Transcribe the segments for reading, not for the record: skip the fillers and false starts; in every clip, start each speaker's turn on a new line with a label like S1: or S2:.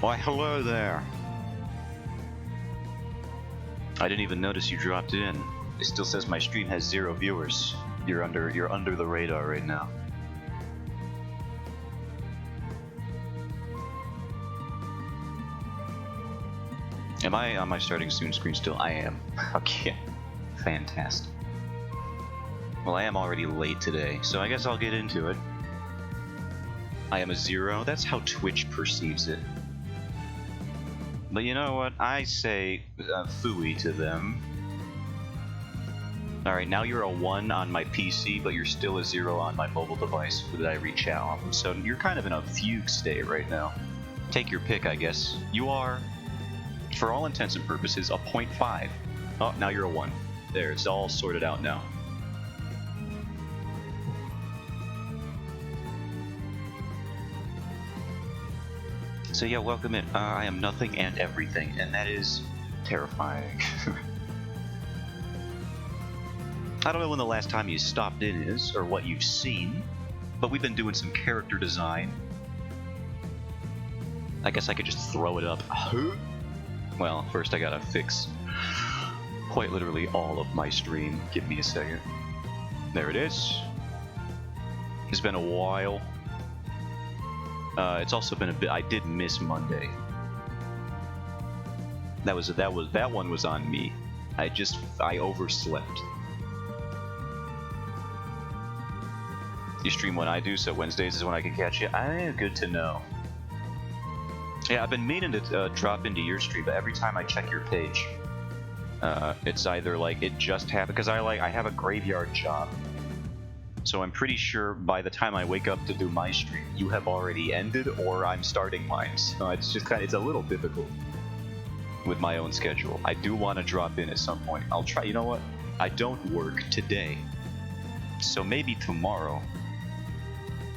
S1: Why, hello there. I didn't even notice you dropped in. It still says my stream has 0 viewers. You're under the radar right now. Am I on my starting soon screen still? I am. Okay. Fantastic. Well, I am already late today, so I guess I'll get into it. I am a 0. That's how Twitch perceives it. But you know what? I say phooey to them. Alright, now you're a 1 on my PC, but you're still a 0 on my mobile device that I reach out on. So you're kind of in a fugue state right now. Take your pick, I guess. You are, for all intents and purposes, a 0.5. Oh, now you're a 1. There, it's all sorted out now. So yeah, welcome in. I am nothing and everything, and that is terrifying. I don't know when the last time you stopped in is, or what you've seen, but we've been doing some character design. I guess I could just throw it up. Well, first I gotta fix quite literally all of my stream. Give me a second. There it is. It's been a while. It's also been a bit. I did miss Monday. That one was on me. I overslept. You stream when I do, so Wednesdays is when I can catch you. Good to know. Yeah, I've been meaning to drop into your stream, but every time I check your page, it's either like it just happened because I have a graveyard job. So I'm pretty sure by the time I wake up to do my stream, you have already ended or I'm starting mine. So it's just it's a little difficult with my own schedule. I do want to drop in at some point. I'll try. You know what? I don't work today, so maybe tomorrow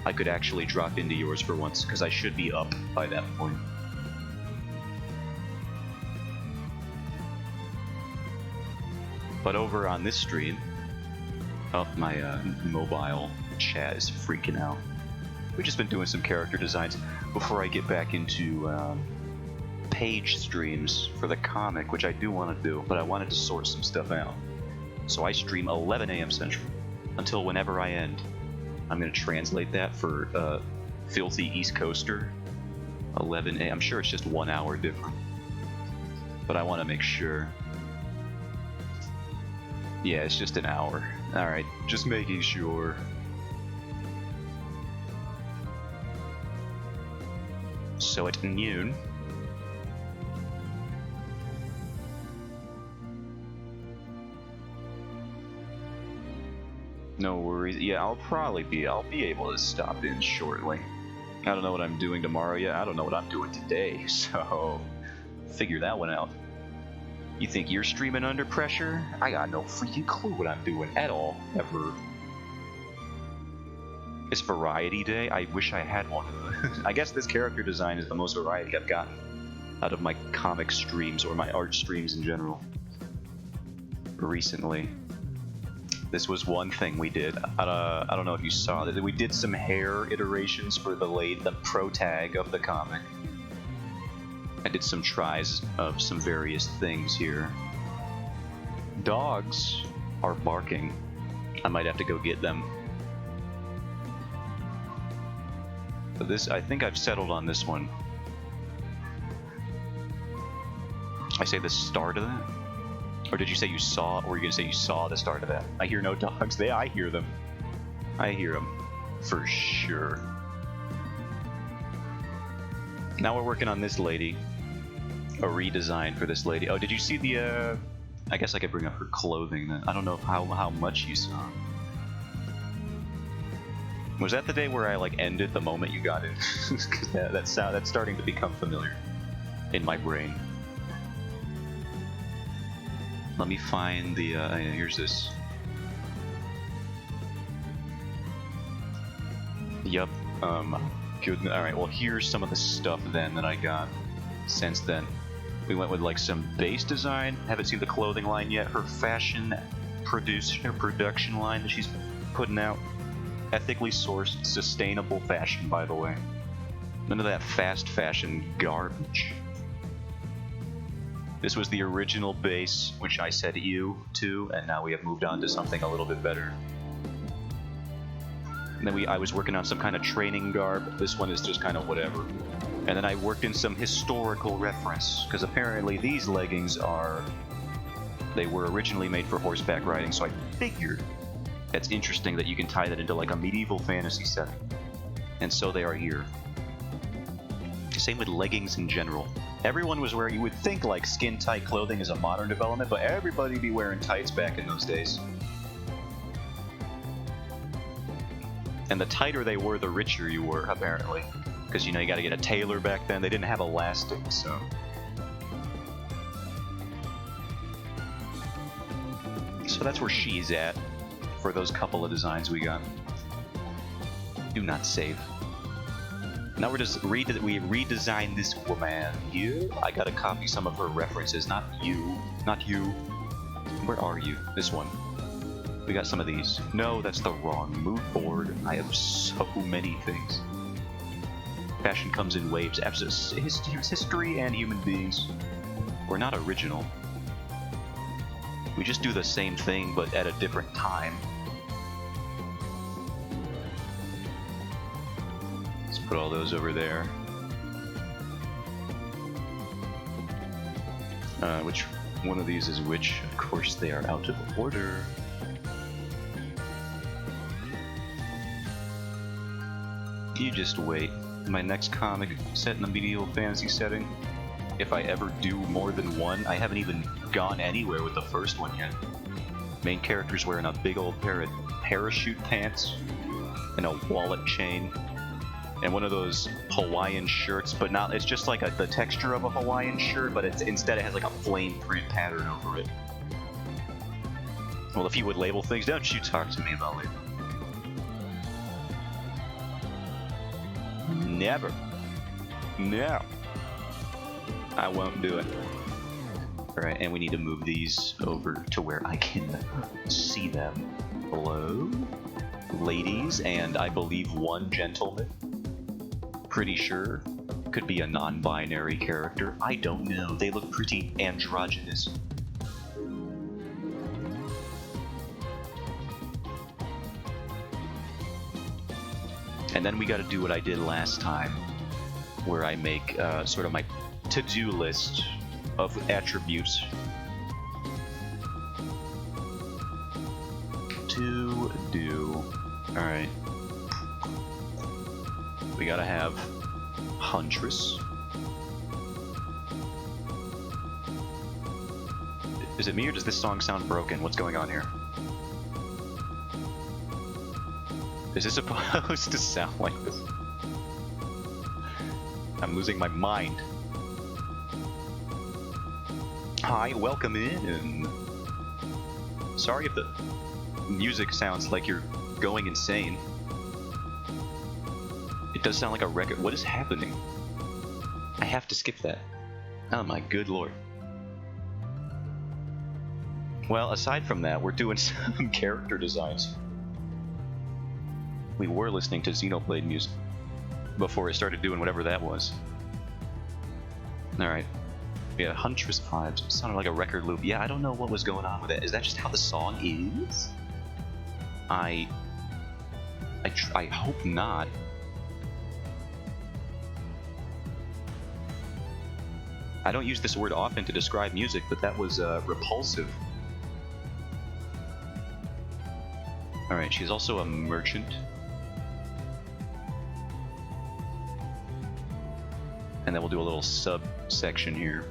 S1: I could actually drop into yours for once because I should be up by that point. But over on this stream, my mobile chat is freaking out. We've just been doing some character designs before I get back into page streams for the comic, which I do want to do, but I wanted to sort some stuff out. So I stream 11 a.m. Central until whenever I end. I'm going to translate that for filthy East Coaster. 11 a.m. I'm sure it's just 1 hour different, but I want to make sure. Yeah, it's just an hour. Alright, just making sure. So at noon. No worries. Yeah, I'll be able to stop in shortly. I don't know what I'm doing tomorrow yet. I don't know what I'm doing today, so figure that one out. You think you're streaming under pressure? I got no freaking clue what I'm doing at all, ever. It's Variety Day? I wish I had one. I guess this character design is the most variety I've gotten out of my comic streams, or my art streams in general. Recently. This was one thing we did. I don't know if you saw that. We did some hair iterations for the pro tag of the comic. I did some tries of some various things here. Dogs are barking. I might have to go get them. But this, I think I've settled on this one. I say the start of that? Or did you say you saw, or were you going to say you saw the start of that? I hear no dogs. I hear them. I hear them. For sure. Now we're working on this lady. A redesign for this lady. Oh, did you see the, I guess I could bring up her clothing then. I don't know how much you saw. Was that the day where I, like, ended the moment you got in? That's starting to become familiar in my brain. Let me find the, here's this. Yup, good. Alright, well, here's some of the stuff then that I got since then. We went with, like, some base design. Haven't seen the clothing line yet. Her fashion production line that she's putting out. Ethically sourced, sustainable fashion, by the way. None of that fast fashion garbage. This was the original base, which I set you to, and now we have moved on to something a little bit better. And then I was working on some kind of training garb. This one is just kind of whatever. And then I worked in some historical reference, because apparently these leggings they were originally made for horseback riding, so I figured it's interesting that you can tie that into like a medieval fantasy setting. And so they are here. Same with leggings in general. Everyone was wearing, you would think like skin-tight clothing is a modern development, but everybody be wearing tights back in those days. And the tighter they were, the richer you were, apparently. Because, you know, you gotta get a tailor back then. They didn't have elastic, so... So that's where she's at, for those couple of designs we got. Do not save. Now we redesigned this woman here. I gotta copy some of her references, not you. Not you. Where are you? This one. We got some of these. No, that's the wrong mood board. I have so many things. Fashion comes in waves. History and human beings. We're not original. We just do the same thing, but at a different time. Let's put all those over there. Which one of these is which? Of course, they are out of order. You just wait. My next comic set in a medieval fantasy setting, if I ever do more than one, I haven't even gone anywhere with the first one yet. Main character's wearing a big old pair of parachute pants and a wallet chain and one of those Hawaiian shirts, but not, it's just like the texture of a Hawaiian shirt, but instead it has like a flame print pattern over it. Well, if you would label things, don't you talk to me about labeling. Never. No. I won't do it. Alright, and we need to move these over to where I can see them. Hello? Ladies, and I believe one gentleman. Pretty sure. Could be a non-binary character. I don't know. They look pretty androgynous. And then we gotta do what I did last time, where I make sort of my to-do list of attributes. To do. Alright. We gotta have Huntress. Is it me or does this song sound broken? What's going on here? Is this supposed to sound like this? I'm losing my mind. Hi, welcome in. Sorry if the music sounds like you're going insane. It does sound like a record. What is happening? I have to skip that. Oh my good lord. Well, aside from that, we're doing some character designs. We were listening to Xenoblade music before it started doing whatever that was. Alright. Yeah, Huntress vibes. It sounded like a record loop. Yeah, I don't know what was going on with it. Is that just how the song is? I hope not. I don't use this word often to describe music, but that was repulsive. Alright, she's also a merchant. And then we'll do a little subsection here.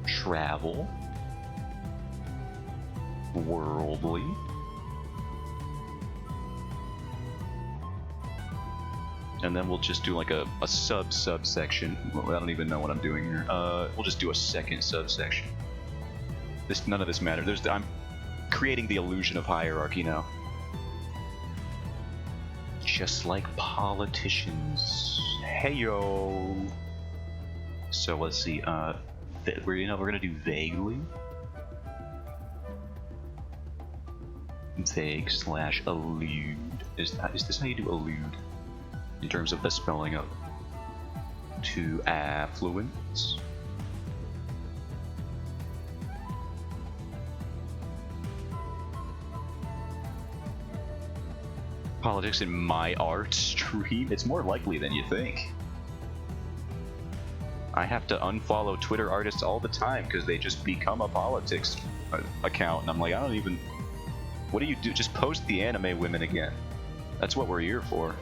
S1: Travel. Worldly. And then we'll just do like a subsection. Well, I don't even know what I'm doing here. We'll just do a second subsection. None of this matters. I'm creating the illusion of hierarchy now. Just like politicians. Heyo. So let's see. We're gonna do vaguely. Vague / allude. Is this how you do allude? in terms of the spelling of to affluence. Politics in my art stream? It's more likely than you think. I have to unfollow Twitter artists all the time because they just become a politics account, and I'm like, I don't even... What do you do? Just post the anime women again. That's what we're here for.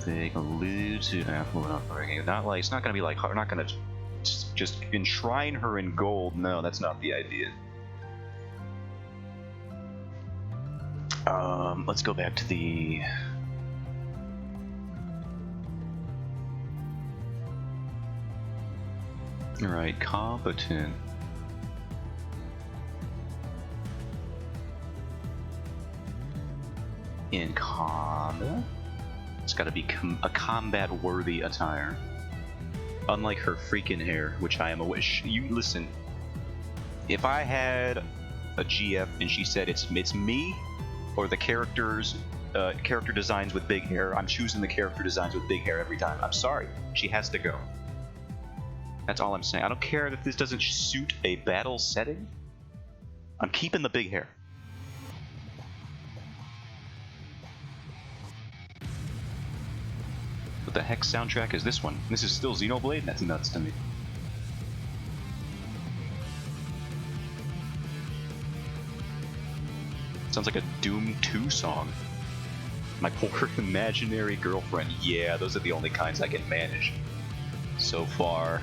S1: They allude to affluent upbringing. Not like, it's not gonna be like, we're not gonna just enshrine her in gold. No, that's not the idea. Let's go back to the... Right, competent. In combat? It's gotta be a combat-worthy attire. Unlike her freaking hair, which I am a wish. You listen. If I had a GF and she said it's me or the characters, character designs with big hair, I'm choosing the character designs with big hair every time. I'm sorry, she has to go. That's all I'm saying. I don't care if this doesn't suit a battle setting. I'm keeping the big hair. What the heck soundtrack is this one? This is still Xenoblade? That's nuts to me. Sounds like a Doom 2 song. My poor imaginary girlfriend. Yeah, those are the only kinds I can manage so far.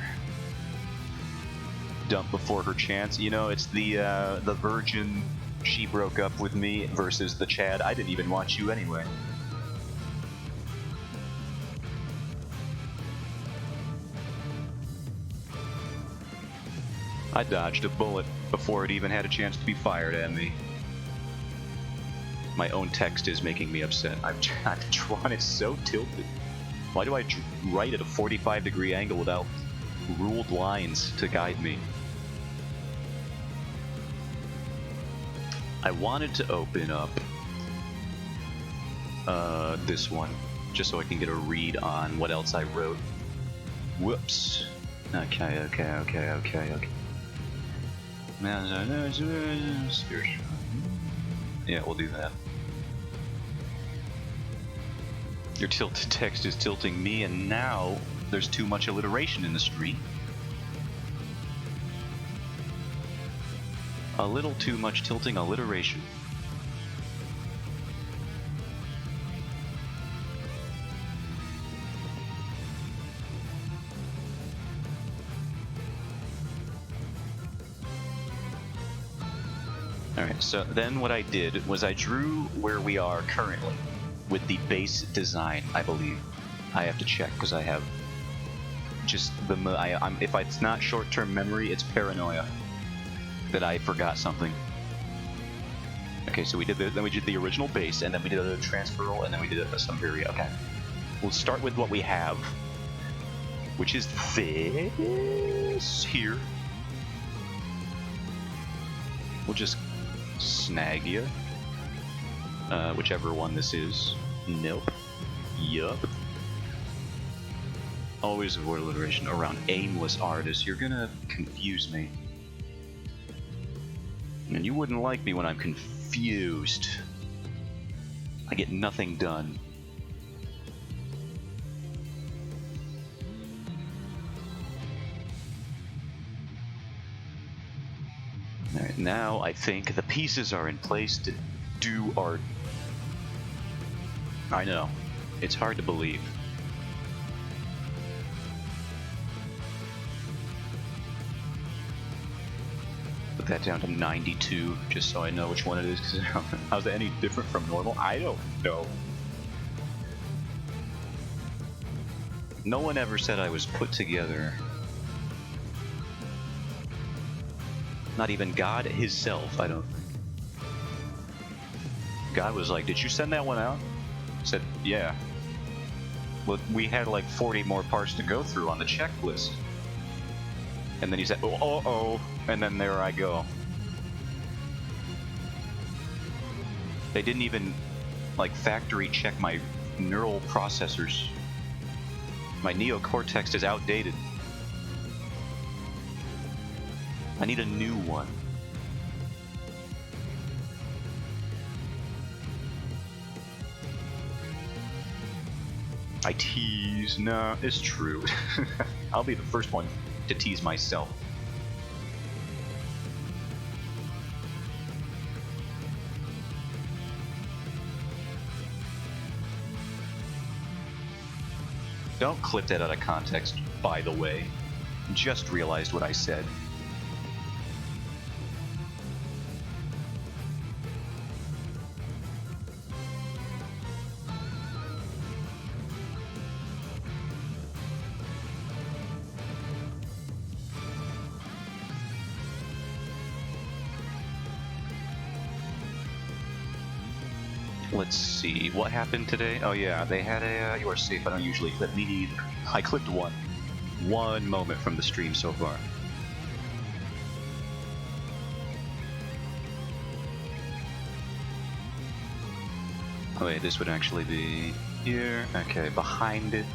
S1: Dump before her chance. You know, it's the virgin, she broke up with me versus the Chad, I didn't even want you anyway. I dodged a bullet before it even had a chance to be fired at me. My own text is making me upset. I've drawn it so tilted. Why do I write at a 45-degree angle without ruled lines to guide me? I wanted to open up this one, just so I can get a read on what else I wrote. Whoops. Okay. Yeah, we'll do that. Your tilted text is tilting me, and now there's too much alliteration in the stream. A little too much tilting alliteration. Alright, so then what I did was I drew where we are currently with the base design, I believe. I have to check because I have just the... if it's not short-term memory, it's paranoia that I forgot something. Okay, so we did then we did the original base, and then we did a transferal, and then we did some area. Okay, we'll start with what we have, which is this here. We'll just snag you. Whichever one this is. Nope. Yup. Always avoid alliteration around aimless artists. You're gonna confuse me. And you wouldn't like me when I'm confused. I get nothing done. Alright, now I think the pieces are in place to do art. I know. It's hard to believe. Put that down to 92, just so I know which one it is. Cause how's that any different from normal? I don't know. No one ever said I was put together. Not even God himself, I don't think. God was like, did you send that one out? I said, yeah. Well, we had like 40 more parts to go through on the checklist. And then you said, oh, and then there I go. They didn't even, like, factory check my neural processors. My neocortex is outdated. I need a new one. I tease. No, it's true. I'll be the first one to tease myself. Don't clip that out of context, by the way. Just realized what I said. Let's see, what happened today? Oh yeah, they had a, you are safe, I don't usually clip, me neither. I clipped one moment from the stream so far. Oh wait, this would actually be here, okay, behind it.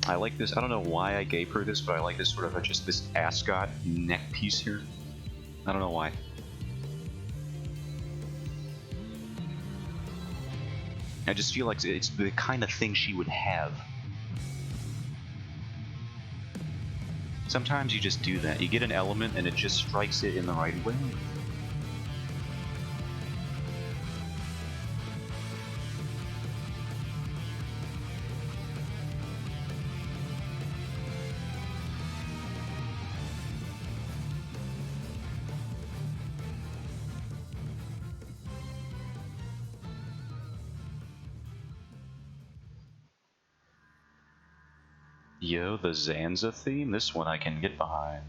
S1: I like this. I don't know why I gave her this, but I like this sort of just this ascot neck piece here. I don't know why. I just feel like it's the kind of thing she would have. Sometimes you just do that. You get an element and it just strikes it in the right way. Yo, the Zanza theme? This one I can get behind.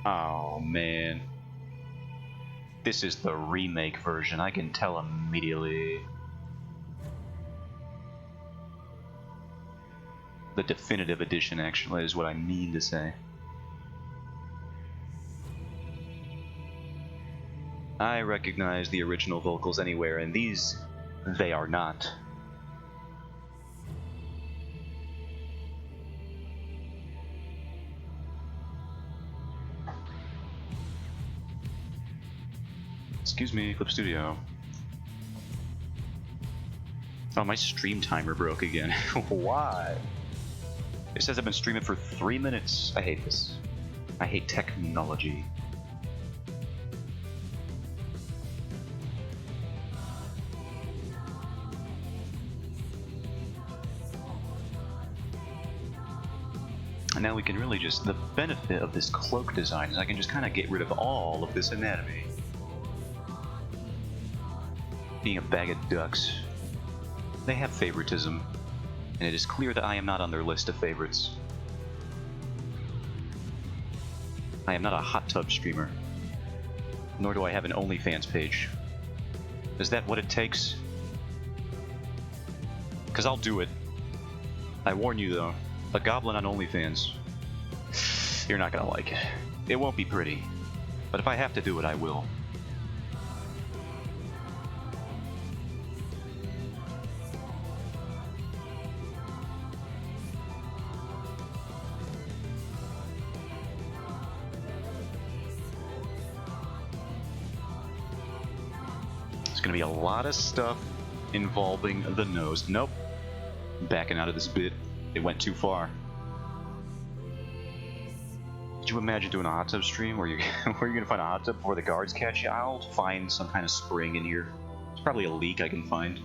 S1: Oh, man. This is the remake version, I can tell immediately. The definitive edition, actually, is what I mean to say. I recognize the original vocals anywhere, and these, they are not. Excuse me, Clip Studio. Oh, my stream timer broke again. Why? It says I've been streaming for 3 minutes. I hate this. I hate technology. And now we can really just, the benefit of this cloak design is I can just kind of get rid of all of this anatomy. Being a bag of ducks. They have favoritism, and it is clear that I am not on their list of favorites. I am not a hot tub streamer, nor do I have an OnlyFans page. Is that what it takes? Because I'll do it. I warn you though, a goblin on OnlyFans, you're not gonna like it. It won't be pretty, but if I have to do it, I will. There's gonna be a lot of stuff involving the nose. Nope. Backing out of this bit. It went too far. Could you imagine doing a hot tub stream where you're gonna find a hot tub before the guards catch you? I'll find some kind of spring in here. It's probably a leak I can find.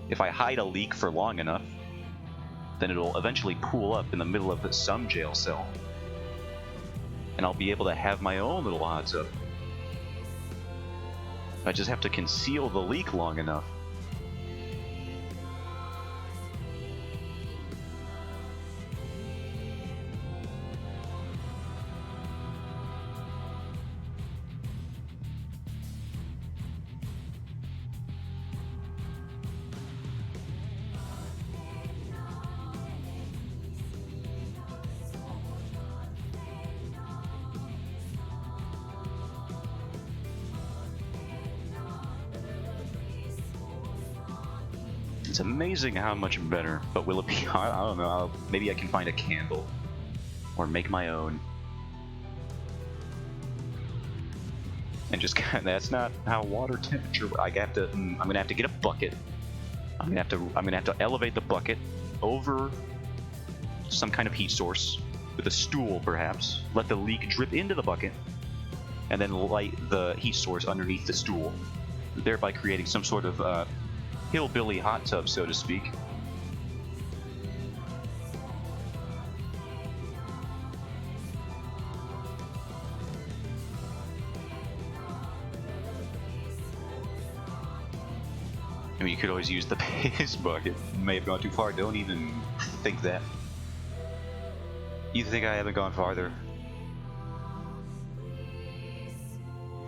S1: If I hide a leak for long enough, then it'll eventually pool up in the middle of some jail cell. And I'll be able to have my own little hot tub. I just have to conceal the leak long enough. It's amazing how much better, but will it be? I don't know. Maybe I can find a candle or make my own. And just that's not how water temperature. I'm gonna have to get a bucket. I'm gonna have to elevate the bucket over some kind of heat source with a stool, perhaps. Let the leak drip into the bucket, and then light the heat source underneath the stool, thereby creating some sort of hillbilly hot tub, so to speak. I mean, you could always use the base bucket. May have gone too far. Don't even think that. You think I haven't gone farther?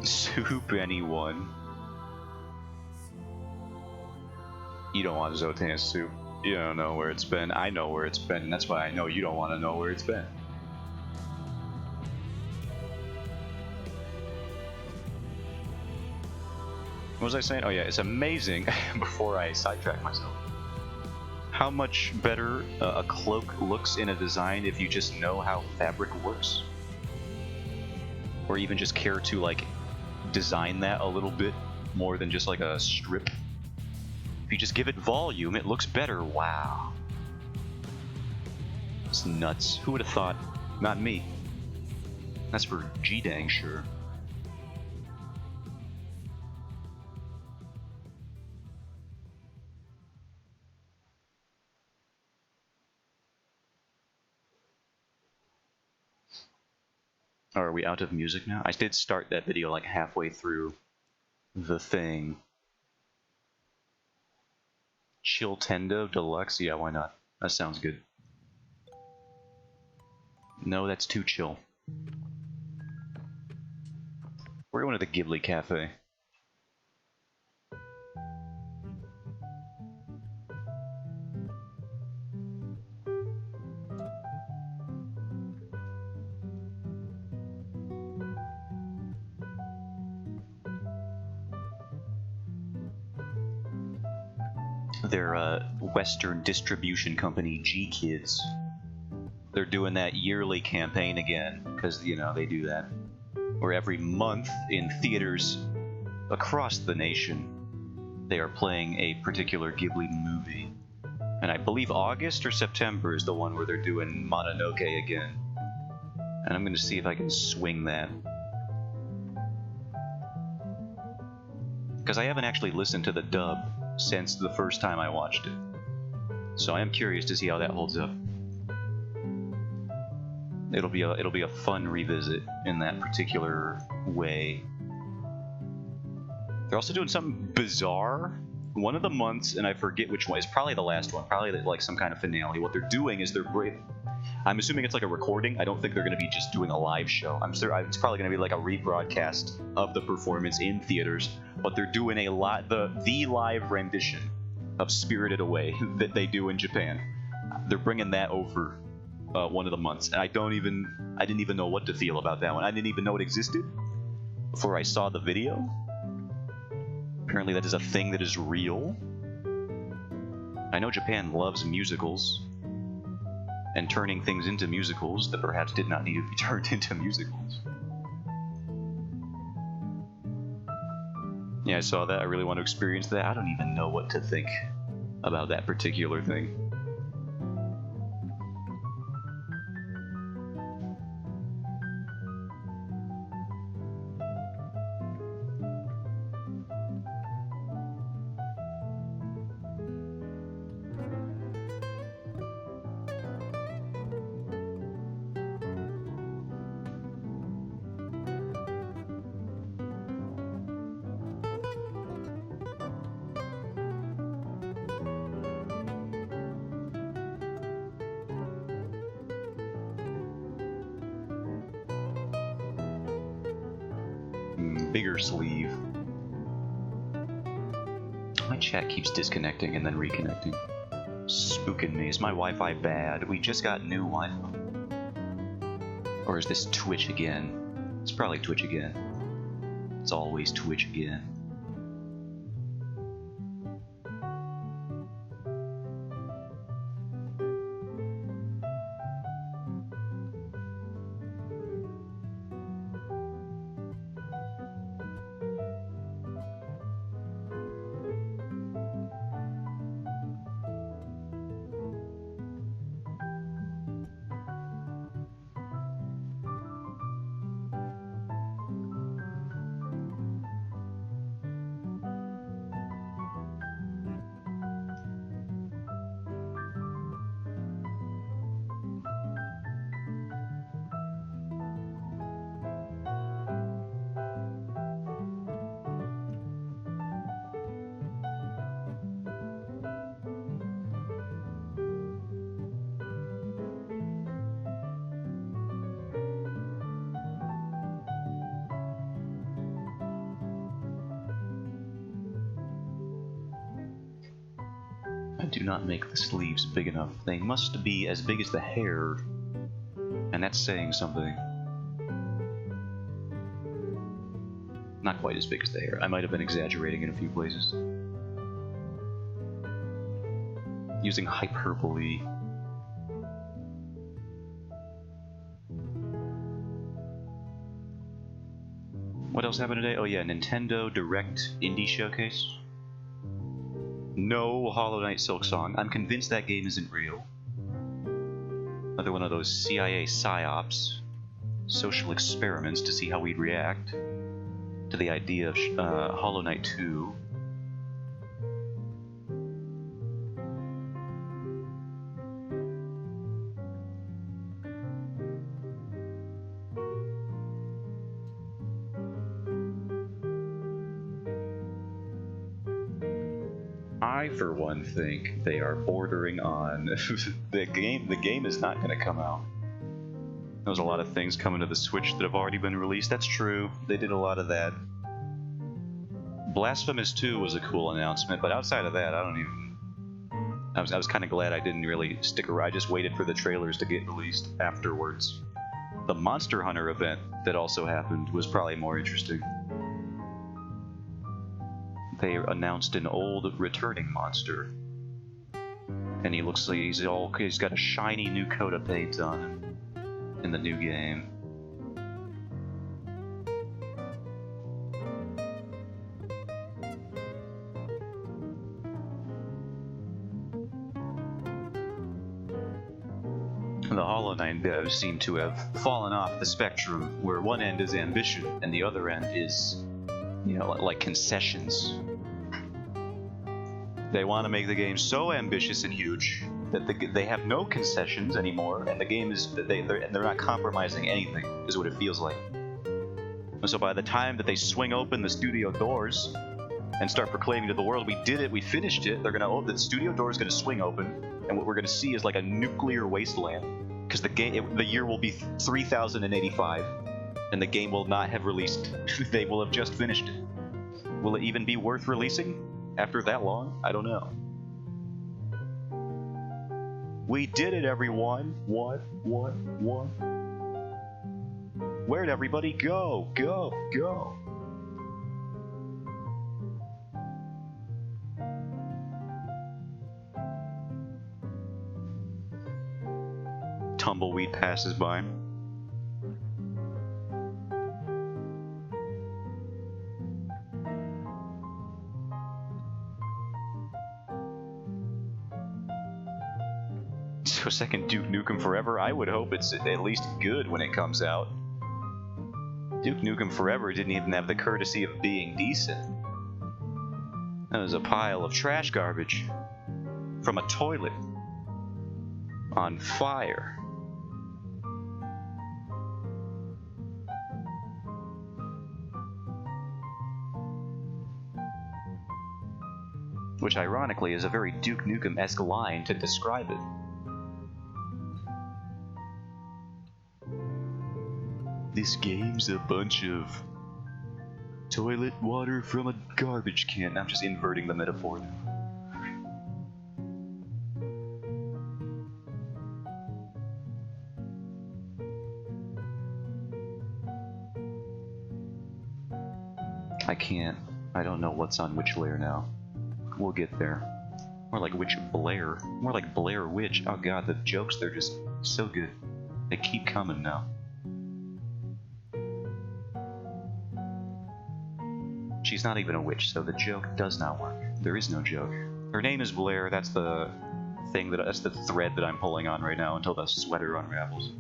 S1: Soup, anyone? You don't want Zotan soup. You don't know where it's been. I know where it's been, and that's why I know you don't want to know where it's been. What was I saying? Oh yeah, it's amazing, before I sidetrack myself, how much better a cloak looks in a design if you just know how fabric works. Or even just care to, like, design that a little bit more than just like a strip. If you just give it volume, it looks better. Wow. It's nuts. Who would have thought? Not me. That's for G-dang sure. Are we out of music now? I did start that video like halfway through the thing. Chill Tendo Deluxe? Yeah, why not? That sounds good. No, that's too chill. We're going to the Ghibli Cafe. Their Western distribution company, G-Kids. They're doing that yearly campaign again, because, you know, they do that. Where every month in theaters across the nation, they are playing a particular Ghibli movie. And I believe August or September is the one where they're doing Mononoke again. And I'm going to see if I can swing that. Because I haven't actually listened to the dub since the first time I watched it. So I am curious to see how that holds up. It'll be a fun revisit in that particular way. They're also doing something bizarre. One of the months, and I forget which one, it's probably the last one, probably like some kind of finale. What they're doing is I'm assuming it's like a recording. I don't think they're going to be just doing a live show. It's probably going to be like a rebroadcast of the performance in theaters. But they're doing the live rendition of Spirited Away that they do in Japan. They're bringing that over one of the months, and I didn't even know what to feel about that one. I didn't even know it existed before I saw the video. Apparently that is a thing that is real. I know Japan loves musicals, and turning things into musicals that perhaps did not need to be turned into musicals. Yeah, I saw that. I really want to experience that. I don't even know what to think about that particular thing. Bigger sleeve. My chat keeps disconnecting and then reconnecting. Spooking me. Is my Wi-Fi bad? We just got new Wi-Fi. Or is this Twitch again? It's probably Twitch again. It's always Twitch again. Do not make the sleeves big enough. They must be as big as the hair, and that's saying something. Not quite as big as the hair. I might have been exaggerating in a few places. Using hyperbole. What else happened today? Oh yeah, Nintendo Direct Indie Showcase. No Hollow Knight Silksong. I'm convinced that game isn't real. Another one of those CIA psyops, social experiments to see how we'd react to the idea of Hollow Knight 2. I, for one, think they are bordering on the game. The game is not going to come out. There's a lot of things coming to the Switch that have already been released. That's true. They did a lot of that. Blasphemous 2 was a cool announcement, but outside of that, I don't even... I was kind of glad I didn't really stick around. I just waited for the trailers to get released afterwards. The Monster Hunter event that also happened was probably more interesting. They announced an old returning monster, and he looks like he's got a shiny new coat of paint on him in the new game. The Hollow Knight devs seem to have fallen off the spectrum, where one end is ambition and the other end is, you know, like concessions. They want to make the game so ambitious and huge that they have no concessions anymore, and the game is they're not compromising anything, is what it feels like. And so by the time that they swing open the studio doors and start proclaiming to the world, "We did it, we finished it," the studio door is gonna swing open, and what we're gonna see is like a nuclear wasteland, because the year will be 3085, and the game will not have released. They will have just finished it. Will it even be worth releasing? After that long? I don't know. We did it, everyone! What? Where'd everybody go? Go! Tumbleweed passes by. So second Duke Nukem Forever, I would hope it's at least good when it comes out. Duke Nukem Forever didn't even have the courtesy of being decent. That was a pile of trash garbage from a toilet on fire. Which ironically is a very Duke Nukem-esque line to describe it. This game's a bunch of toilet water from a garbage can. I'm just inverting the metaphor now. I can't. I don't know what's on which layer now. We'll get there. More like Witch Blair. More like Blair Witch. Oh god, the jokes, they're just so good. They keep coming now. She's not even a witch, so the joke does not work. There is no joke. Her name is Blair. That's the thing that's the thread that I'm pulling on right now until the sweater unravels.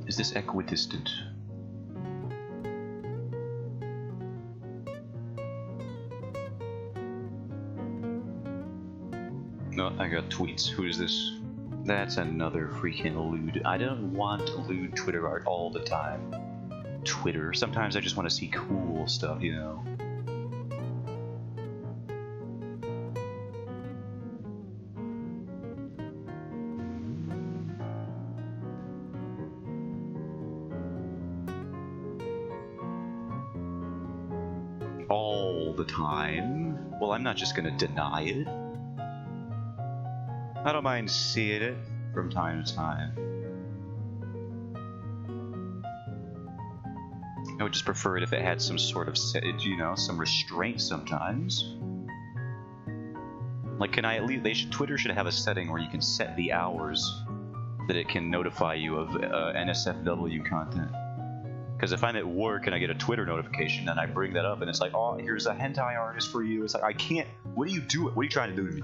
S1: Is this equidistant? No, I got tweets. Who is this? That's another freaking lewd. I don't want lewd Twitter art all the time. Twitter. Sometimes I just want to see cool stuff, you know. All the time? Well, I'm not just gonna deny it. I don't mind seeing it from time to time. I would just prefer it if it had some sort of, you know, some restraint sometimes. Like, can I at least, Twitter should have a setting where you can set the hours that it can notify you of NSFW content. Because if I'm at work and I get a Twitter notification and I bring that up and it's like, oh, here's a hentai artist for you. It's like, I can't, what are you doing? What are you trying to do to me?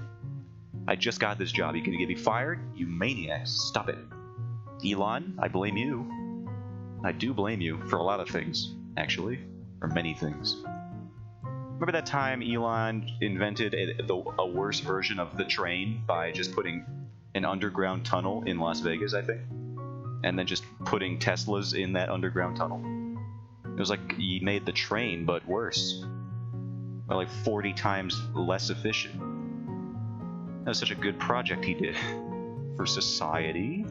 S1: I just got this job. You gonna get me fired? You maniacs. Stop it. Elon, I blame you. I do blame you for a lot of things, actually. Or many things. Remember that time Elon invented a worse version of the train by just putting an underground tunnel in Las Vegas, I think? And then just putting Teslas in that underground tunnel. It was like he made the train, but worse. By like 40 times less efficient. That was such a good project he did. For society.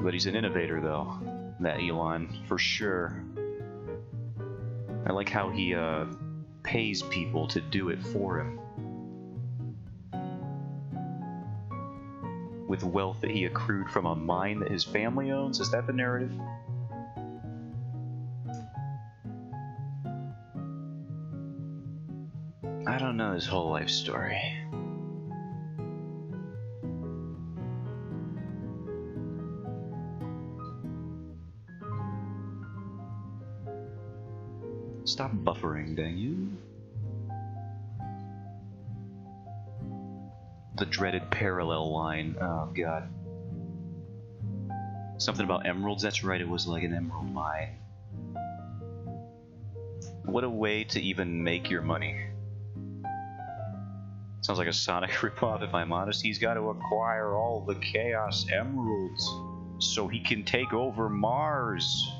S1: But he's an innovator, though. That Elon, for sure. I like how he pays people to do it for him. With wealth that he accrued from a mine that his family owns? Is that the narrative? I don't know his whole life story. Stop buffering, dang you. The dreaded parallel line. Oh, God. Something about emeralds? That's right, it was like an emerald mine. What a way to even make your money. Sounds like a Sonic ripoff, if I'm honest. He's got to acquire all the Chaos Emeralds so he can take over Mars.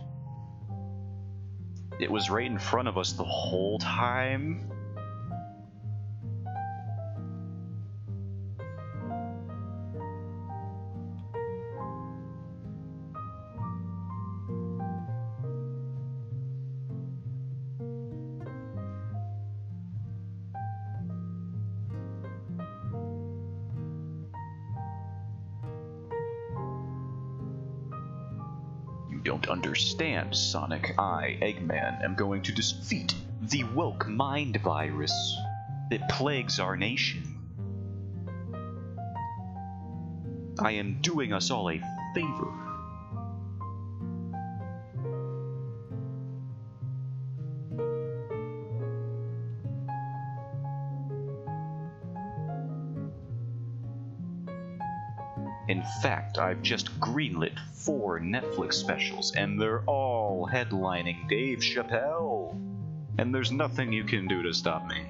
S1: It was right in front of us the whole time. Don't understand, Sonic. I, Eggman, am going to defeat the woke mind virus that plagues our nation. I am doing us all a favor. In fact, I've just greenlit 4 Netflix specials, and they're all headlining Dave Chappelle. And there's nothing you can do to stop me.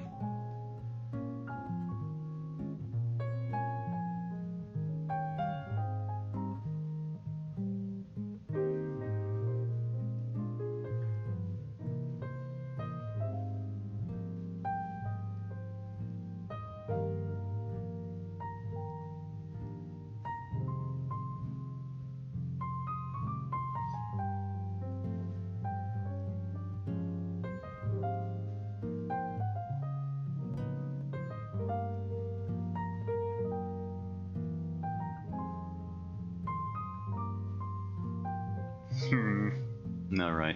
S1: Alright.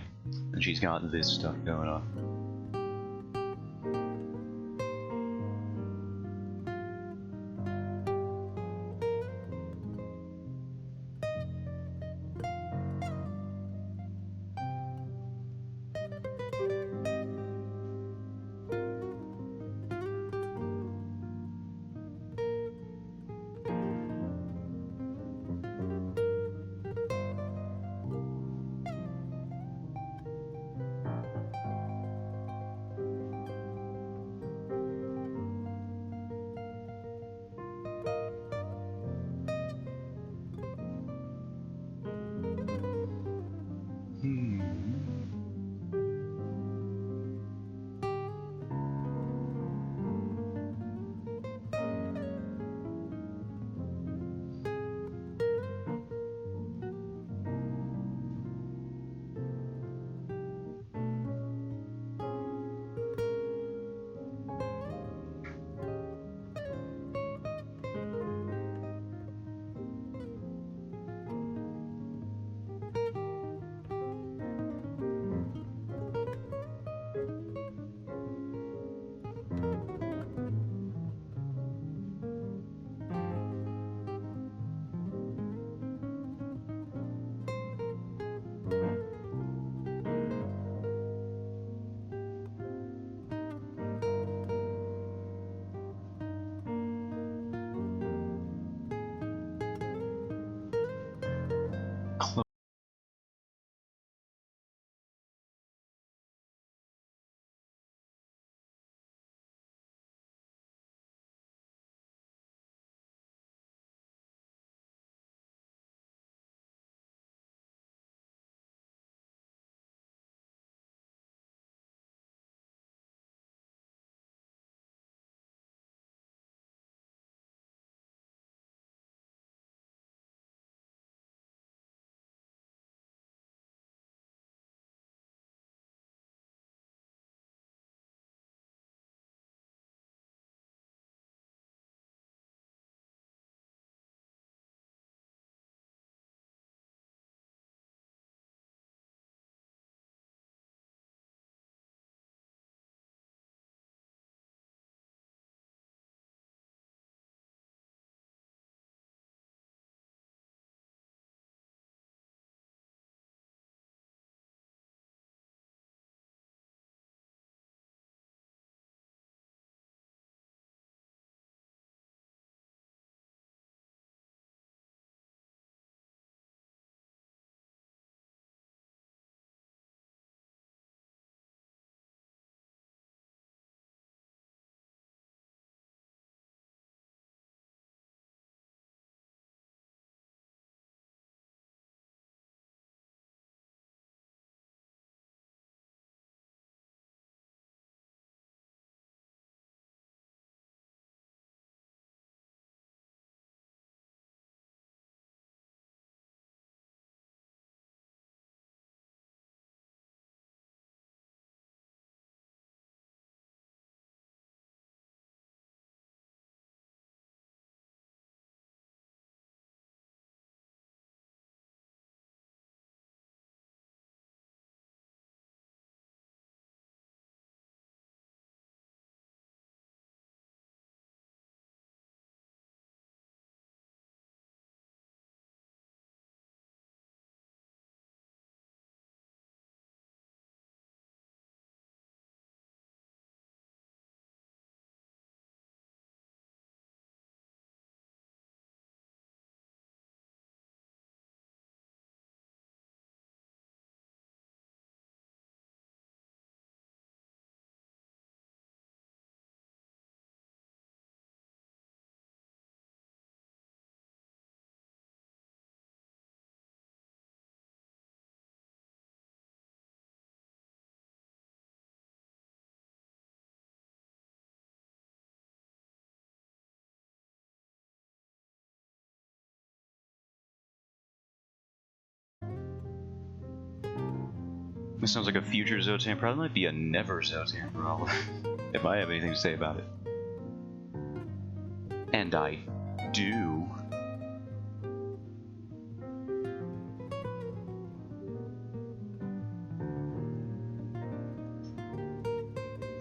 S1: And she's got this stuff going on. This sounds like a future Zotan. Probably might be a never Zotan problem. If I have anything to say about it. And I do.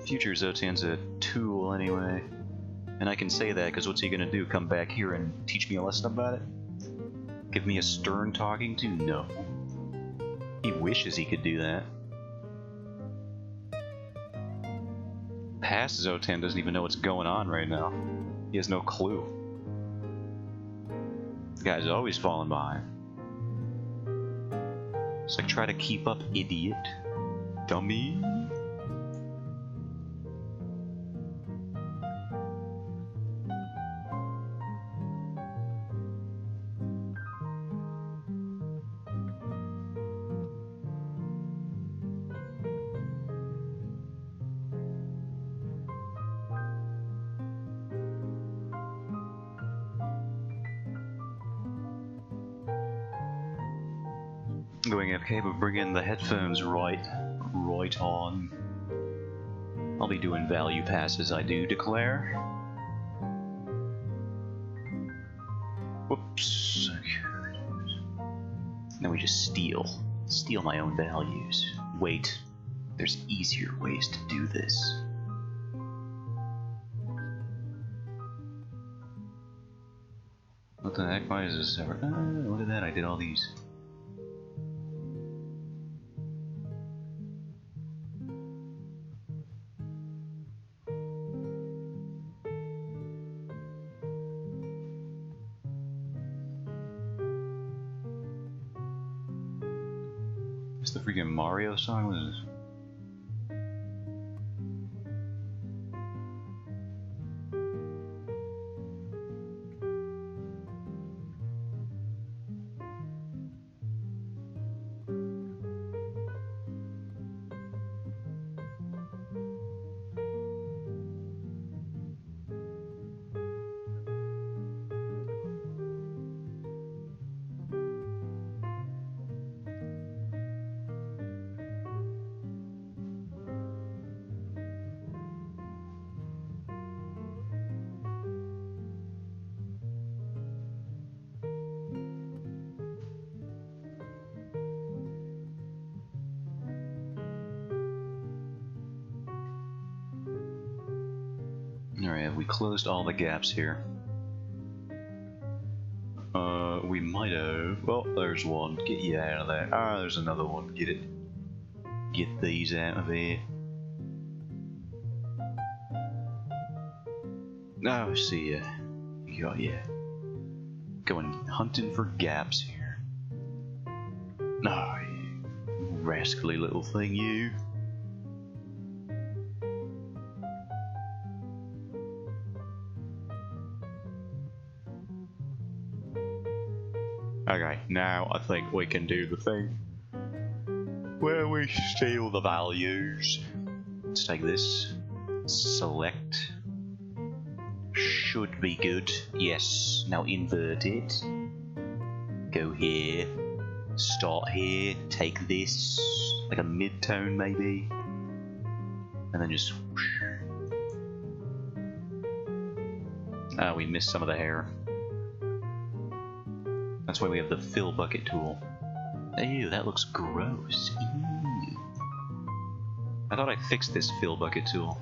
S1: Future Zotan's a tool anyway. And I can say that because what's he gonna do? Come back here and teach me a lesson about it? Give me a stern talking to? No. He wishes he could do that. Past Zotan doesn't even know what's going on right now. He has no clue. The guy's always falling behind. It's like, try to keep up, idiot. Dummy. Going AFK, but bring in the headphones right on. I'll be doing value passes, I do declare. Whoops. Now we just steal my own values. Wait, there's easier ways to do this. What the heck? Why is this ever? Look at that! I did all these. It's the freaking Mario song. What is this? Alright, have we closed all the gaps here? We might have. Well, there's one. Get you out of there. Ah, there's another one. Get it. Get these out of here. Oh, see ya. Got ya. Going hunting for gaps here. No, you rascally little thing, you. Okay, now I think we can do the thing where we steal the values. Let's take this. Select. Should be good. Yes. Now invert it. Go here. Start here. Take this. Like a mid-tone maybe. And then just whoosh. Ah, we missed some of the hair. That's why we have the fill bucket tool. Ew, that looks gross. Ew. I thought I fixed this fill bucket tool.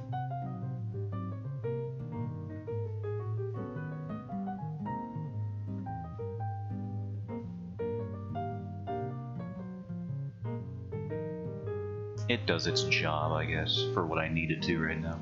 S1: It does its job, I guess, for what I need it to right now.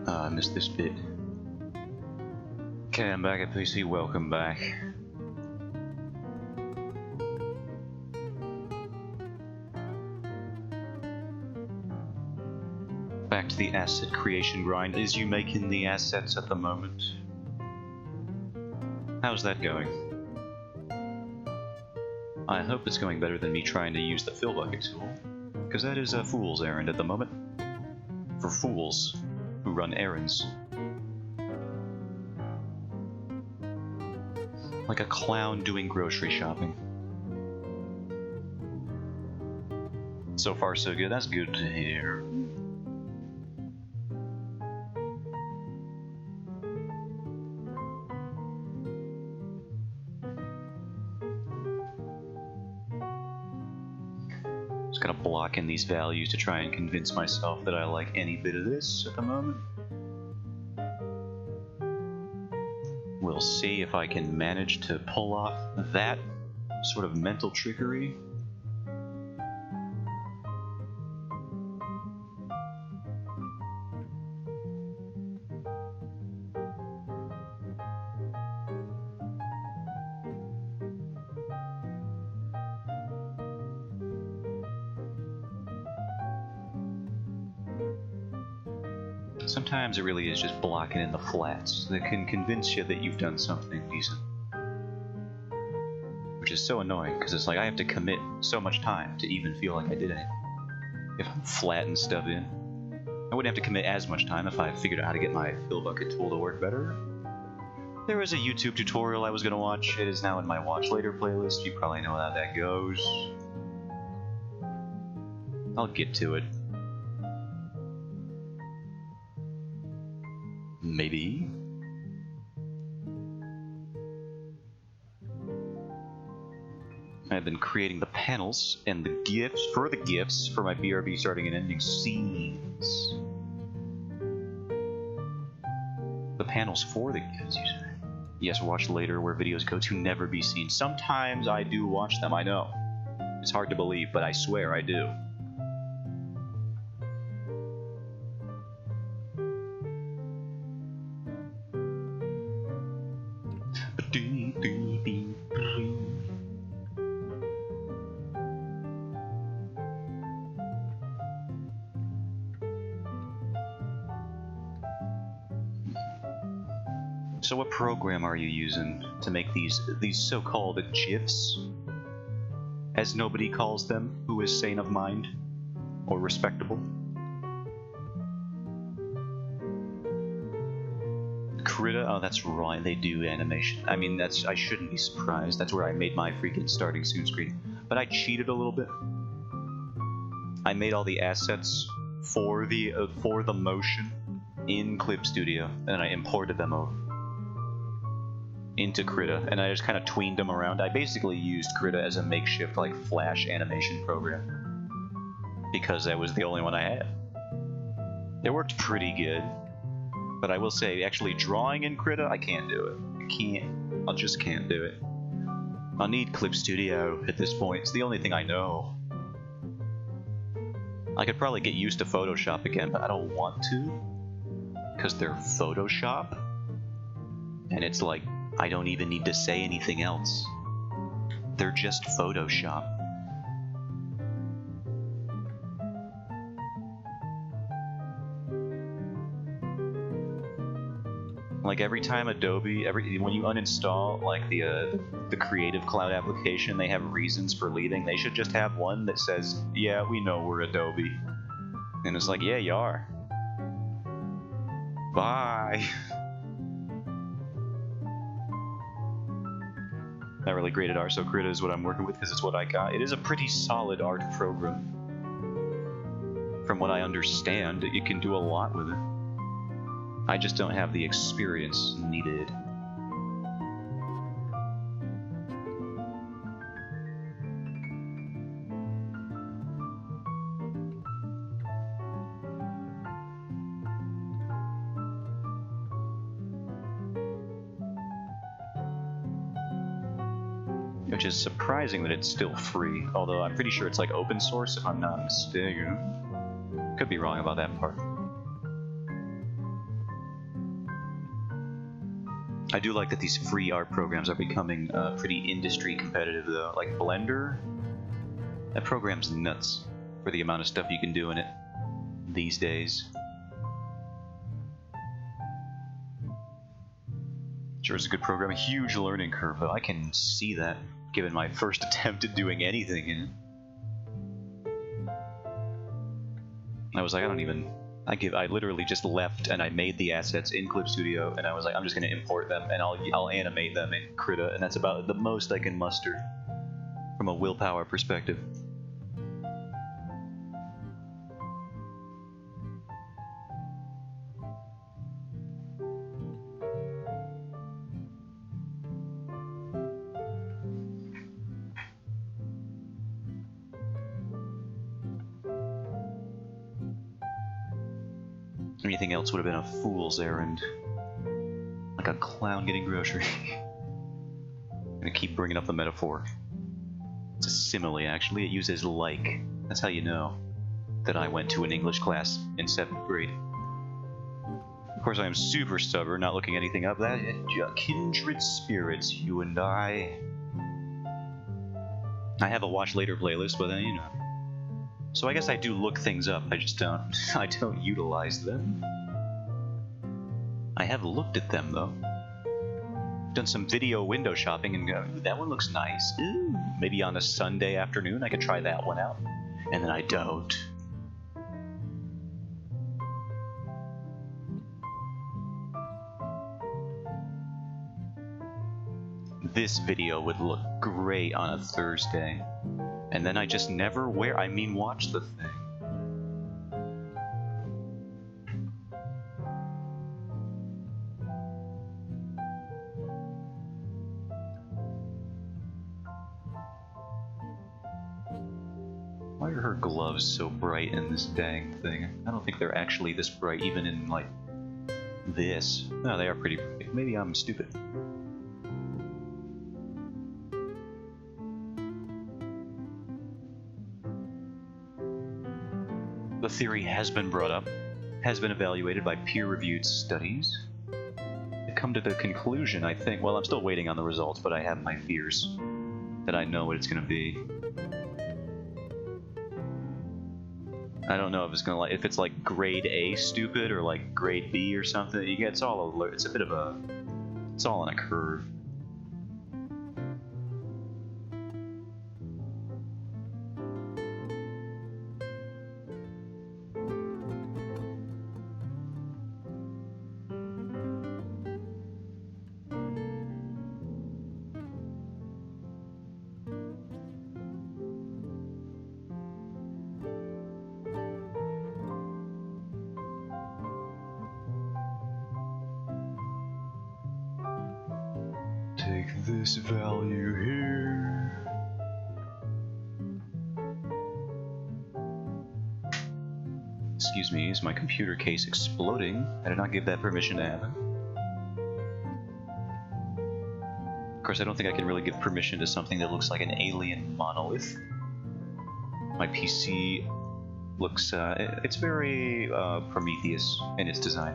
S1: I missed this bit. Okay, I'm back at PC. Welcome back. Back to the asset creation grind. Is you making the assets at the moment? How's that going? I hope it's going better than me trying to use the fill bucket tool, because that is a fool's errand at the moment. For fools who run errands. Like a clown doing grocery shopping. So far so good, that's good to hear. Just gonna block in these values to try and convince myself that I like any bit of this at the moment. We'll see if I can manage to pull off that sort of mental trickery. Sometimes it really is just blocking in the flats that can convince you that you've done something decent. Which is so annoying, because it's like I have to commit so much time to even feel like I did anything. If I'm flatting stuff in. I wouldn't have to commit as much time if I figured out how to get my fill bucket tool to work better. There was a YouTube tutorial I was going to watch. It is now in my watch later playlist. You probably know how that goes. I'll get to it. Maybe. I've been creating the panels and the GIFs for my BRB starting and ending scenes. The panels for the GIFs, you say? Yes, watch later where videos go to never be seen. Sometimes I do watch them, I know. It's hard to believe, but I swear I do. So what program are you using to make these so-called GIFs? As nobody calls them who is sane of mind or respectable. Krita? Oh, that's right, they do animation. I mean, I shouldn't be surprised. That's where I made my freaking starting soon screen. But I cheated a little bit. I made all the assets for the motion in Clip Studio, and I imported them over into Krita, and I just kind of tweened them around. I basically used Krita as a makeshift like Flash animation program because that was the only one I had. It worked pretty good, but I will say actually drawing in Krita, I can't do it. I just can't do it. I'll need Clip Studio at this point. It's the only thing I know. I could probably get used to Photoshop again, but I don't want to because they're Photoshop, and it's like I don't even need to say anything else. They're just Photoshop. Like every time Adobe, when you uninstall like the Creative Cloud application, they have reasons for leaving. They should just have one that says, "Yeah, we know we're Adobe," and it's like, "Yeah, you are. Bye." Not really great at art, so Krita is what I'm working with because it's what I got. It is a pretty solid art program. From what I understand, you can do a lot with it. I just don't have the experience needed. Which is surprising that it's still free, although I'm pretty sure it's like open source if I'm not mistaken. Could be wrong about that part. I do like that these free art programs are becoming pretty industry competitive though. Like Blender, that program's nuts for the amount of stuff you can do in it these days. sure it's a good program. A huge learning curve, but I can see that given my first attempt at doing anything in it. I was like, I literally just left and I made the assets in Clip Studio, and I was like, I'm just going to import them and I'll animate them in Krita, and that's about the most I can muster from a willpower perspective. Anything else would have been a fool's errand. Like a clown getting groceries. I'm gonna keep bringing up the metaphor. It's a simile, actually. It uses like. That's how you know that I went to an English class in 7th grade. Of course, I am super stubborn, not looking anything up. That kindred spirits, you and I. I have a watch later playlist, but then, you know. So I guess I do look things up, I just don't utilize them. I have looked at them, though. Done some video window shopping and go, that one looks nice. Ooh, maybe on a Sunday afternoon I could try that one out. And then I don't. This video would look great on a Thursday. And then I just never watch the thing. Why are her gloves so bright in this dang thing? I don't think they're actually this bright, even in, like, this. No, they are pretty bright. Maybe I'm stupid. The theory has been brought up, has been evaluated by peer-reviewed studies. They come to the conclusion, I think, well, I'm still waiting on the results, but I have my fears that I know what it's going to be. I don't know if it's going to if it's like grade A stupid or like grade B or something. It's all it's a bit of a, it's all on a curve. Take this value here. Excuse me, is my computer case exploding? I did not give that permission to happen. Of course, I don't think I can really give permission to something that looks like an alien monolith. My PC looks, it's very Prometheus in its design.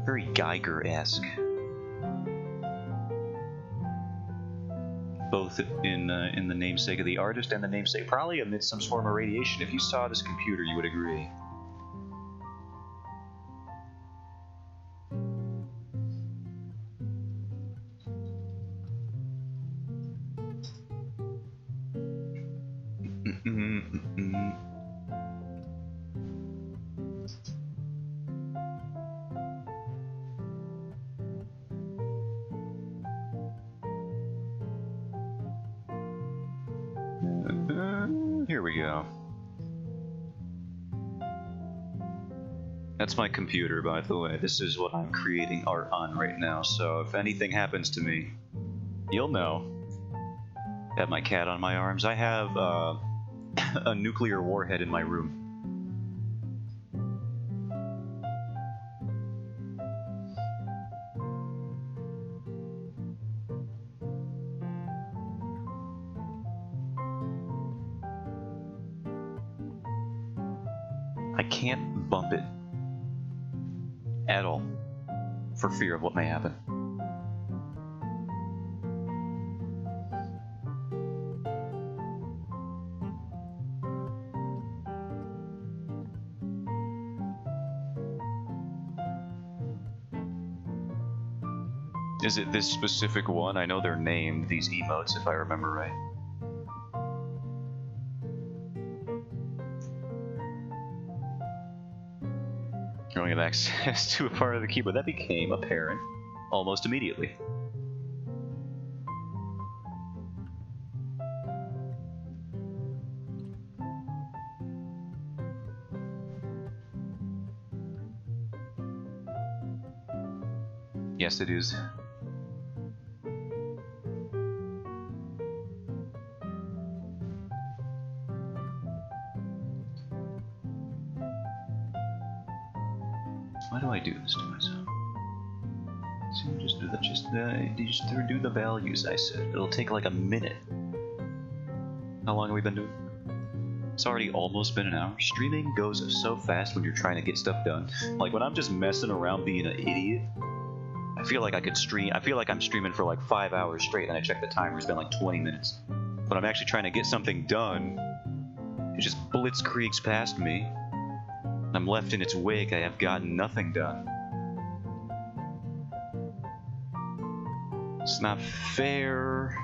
S1: Very Geiger-esque. Both in the namesake of the artist and the namesake, probably amidst some form of radiation. If you saw this computer, you would agree. Here we go. That's my computer, by the way. This is what I'm creating art on right now, so if anything happens to me, you'll know. I have my cat on my arms. I have a nuclear warhead in my room. I can't bump it at all for fear of what may happen. Is it this specific one? I know they're named, these emotes, if I remember right. You only have access to a part of the keyboard. That became apparent almost immediately. Yes, it is. Why do I do this to myself? So just do the values I said. It'll take like a minute. How long have we been doing? It's already almost been an hour. Streaming goes so fast when you're trying to get stuff done. Like when I'm just messing around being an idiot, I feel like I could stream. I feel like I'm streaming for like 5 hours straight, and I check the timer. It's been like 20 minutes. But I'm actually trying to get something done. It just blitzkriegs past me. I'm left in its wake. I have gotten nothing done. It's not fair.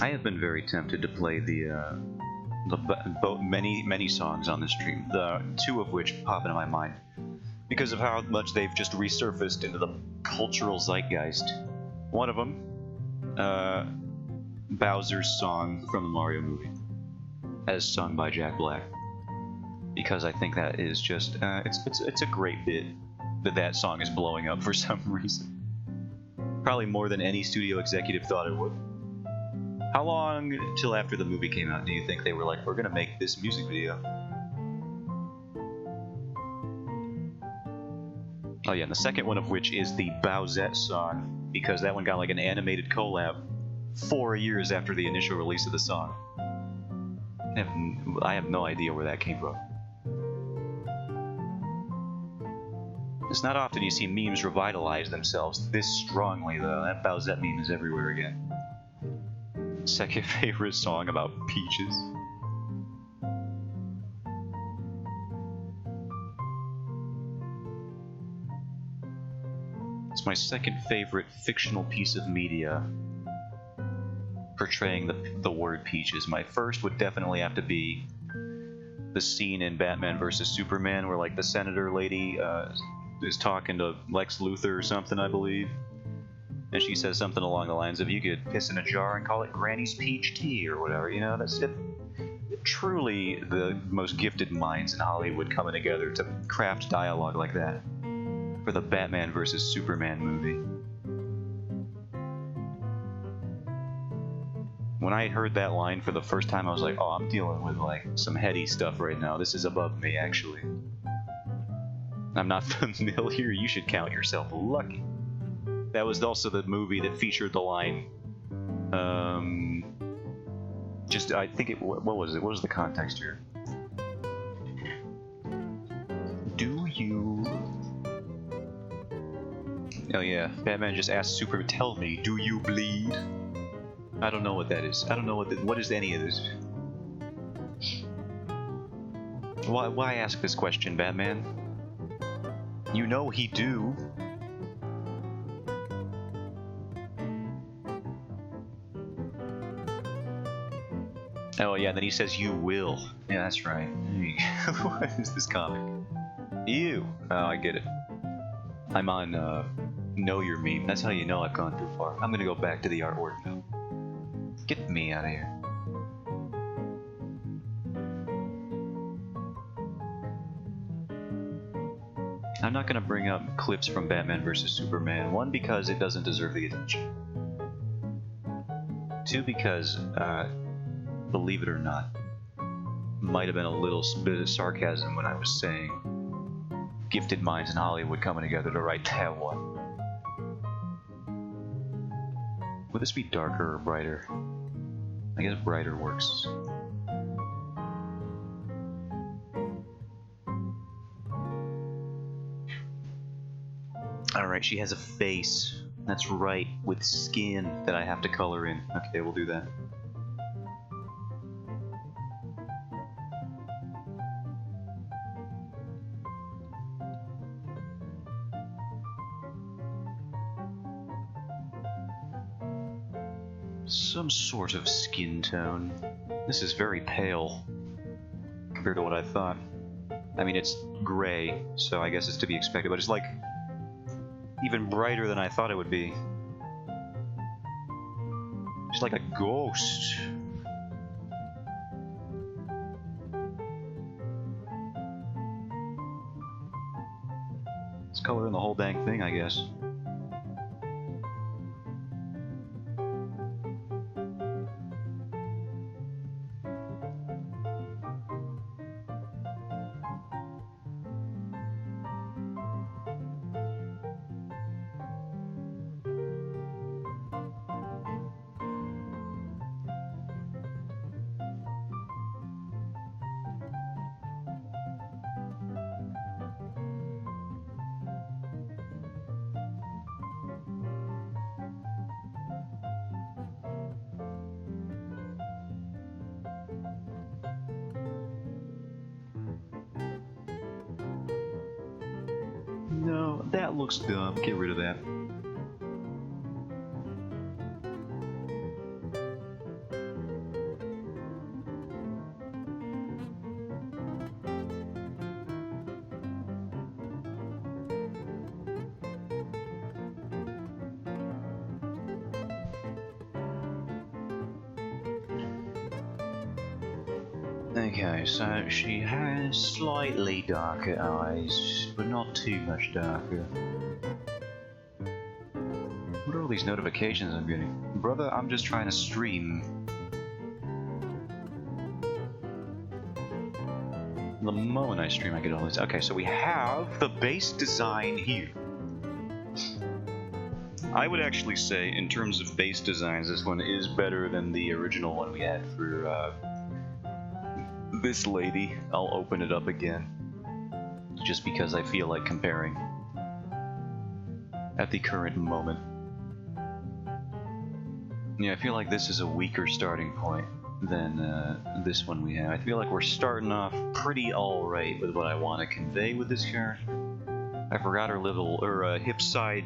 S1: I have been very tempted to play many songs on the stream, the two of which pop into my mind because of how much they've just resurfaced into the cultural zeitgeist. One of them, Bowser's song from the Mario movie, as sung by Jack Black, because I think that is just it's a great bit that song is blowing up for some reason. Probably more than any studio executive thought it would. How long till after the movie came out do you think they were like, we're gonna make this music video? Oh yeah, and the second one of which is the Bowsette song, because that one got like an animated collab 4 years after the initial release of the song. I have no idea where that came from. It's not often you see memes revitalize themselves this strongly, though. That Bowsette meme is everywhere again. Second favorite song about peaches. It's my second favorite fictional piece of media portraying the word peaches. My first would definitely have to be the scene in Batman vs. Superman where like the senator lady is talking to Lex Luthor or something, I believe. And she says something along the lines of, you could piss in a jar and call it Granny's Peach Tea or whatever, you know? That's it. Truly the most gifted minds in Hollywood coming together to craft dialogue like that for the Batman vs. Superman movie. When I heard that line for the first time, I was like, oh, I'm dealing with like some heady stuff right now. This is above me, actually. I'm not familiar. You should count yourself lucky. That was also the movie that featured the line, I think it, what was it? What was the context here? Do you... Oh yeah, Batman just asked Superman, tell me, do you bleed? I don't know what that is. I don't know what is any of this. Why ask this question, Batman? You know he do. Oh yeah, then he says you will. Yeah, that's right. What is this comic? You. Oh, I get it. I'm on Know Your Meme. That's how you know I've gone too far. I'm gonna go back to the artwork now. Get me out of here. I'm not gonna bring up clips from Batman vs. Superman. One, because it doesn't deserve the attention. Two, because believe it or not, might have been a little bit of sarcasm when I was saying gifted minds in Hollywood coming together to write that one. Would this be darker or brighter? I guess brighter works. Alright, she has a face. That's right, with skin that I have to color in. Okay, we'll do that. Some sort of skin tone. This is very pale compared to what I thought. I mean, it's gray, so I guess it's to be expected, but it's like even brighter than I thought it would be. It's like a ghost. It's coloring the whole dang thing, I guess. No, that looks dumb. Get rid of that. Okay, so she has slightly darker eyes, but not too much darker. What are all these notifications I'm getting? Brother, I'm just trying to stream. The moment I stream, I get all these. Okay, so we have the base design here. I would actually say, in terms of base designs, this one is better than the original one we had for, this lady. I'll open it up again just because I feel like comparing at the current moment. Yeah, I feel like this is a weaker starting point than this one we have. I feel like we're starting off pretty alright with what I want to convey with this character. I forgot her little hip side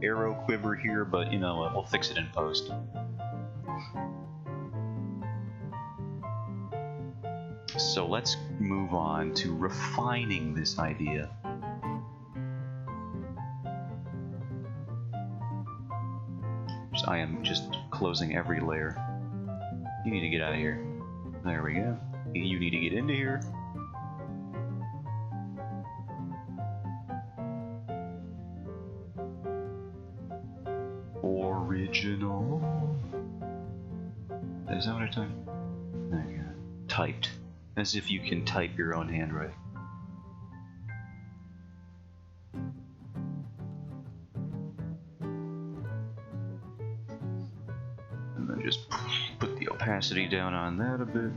S1: arrow quiver here, but you know what, we'll fix it in post. So let's move on to refining this idea. I am just closing every layer. You need to get out of here. There we go. You need to get into here. Original. Is that what I typed? There you go. Typed. As if you can type your own handwriting. And then just put the opacity down on that a bit.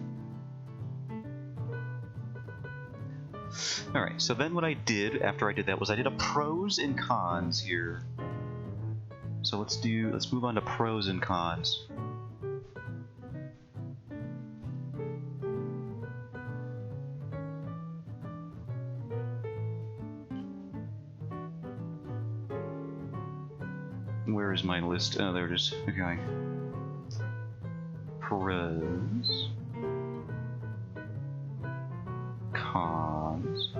S1: Alright, so then what I did after I did that was I did a pros and cons here. So let's move on to pros and cons. Where is my list? Oh, there it is. Okay. Pros. Cons.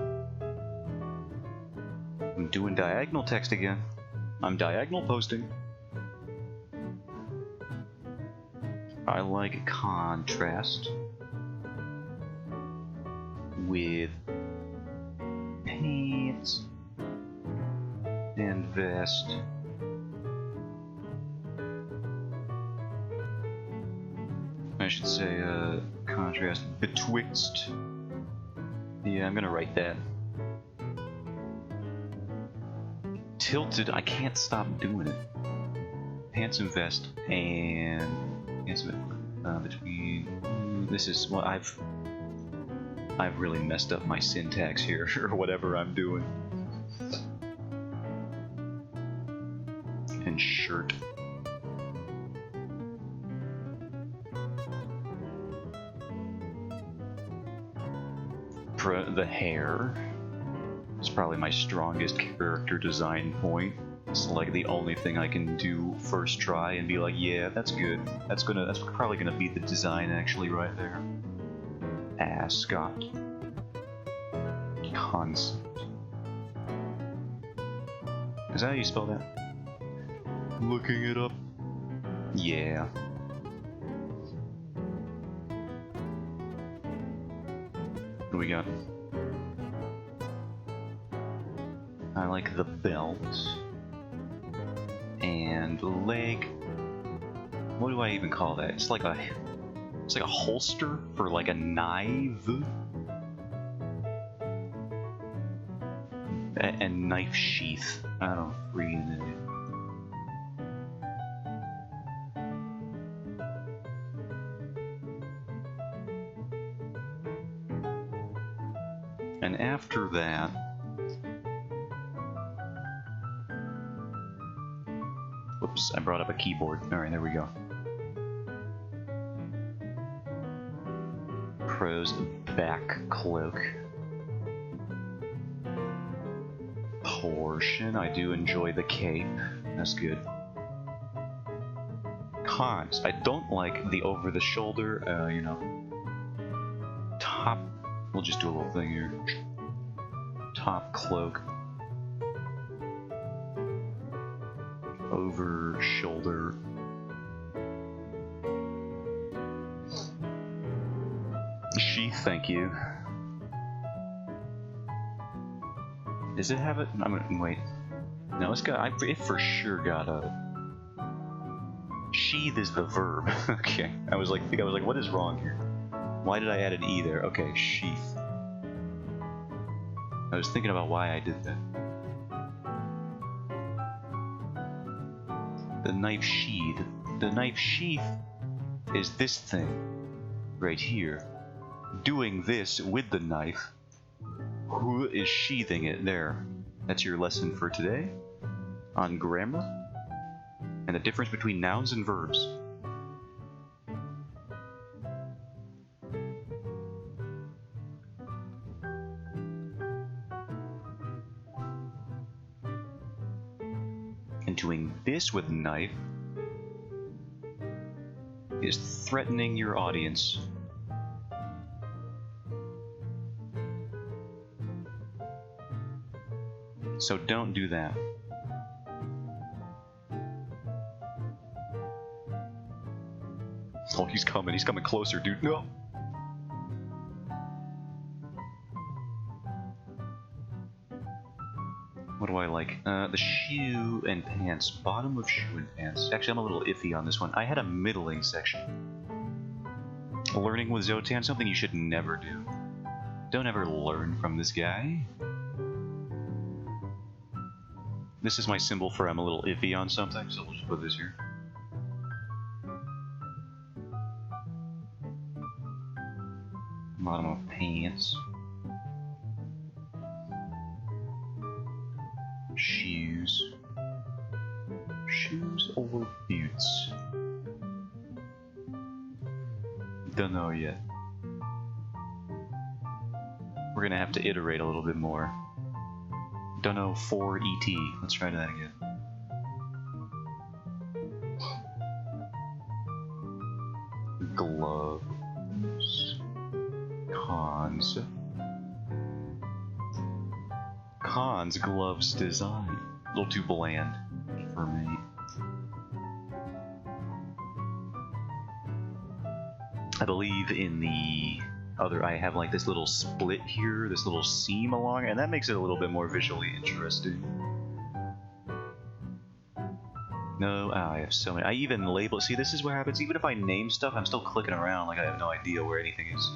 S1: I'm doing diagonal text again. I'm diagonal posting. I like contrast with pants and vest. I should say contrast betwixt. Yeah, I'm gonna write that. tilted. I can't stop doing it. Pants and vest, and pants between. This is what I've really messed up my syntax here, or whatever I'm doing. And shirt. The hair is probably my strongest character design point. It's like the only thing I can do first try and be like, yeah, that's good. That's probably gonna be the design actually right there. Ascot. Concept. Is that how you spell that? Looking it up. Yeah. What do we got? I like the belt. And leg. What do I even call that? It's like a holster for like a knife. And knife sheath. I don't freaking know. And after that, whoops, I brought up a keyboard. Alright, there we go. Crow's back cloak. Portion. I do enjoy the cape. That's good. Cons. I don't like the over the shoulder, you know. Top. We'll just do a little thing here. Top cloak. Over shoulder. Sheath, thank you. Does it have it? I'm gonna wait. No, it's got. It for sure got a. Sheath is the verb. Okay. I was like, what is wrong here? Why did I add an E there? Okay, sheath. I was thinking about why I did that. The knife sheath. The knife sheath is this thing right here. Doing this with the knife. Who is sheathing it? There. That's your lesson for today on grammar and the difference between nouns and verbs. And doing this with a knife is threatening your audience. So don't do that. Oh, he's coming. He's coming closer, dude. No. What do I like? The shoe and pants. Bottom of shoe and pants. Actually, I'm a little iffy on this one. I had a middling section. Learning with Zotan, something you should never do. Don't ever learn from this guy. This is my symbol for I'm a little iffy on something, so we'll just put this here. Bottom of pants. Shoes. Shoes over boots. Don't know yet. We're gonna have to iterate a little bit more. Dunno for ET. Let's try that again. Gloves. Cons. Cons gloves design. A little too bland for me. I believe in the other, I have like this little split here, this little seam along, and that makes it a little bit more visually interesting. No, I have so many. I even label. See, this is what happens. Even if I name stuff, I'm still clicking around like I have no idea where anything is.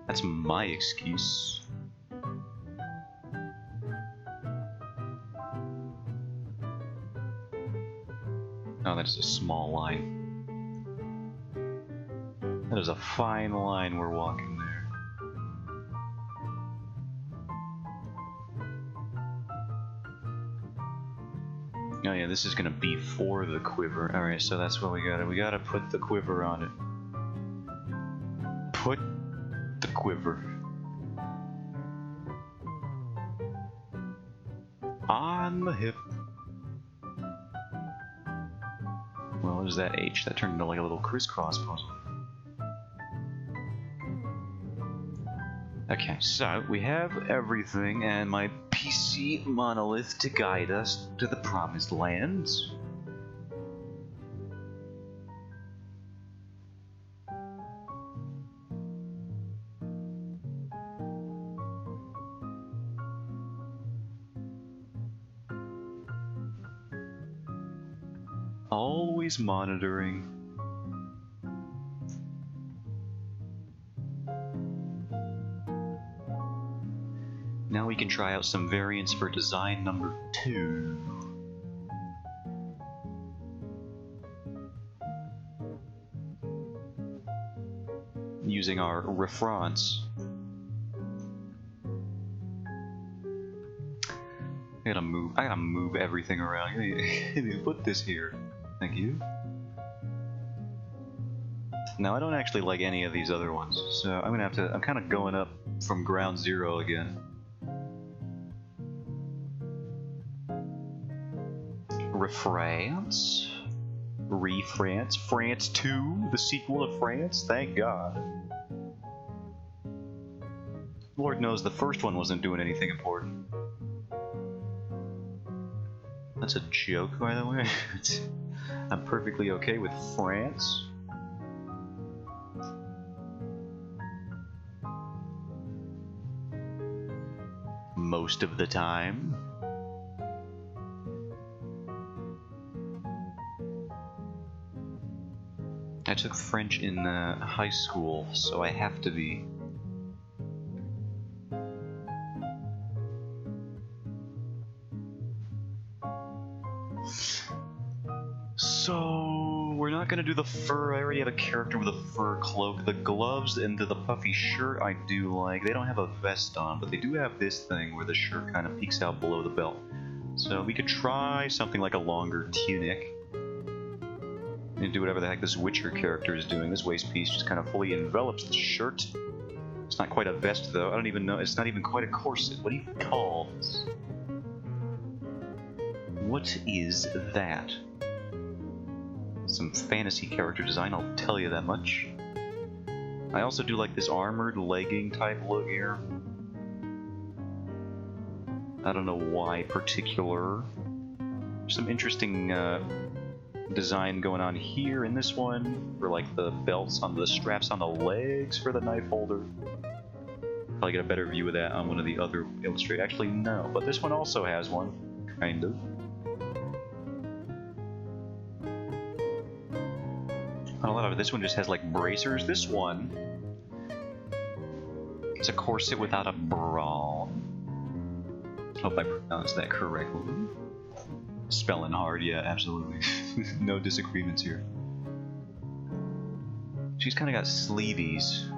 S1: That's my excuse. Oh, that is a small line. That is a fine line we're walking there. Oh yeah, this is gonna be for the quiver. Alright, so that's what we gotta. We gotta put the quiver on it. Put the quiver on the hip. Well, there's that H. That turned into like a little crisscross puzzle. Okay, so we have everything and my PC monolith to guide us to the promised lands. Always monitoring. Now we can try out some variants for design number 2. Using our reference. I gotta move everything around. Put this here. Thank you. Now I don't actually like any of these other ones, so I'm kind of going up from ground zero again. France, France, France 2, the sequel to France, thank God. Lord knows the first one wasn't doing anything important. That's a joke, by the way. I'm perfectly okay with France. Most of the time. I took French in high school, so I have to be. So, we're not gonna do the fur. I already have a character with a fur cloak. The gloves and the puffy shirt I do like. They don't have a vest on, but they do have this thing where the shirt kind of peeks out below the belt. So we could try something like a longer tunic. And do whatever the heck this Witcher character is doing. This waist piece just kind of fully envelops the shirt. It's not quite a vest though. I don't even know. It's not even quite a corset. What do you call this? What is that? Some fantasy character design, I'll tell you that much. I also do like this armored legging type look here. I don't know why particular. There's some interesting design going on here in this one for like the belts on the straps on the legs for the knife holder. Probably get a better view of that on one of the other illustrated. Actually, no, but this one also has one, kind of. A lot of this one just has like bracers. This one, it's a corset without a bra. Hope I pronounced that correctly. Spelling hard, yeah, absolutely. No disagreements here. She's kind of got sleeveys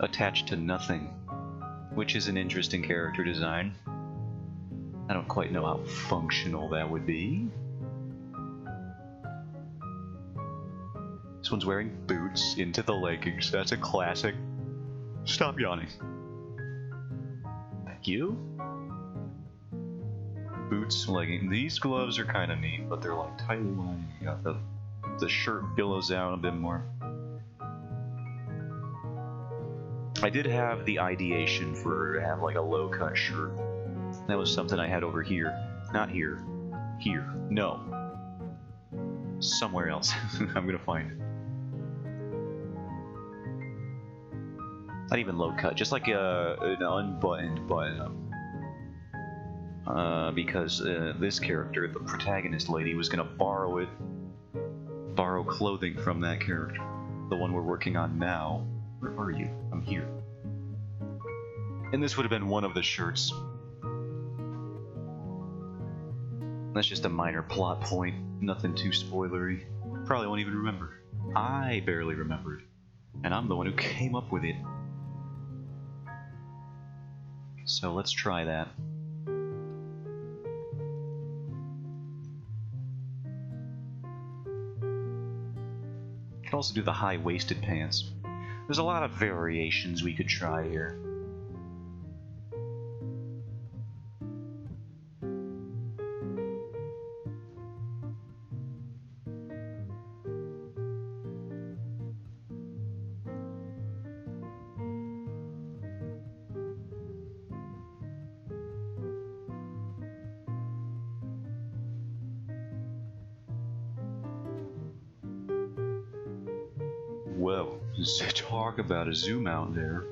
S1: attached to nothing, which is an interesting character design. I don't quite know how functional that would be. This one's wearing boots into the leggings. That's a classic. Stop yawning. Thank you. Boots, leggings. These gloves are kind of neat, but they're like tightly lined. You got the shirt billows out a bit more. I did have the ideation for her to have like a low-cut shirt. That was something I had over here. Not here. Here. No. Somewhere else. I'm gonna find it. Not even low-cut, just like an unbuttoned button-up. Because this character, the protagonist lady, was gonna borrow clothing from that character. The one we're working on now. Where are you? I'm here. And this would have been one of the shirts. That's just a minor plot point. Nothing too spoilery. Probably won't even remember. I barely remembered. And I'm the one who came up with it. So let's try that. Could also do the high-waisted pants. There's a lot of variations we could try here. Whoa, talk about a zoom out there.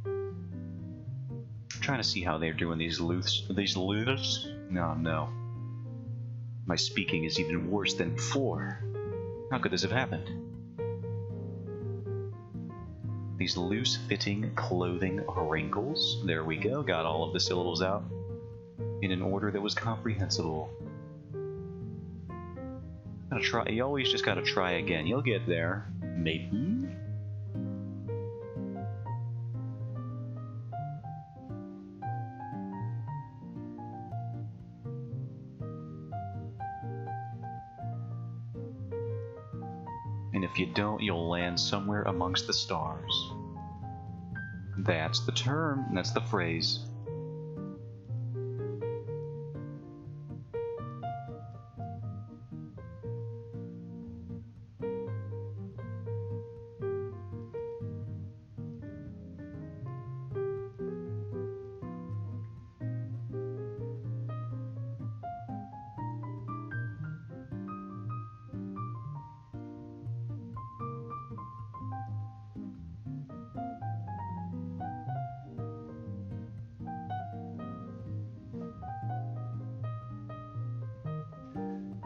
S1: I'm trying to see how they're doing these loops. These loops? No. My speaking is even worse than before. How could this have happened? These loose-fitting clothing wrinkles. There we go, got all of the syllables out in an order that was comprehensible. Gotta try. You always just gotta try again. You'll get there. Maybe? And if you don't, you'll land somewhere amongst the stars. That's the term. That's the phrase.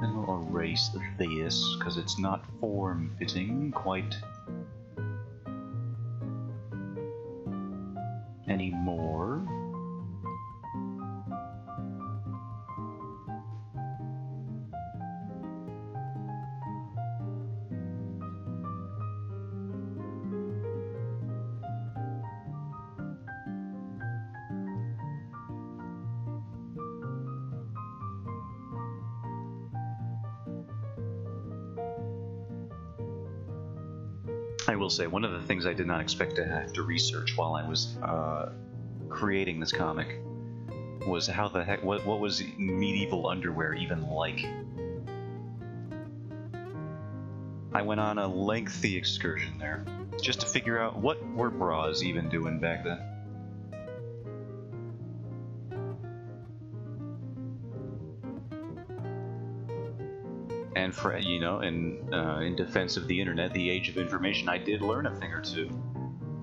S1: And we'll erase this, because it's not form-fitting quite anymore. I will say, one of the things I did not expect to have to research while I was creating this comic was how the heck, what was medieval underwear even like? I went on a lengthy excursion there, just to figure out what were bras even doing back then. And for, you know, in defense of the internet, the age of information, I did learn a thing or two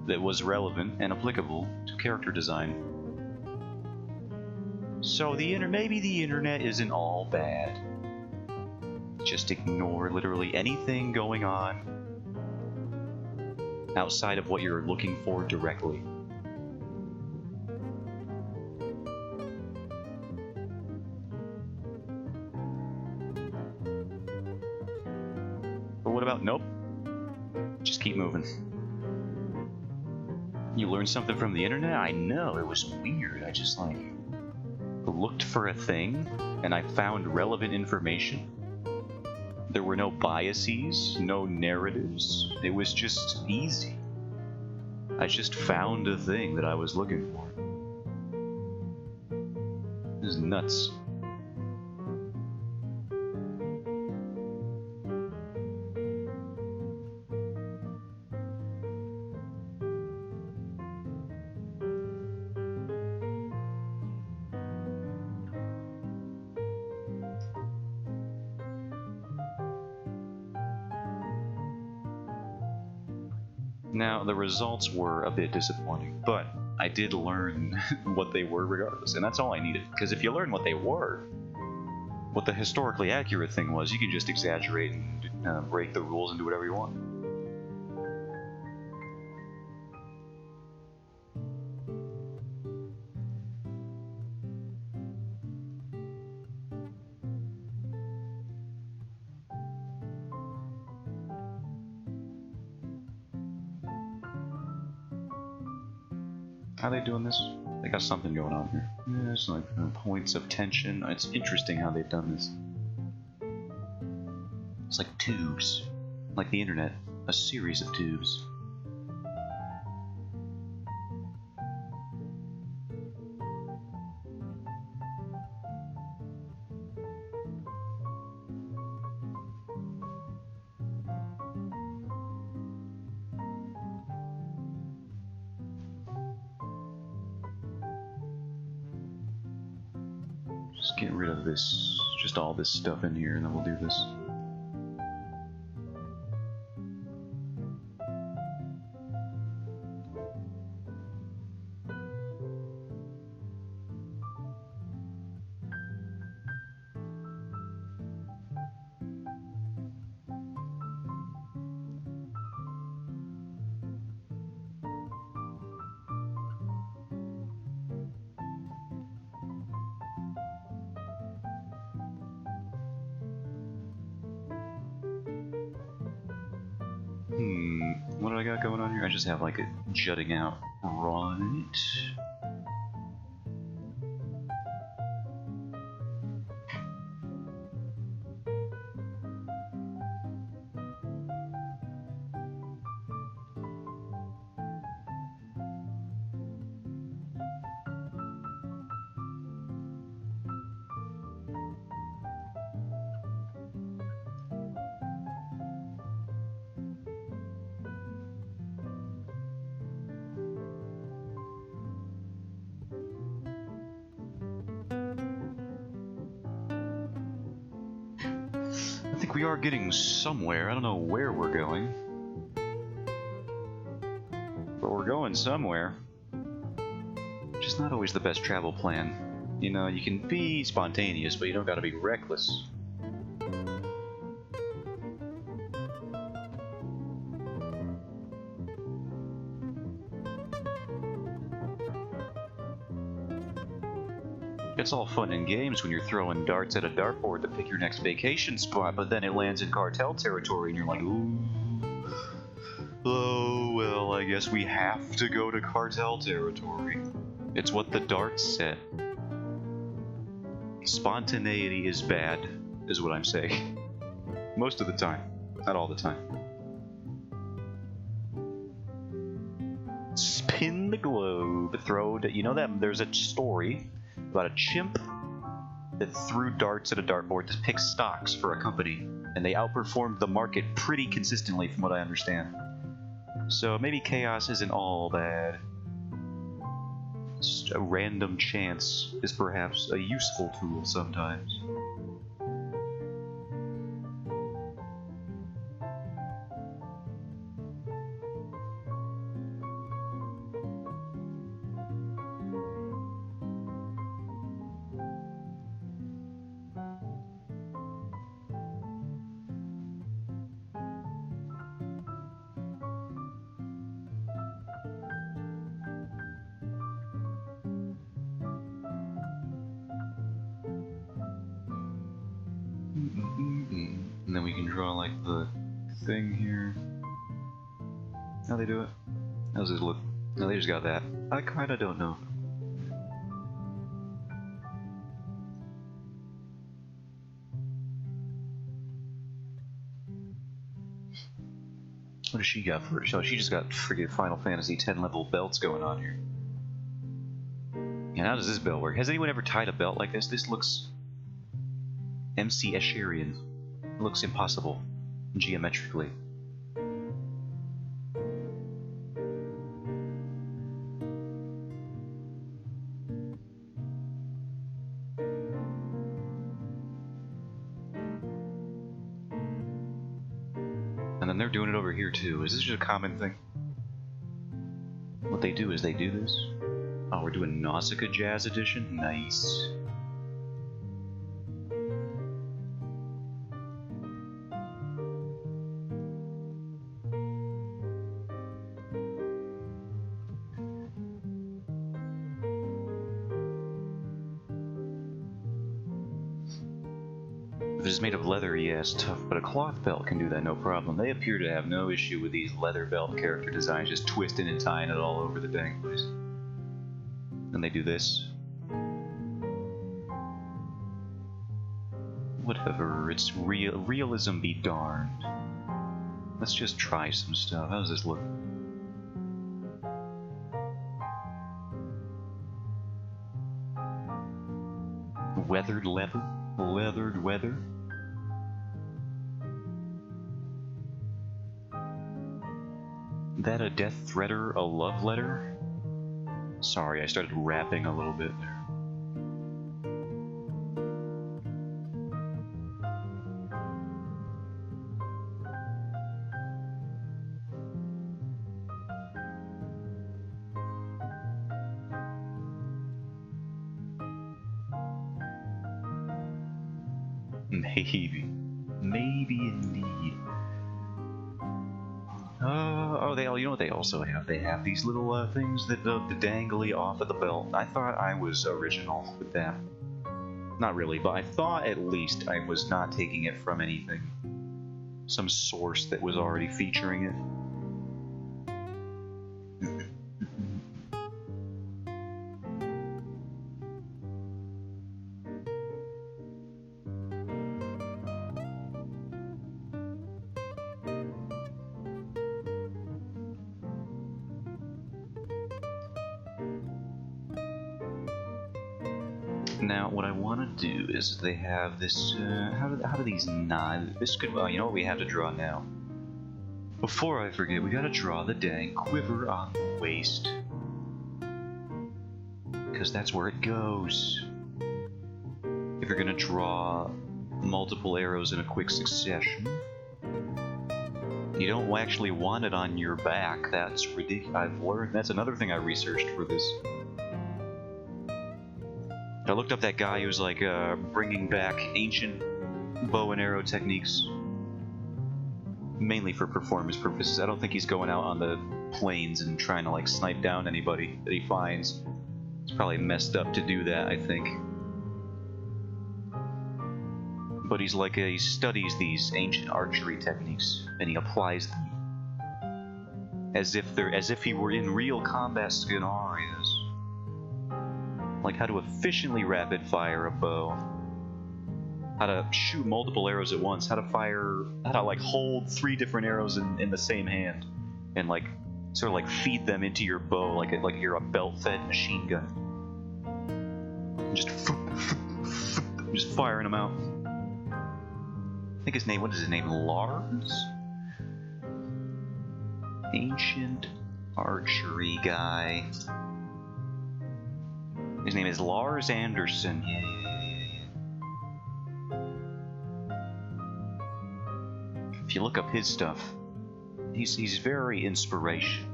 S1: that was relevant and applicable to character design. So maybe the internet isn't all bad. Just ignore literally anything going on outside of what you're looking for directly. But what about nope? Just keep moving. You learned something from the internet? I know, it was weird. I just like looked for a thing and I found relevant information. There were no biases, no narratives. It was just easy. I just found a thing that I was looking for. This is nuts. Now, the results were a bit disappointing, but I did learn what they were regardless, and that's all I needed. Because if you learn what they were, what the historically accurate thing was, you can just exaggerate and break the rules and do whatever you want. How they doing this? They got something going on here. Yeah, it's like points of tension. It's interesting how they've done this. It's like tubes. Like the internet. A series of tubes. Just get rid of this, just all this stuff in here, and then we'll do this. What do I got going on here? I just have like it jutting out. Right. I think we are getting somewhere. I don't know where we're going. But we're going somewhere. Which is not always the best travel plan. You know, you can be spontaneous, but you don't gotta be reckless. It's all fun and games when you're throwing darts at a dartboard to pick your next vacation spot, but then it lands in cartel territory and you're like, ooh. Oh, well, I guess we have to go to cartel territory. It's what the darts said. Spontaneity is bad, is what I'm saying. Most of the time. Not all the time. Spin the globe, throw... You know that there's a story about a chimp that threw darts at a dartboard to pick stocks for a company, and they outperformed the market pretty consistently from what I understand. So maybe chaos isn't all bad. Just a random chance is perhaps a useful tool sometimes. And then we can draw like the thing here. How they do it? How's it look? No, they just got that. I kinda don't know. What does she got for it? Oh, she just got freaking Final Fantasy X level belts going on here. And how does this belt work? Has anyone ever tied a belt like this? This looks MC Escherian. It looks impossible geometrically. And then they're doing it over here too. Is this just a common thing? What they do is they do this. Oh, we're doing Nausicaa Jazz Edition? Nice. If it's made of leather, yeah, it's tough, but a cloth belt can do that no problem. They appear to have no issue with these leather belt character designs just twisting and tying it all over the dang place. And they do this. Whatever, it's realism be darned. Let's just try some stuff. How does this look? Weathered leather? Leathered weather? That a death threader, a love letter? Sorry, I started rapping a little bit there. Maybe. Maybe indeed. Oh, you know what they also have? They have these little things that the dangly off of the belt. I thought I was original with that. Not really, but I thought at least I was not taking it from anything. Some source that was already featuring it. Now, what I want to do is they have this, how do these knives, this could, well, you know what we have to draw now? Before I forget, we gotta draw the dang quiver on the waist. Because that's where it goes. If you're gonna draw multiple arrows in a quick succession, you don't actually want it on your back. That's ridiculous. I've learned, that's another thing I researched for this. I looked up that guy who's like bringing back ancient bow and arrow techniques, mainly for performance purposes. I don't think he's going out on the plains and trying to like snipe down anybody that he finds. It's probably messed up to do that, I think. But he's like he studies these ancient archery techniques and he applies them as if he were in real combat scenarios. Like how to efficiently rapid fire a bow, how to shoot multiple arrows at once, how to like hold 3 different arrows in the same hand, and like sort of like feed them into your bow like you're a belt-fed machine gun. And just firing them out. I think his name, what is his name? Lars? Ancient archery guy. His name is Lars Anderson. Yeah. If you look up his stuff, he's very inspirational.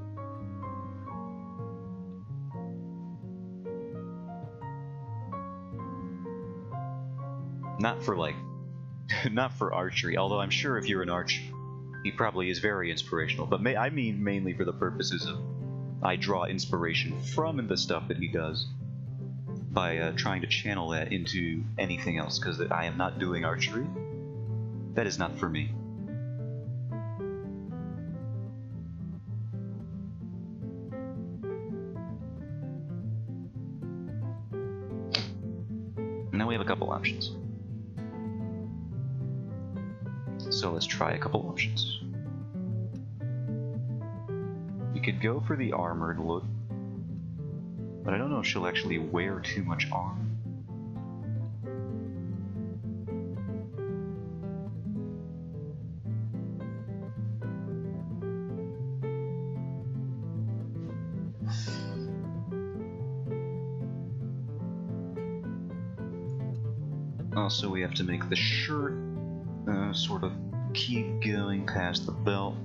S1: Not for archery, although I'm sure if you're an archer, he probably is very inspirational. But I mean mainly for the purposes of I draw inspiration from the stuff that he does by trying to channel that into anything else, because I am not doing archery. That is not for me. Now we have a couple options. So let's try a couple options. We could go for the armored look, but I don't know if she'll actually wear too much armor. Also, we have to make the shirt sort of keep going past the belt.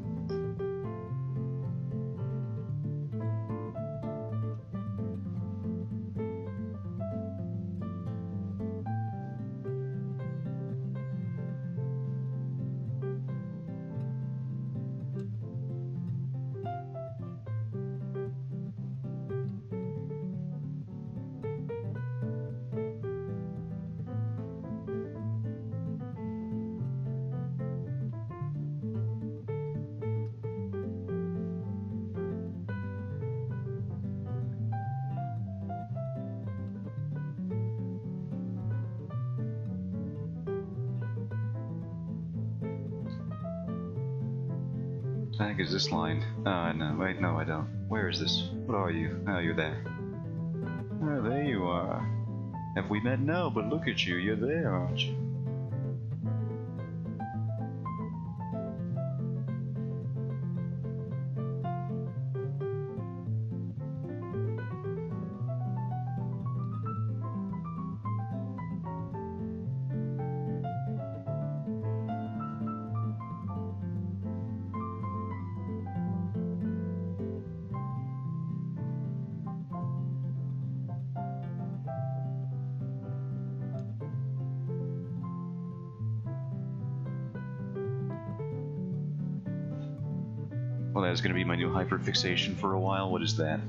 S1: the heck is this line? No, wait, no I don't. Where is this? What are you? Oh, you're there. Oh, there you are. Have we met? No, but look at you, you're there, aren't you? Well, that is going to be my new hyperfixation for a while. What is that?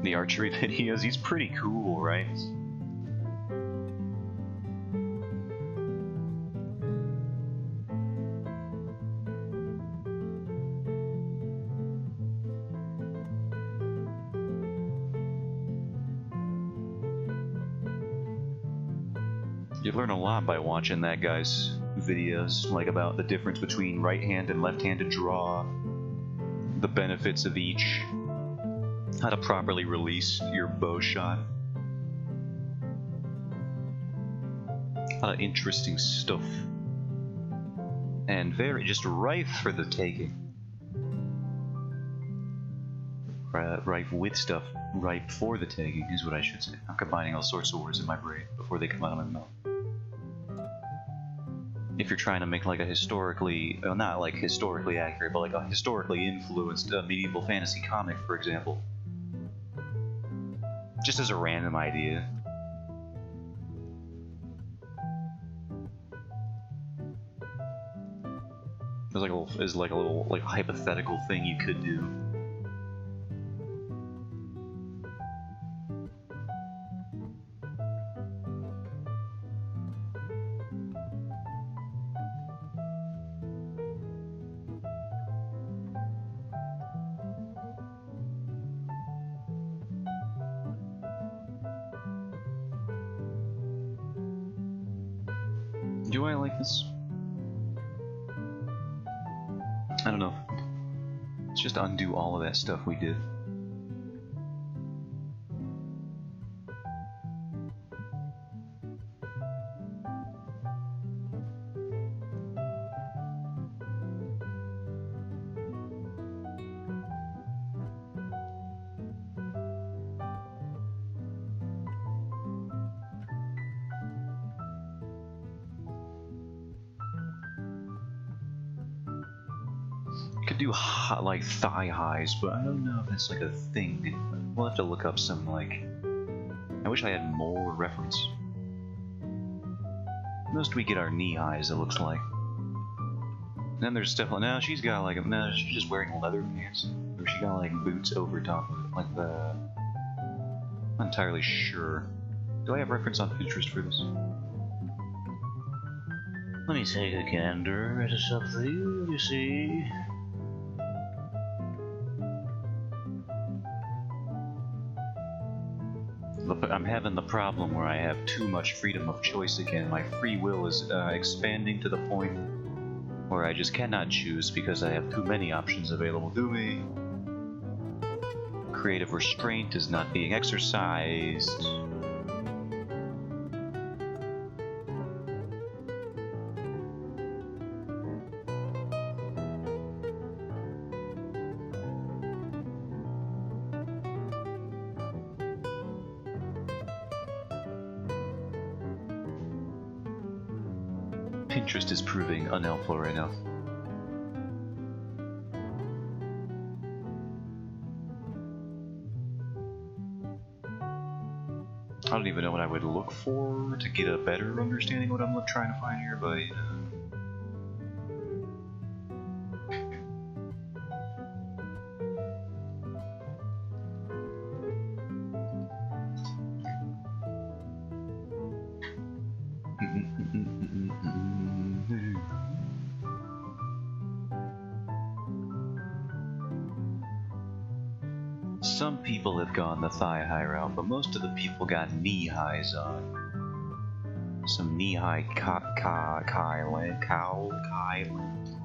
S1: The archery videos, he's pretty cool, right? You learn a lot by watching that guy's videos, like about the difference between right-hand and left-handed draw, the benefits of each, how to properly release your bow shot. A lot of interesting stuff. And very just rife for the taking. Rife with stuff, ripe for the taking is what I should say. I'm combining all sorts of words in my brain before they come out of my mouth. If you're trying to make like a historically, well, not like historically accurate, but like a historically influenced medieval fantasy comic, for example. Just as a random idea. There's like a little hypothetical thing you could do. Do I like this? I don't know. Let's just undo all of that stuff we did. Could do like thigh highs, but I don't know if that's like a thing. We'll have to look up some like. I wish I had more reference. Most we get our knee highs, it looks like. Then there's stuff like now she's got like no, she's just wearing leather pants, or she got like boots over top of it, like the. I'm not entirely sure. Do I have reference on Huntress for this? Let me take a gander at something. You see. I'm having the problem where I have too much freedom of choice again. My free will is expanding to the point where I just cannot choose because I have too many options available to me. Creative restraint is not being exercised. Pinterest is proving unhelpful right now. I don't even know what I would look for to get a better understanding of what I'm trying to find here, but Some people have gone the thigh-high route, but most of the people got knee-highs on. Some knee-high Kylan,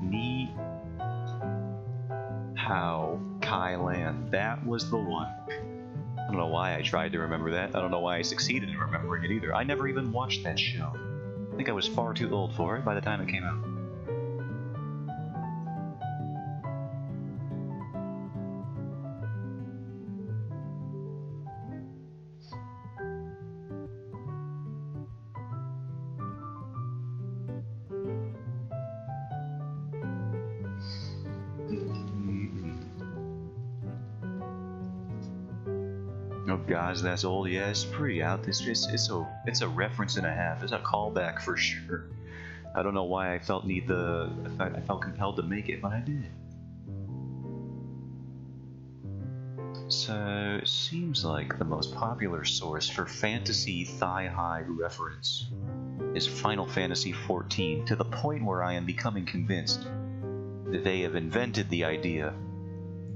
S1: knee... How Kylan, that was the one. I don't know why I tried to remember that. I don't know why I succeeded in remembering it either. I never even watched that show. I think I was far too old for it by the time it came out. Oh gosh, that's old. Yeah, it's pretty out. It's a reference and a half. It's a callback for sure. I don't know why I felt I felt compelled to make it, but I did. So it seems like the most popular source for fantasy thigh-high reference is Final Fantasy XIV, to the point where I am becoming convinced that they have invented the idea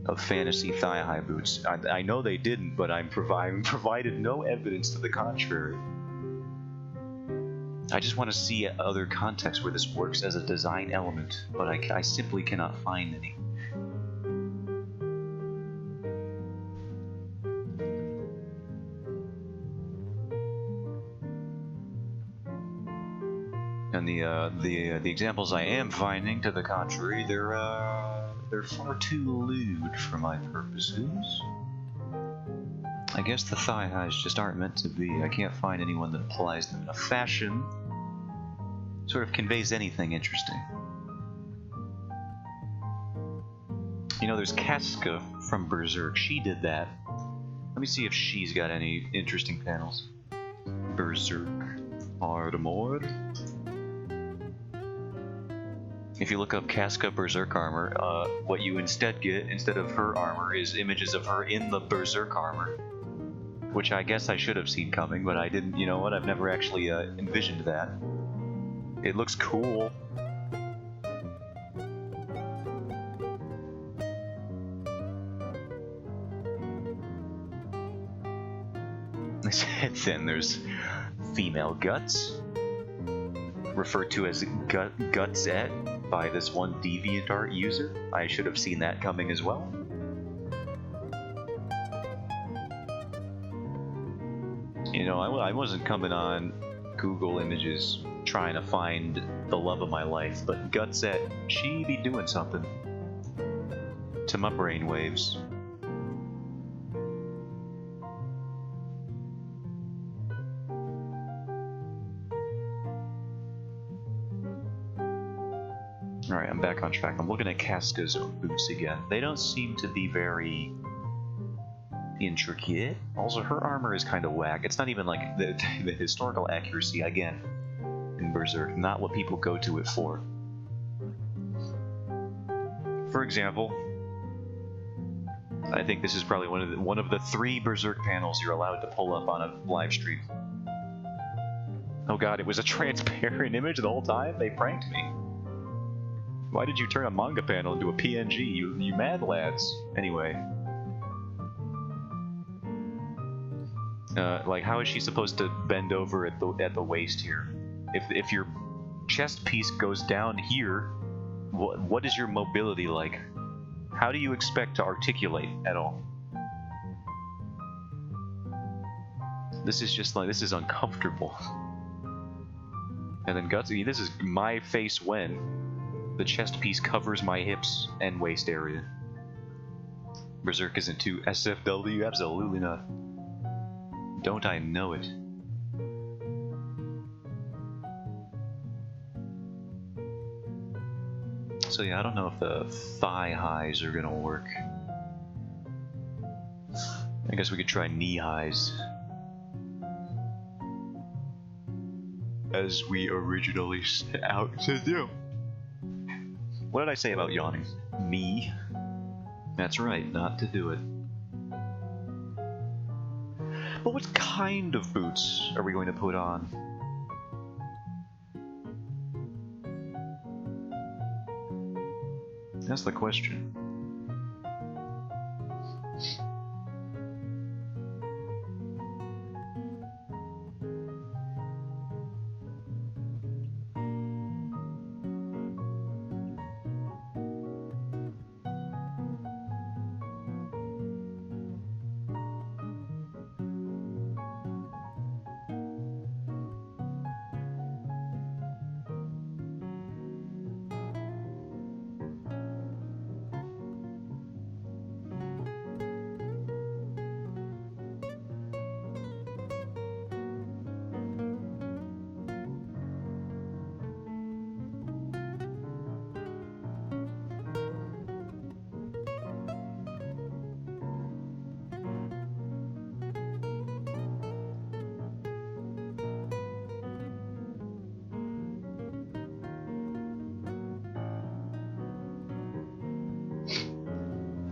S1: of fantasy thigh-high boots. I know they didn't, but I'm provided no evidence to the contrary. I just want to see other contexts where this works as a design element, but I simply cannot find any. And the examples I am finding, to the contrary, they're far too lewd for my purposes. I guess the thigh highs just aren't meant to be. I can't find anyone that applies them in a fashion sort of conveys anything interesting. You know, there's Casca from Berserk. She did that. Let me see if she's got any interesting panels. Berserk Ardmore. If you look up Casca Berserk armor, what you instead get, instead of her armor, is images of her in the Berserk armor. Which I guess I should have seen coming, but I didn't, you know what, I've never actually envisioned that. It looks cool. Then there's female guts, referred to as Gutsette by this one DeviantArt user. I should have seen that coming as well. You know, I wasn't coming on Google Images trying to find the love of my life, but Gutsette, she be doing something to my brainwaves. Alright, I'm back on track. I'm looking at Casca's boots again. They don't seem to be very intricate. Also, her armor is kind of whack. It's not even like the historical accuracy, again, in Berserk. Not what people go to it for. For example, I think this is probably one of the 3 Berserk panels you're allowed to pull up on a live stream. Oh god, it was a transparent image the whole time? They pranked me. Why did you turn a manga panel into a PNG, you mad lads? Anyway. Like, how is she supposed to bend over at the waist here? If your chest piece goes down here, what is your mobility like? How do you expect to articulate at all? This is just like, this is uncomfortable. And then Gutsy, this is my face when the chest piece covers my hips and waist area. Berserk isn't too SFW? Absolutely not. Don't I know it? So yeah, I don't know if the thigh highs are gonna work. I guess we could try knee highs. As we originally set out to do. What did I say about yawning? Me? That's right, not to do it. But what kind of boots are we going to put on? That's the question.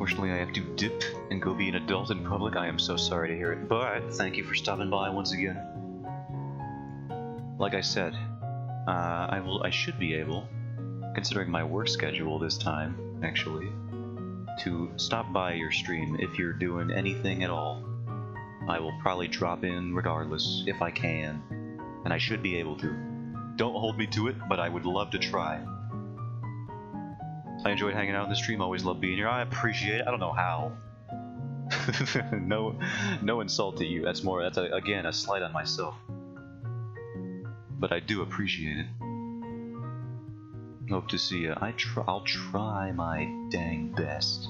S1: Unfortunately, I have to dip and go be an adult in public. I am so sorry to hear it, but thank you for stopping by once again. Like I said, I should be able, considering my work schedule this time, actually, to stop by your stream if you're doing anything at all. I will probably drop in regardless, if I can, and I should be able to. Don't hold me to it, but I would love to try. I enjoyed hanging out in the stream, always love being here. I appreciate it, I don't know how. no insult to you, that's again, a slight on myself. But I do appreciate it. Hope to see you. I'll try my dang best.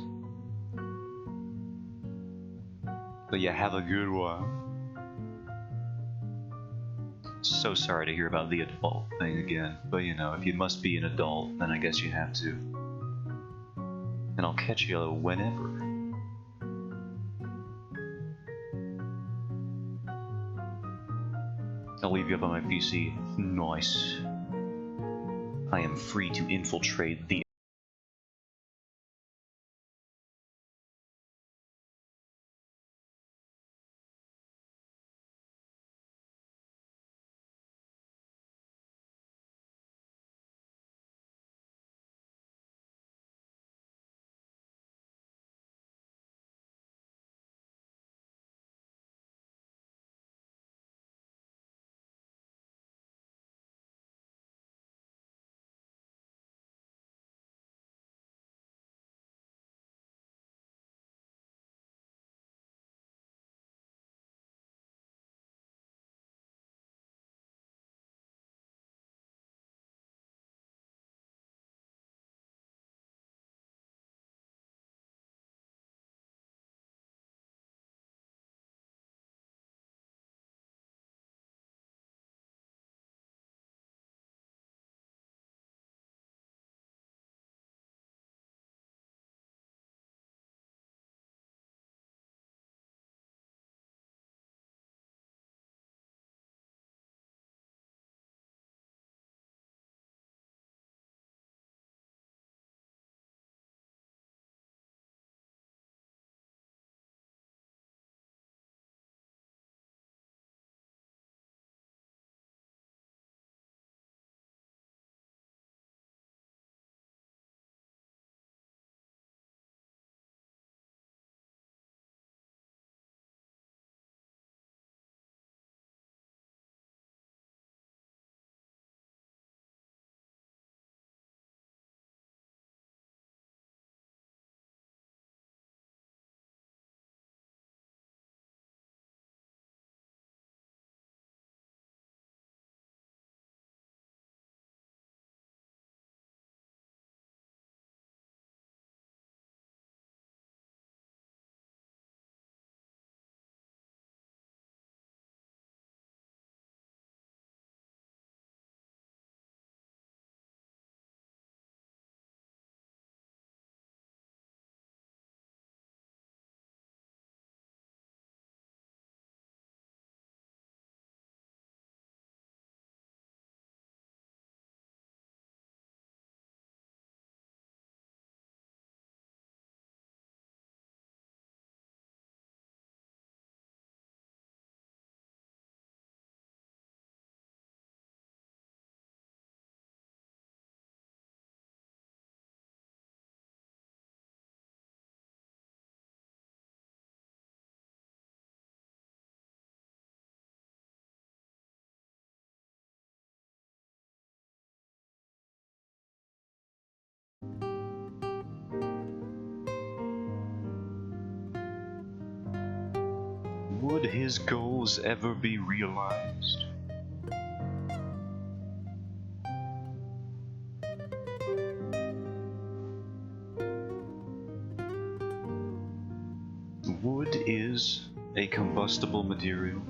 S1: But yeah, have a good one. So sorry to hear about the adult thing again. But you know, if you must be an adult, then I guess you have to. And I'll catch you whenever. I'll leave you up on my PC. Nice. I am free to infiltrate the... Would his goals ever be realized? Wood is a combustible material.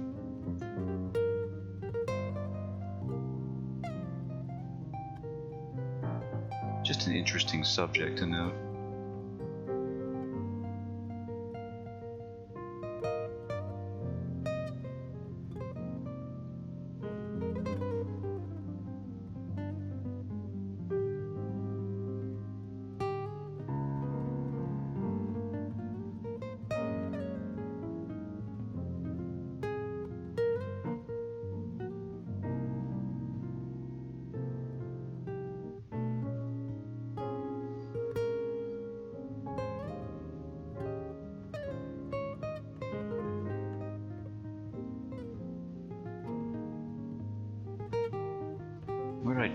S1: Just an interesting subject to note.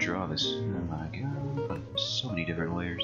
S1: draw this. Oh my god, so many different layers.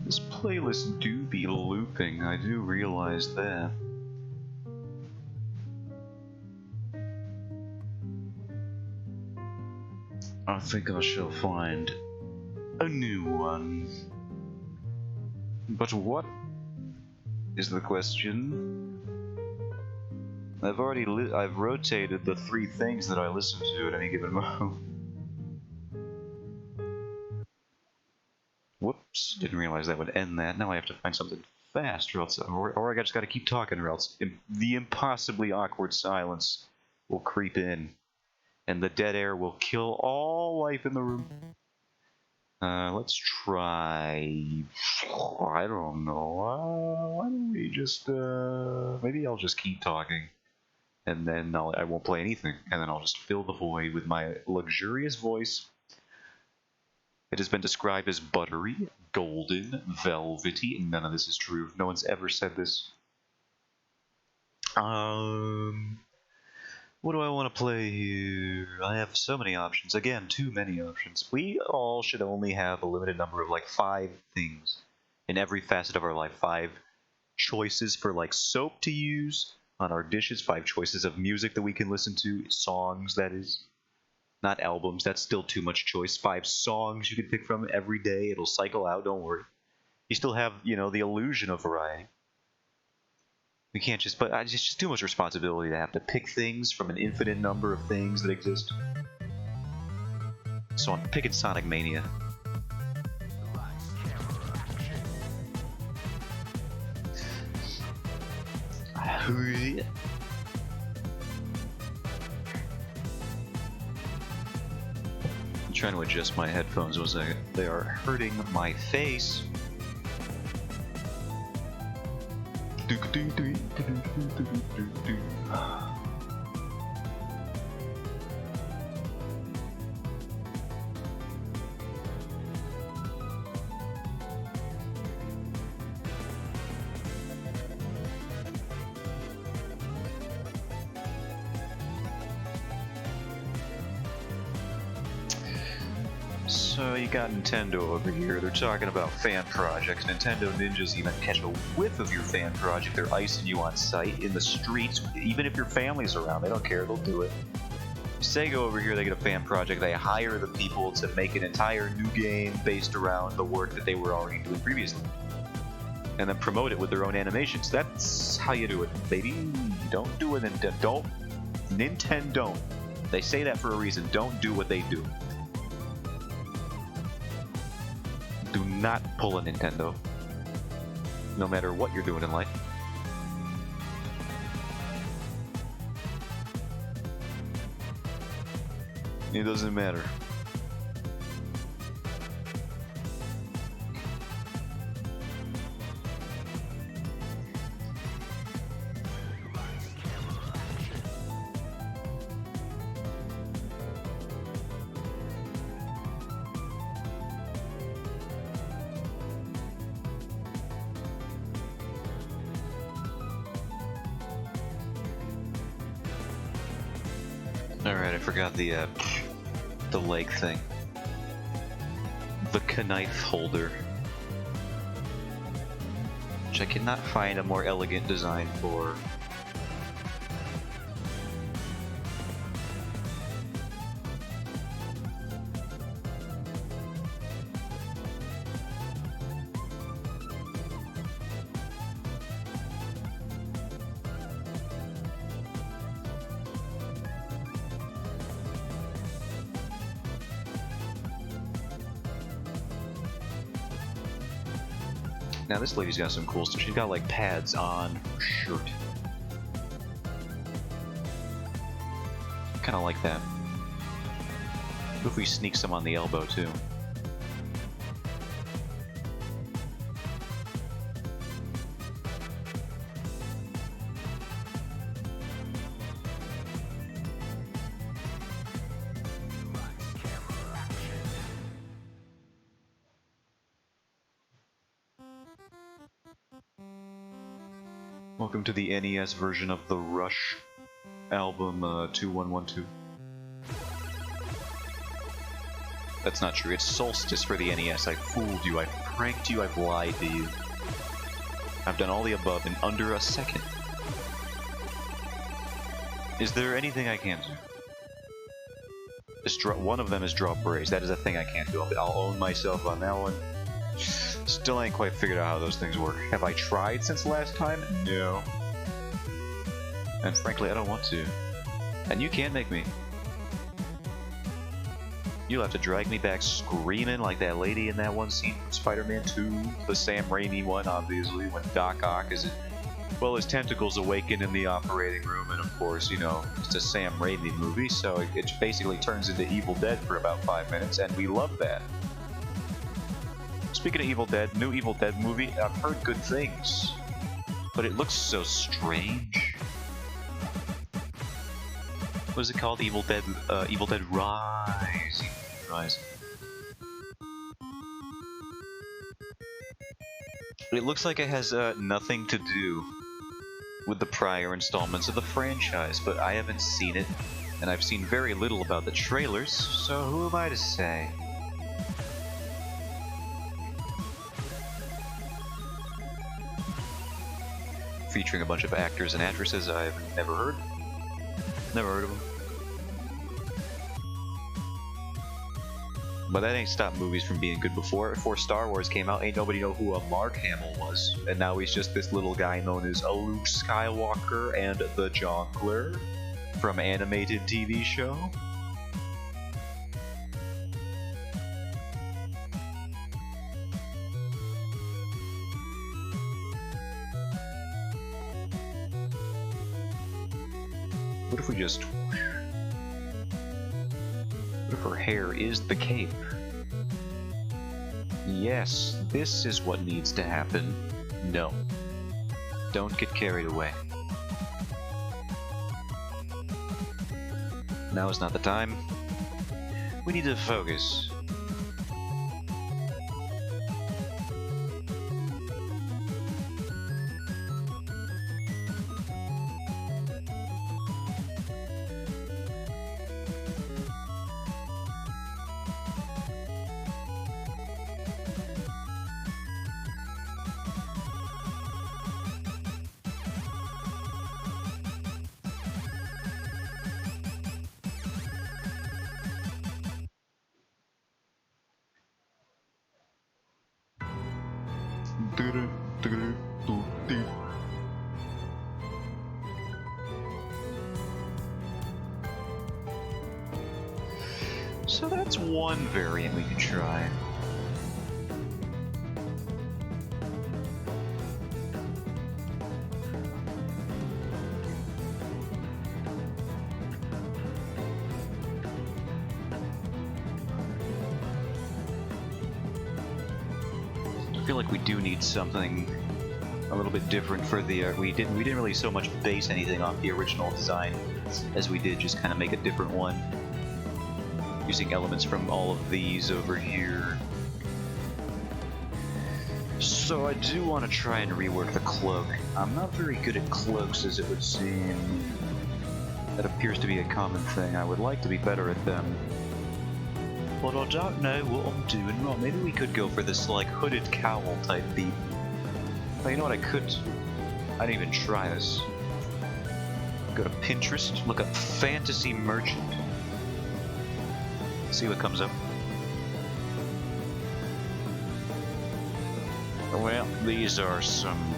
S1: This playlist do be looping, I do realize that. I think I shall find a new one. But what is the question? I've rotated the 3 things that I listen to at any given moment. Whoops, didn't realize that would end that. Now I have to find something fast, or I just gotta keep talking, or else the impossibly awkward silence will creep in, and the dead air will kill all life in the room. Let's try... I don't know. Why don't we just... maybe I'll just keep talking. And then I won't play anything. And then I'll just fill the void with my luxurious voice. It has been described as buttery, golden, velvety. None of this is true. No one's ever said this. What do I want to play here? I have so many options. Again, too many options. We all should only have a limited number of like 5 things in every facet of our life. 5 choices for like soap to use on our dishes. 5 choices of music that we can listen to. Songs, that is. Not albums. That's still too much choice. 5 songs you can pick from every day. It'll cycle out, don't worry. You still have, you know, the illusion of variety. We can't just, but it's just too much responsibility to have to pick things from an infinite number of things that exist. So I'm picking Sonic Mania. I'm trying to adjust my headphones. They are hurting my face. So you got Nintendo over here. They're talking about fan projects. Nintendo ninjas even catch a whiff of your fan project. They're icing you on sight in the streets. Even if your family's around, they don't care. They'll do it. Sega over here, they get a fan project. They hire the people to make an entire new game based around the work that they were already doing previously, and then promote it with their own animations. That's how you do it, baby. Don't do it. Nintendo. They say that for a reason. Don't do what they do. Do not pull a Nintendo, no matter what you're doing in life. It doesn't matter. Alright, I forgot the leg thing. The knife holder. Which I cannot find a more elegant design for. Now this lady's got some cool stuff. She's got like pads on her shirt. Kinda like that. What if we sneak some on the elbow too? Welcome to the NES version of the Rush album 2112. That's not true. It's Solstice for the NES. I fooled you. I pranked you. I've lied to you. I've done all the above in under a second. Is there anything I can do? One of them is drop raise. That is a thing I can't do. I'll own myself on that one. Still ain't quite figured out how those things work. Have I tried since last time? No. And frankly, I don't want to. And you can't make me. You'll have to drag me back screaming like that lady in that one scene from Spider-Man 2. The Sam Raimi one, obviously, when Doc Ock is... Well, his tentacles awaken in the operating room, and of course, you know, it's a Sam Raimi movie, so it basically turns into Evil Dead for about 5 minutes, and we love that. Speaking of Evil Dead, new Evil Dead movie, I've heard good things, but it looks so strange. What is it called? Evil Dead Rise. Rise. It looks like it has nothing to do with the prior installments of the franchise, but I haven't seen it, and I've seen very little about the trailers, so who am I to say? Featuring a bunch of actors and actresses I've never heard of them. But that ain't stopped movies from being good before. Before Star Wars came out, ain't nobody know who a Mark Hamill was. And now he's just this little guy known as a Luke Skywalker and the Jonkler from animated TV show. What if we just... What if her hair is the cape? Yes, this is what needs to happen. No. Don't get carried away. Now is not the time. We need to focus. So that's one variant we can try. I feel like we do need something a little bit different for the we didn't really so much base anything off the original design as we did just kind of make a different one using elements from all of these over here. So I do want to try and rework the cloak. I'm not very good at cloaks, as it would seem. That appears to be a common thing. I would like to be better at them, but I don't know what I'm doing wrong. Maybe we could go for this, like, hooded cowl type beat. Oh, you know what I could do? I didn't even try this. Go to Pinterest, look up Fantasy Merchant. See what comes up. Well, these are some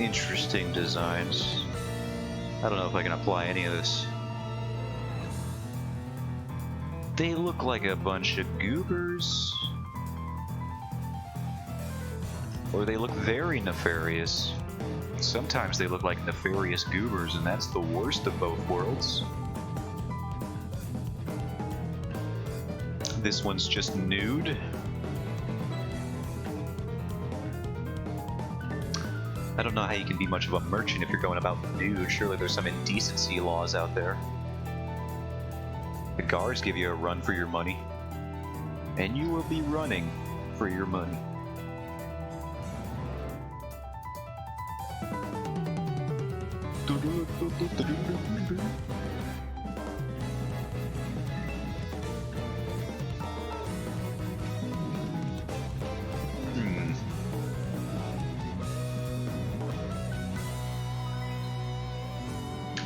S1: interesting designs. I don't know if I can apply any of this. They look like a bunch of goobers. Or they look very nefarious. Sometimes they look like nefarious goobers, and that's the worst of both worlds. This one's just nude. I don't know how you can be much of a merchant if you're going about nude. Surely there's some indecency laws out there. The guards give you a run for your money. And you will be running for your money.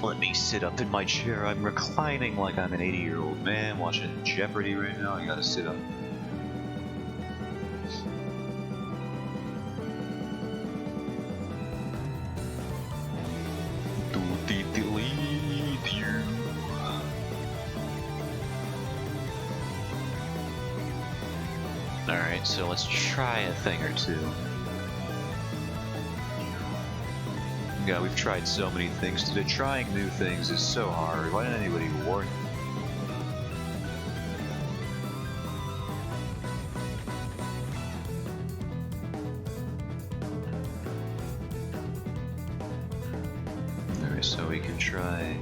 S1: let me sit up in my chair. I'm reclining like I'm an 80-year-old man watching Jeopardy right now. I gotta sit up. Alright, so let's try a thing or two. God, we've tried so many things today. Trying new things is so hard. Why didn't anybody warn me? Alright, so we can try...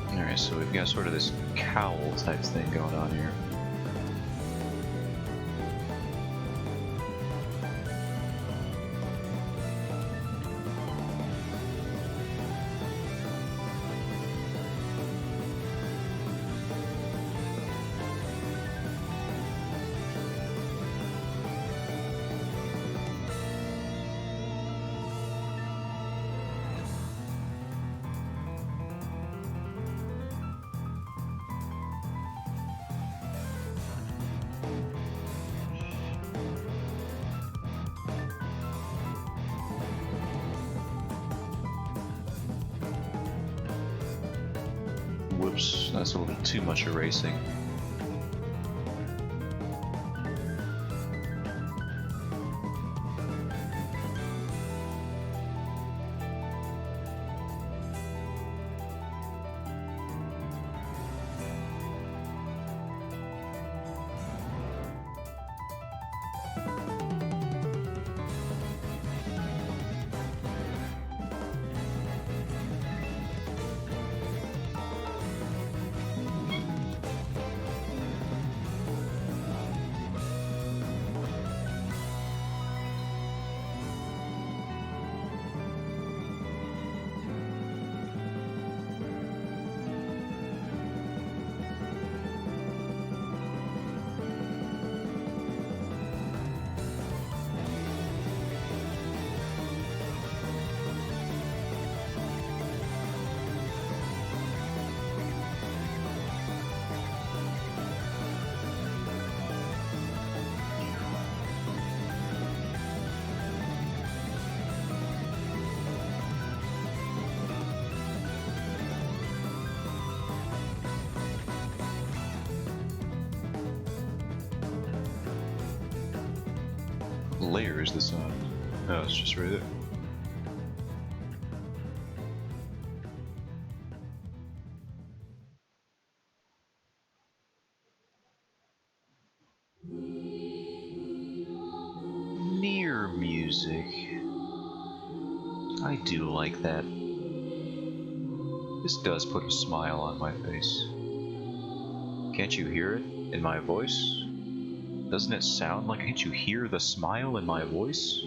S1: Alright, so we've got sort of this cowl type thing going on here. Whoops, that's a little too much erasing. Layer is this on? Oh, it's just right there. Near music. I do like that. This does put a smile on my face. Can't you hear it in my voice? Doesn't it sound like, can't you hear the smile in my voice?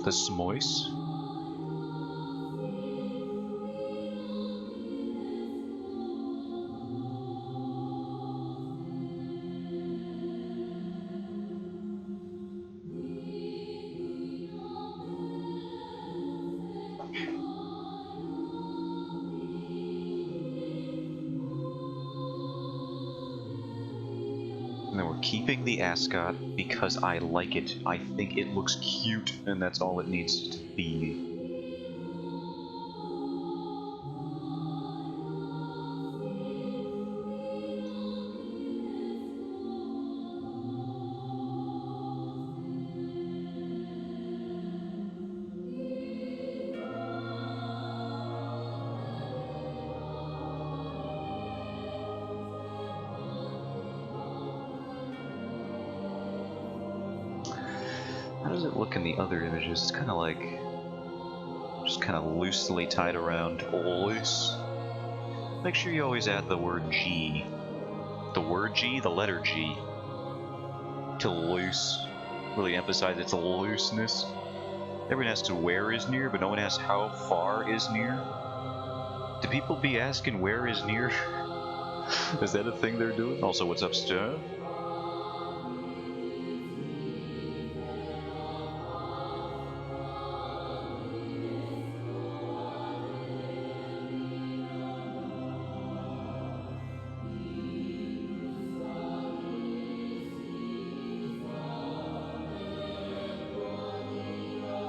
S1: The smoice? And then we're keeping the ascot because I like it. I think it looks cute, and that's all it needs to be. look in the other images, it's kind of like just kind of loosely tied around. Loose. Make sure you always add the word G. The word G, the letter G. To loose. Really emphasize its looseness. Everyone asks where is near, but no one asks how far is near. Do people be asking where is near? Is that a thing they're doing? Also, what's up, Stu?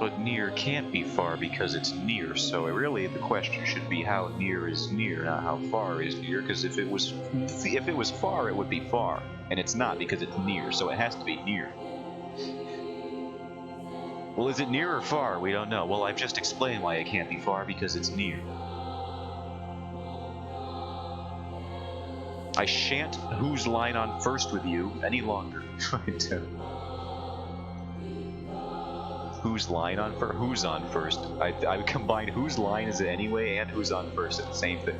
S1: But near can't be far because it's near, so really the question should be how near is near, not how far is near, because if it was far, it would be far. And it's not because it's near, so it has to be near. Well, is it near or far? We don't know. Well, I've just explained why it can't be far, because it's near. I shan't whose line on first with you any longer. Whose line on first? Who's on first? I combined whose line is it anyway and who's on first. It's the same thing.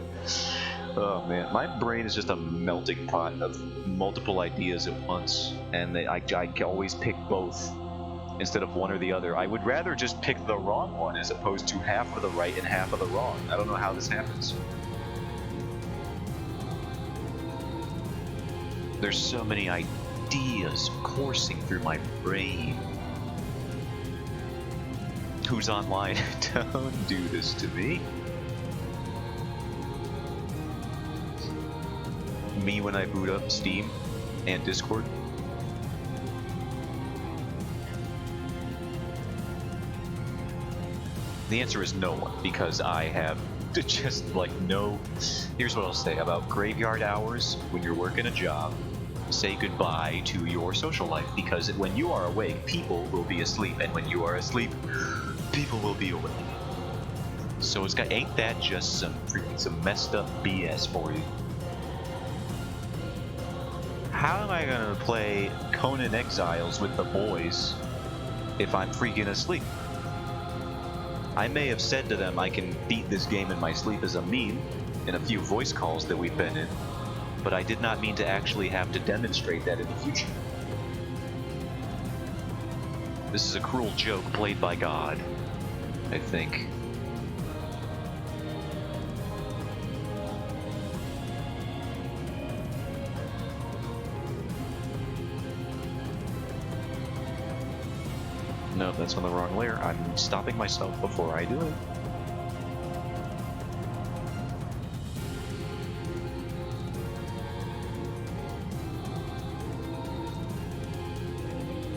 S1: Oh man, my brain is just a melting pot of multiple ideas at once, and I always pick both instead of one or the other. I would rather just pick the wrong one as opposed to half of the right and half of the wrong. I don't know how this happens. There's so many ideas coursing through my brain. Who's online? Don't do this to me. Me when I boot up Steam and Discord. The answer is no one, because I have just like no... Here's what I'll say about graveyard hours when you're working a job. Say goodbye to your social life, because when you are awake, people will be asleep, and when you are asleep, people will be awake. So it's got, ain't that just some messed up BS for you? How am I gonna play Conan Exiles with the boys if I'm freaking asleep? I may have said to them I can beat this game in my sleep as a meme in a few voice calls that we've been in, but I did not mean to actually have to demonstrate that in the future. This is a cruel joke played by God, I think. No, that's on the wrong layer. I'm stopping myself before I do it.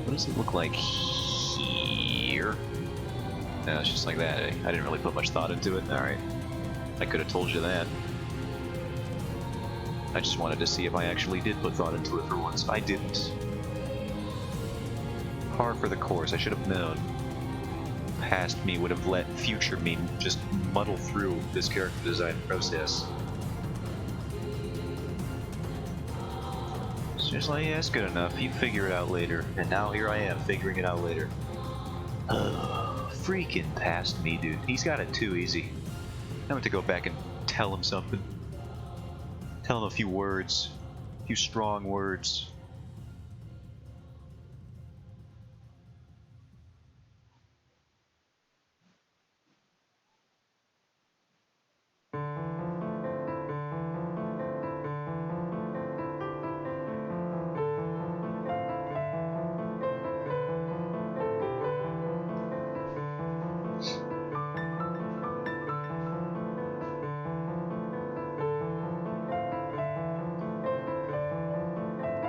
S1: What does it look like here? No, it's just like that, eh? I didn't really put much thought into it. Alright. I could have told you that. I just wanted to see if I actually did put thought into it for once. I didn't. Par for the course. I should have known. Past me would have let future me just muddle through this character design process. It's just like, yeah, it's good enough. You figure it out later. And now here I am, figuring it out later. Freaking past me, dude. He's got it too easy. I'm going to go back and tell him something. Tell him a few words. A few strong words.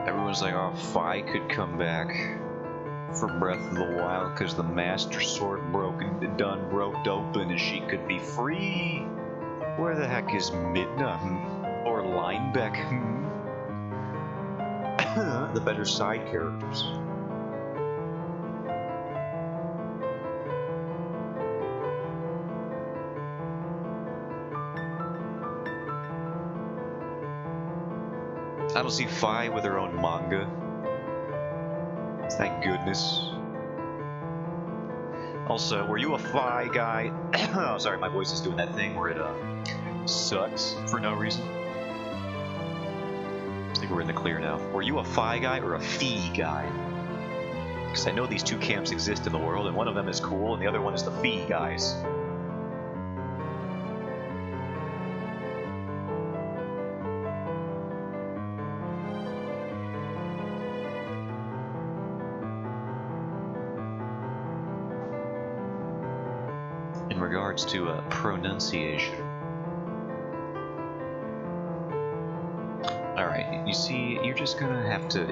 S1: Everyone's like, oh, Fi could come back for Breath of the Wild because the Master Sword broke open and she could be free. Where the heck is Midna? Or Linebeck? The better side characters. I don't see Fi with her own manga. Thank goodness. Also, were you a Phi guy? Oh, sorry, my voice is doing that thing where it sucks for no reason. I think we're in the clear now. Were you a Phi guy or a Phi guy? Because I know these two camps exist in the world, and one of them is cool, and the other one is the Phi guys. In regards to pronunciation. Alright, you see, you're just gonna have to...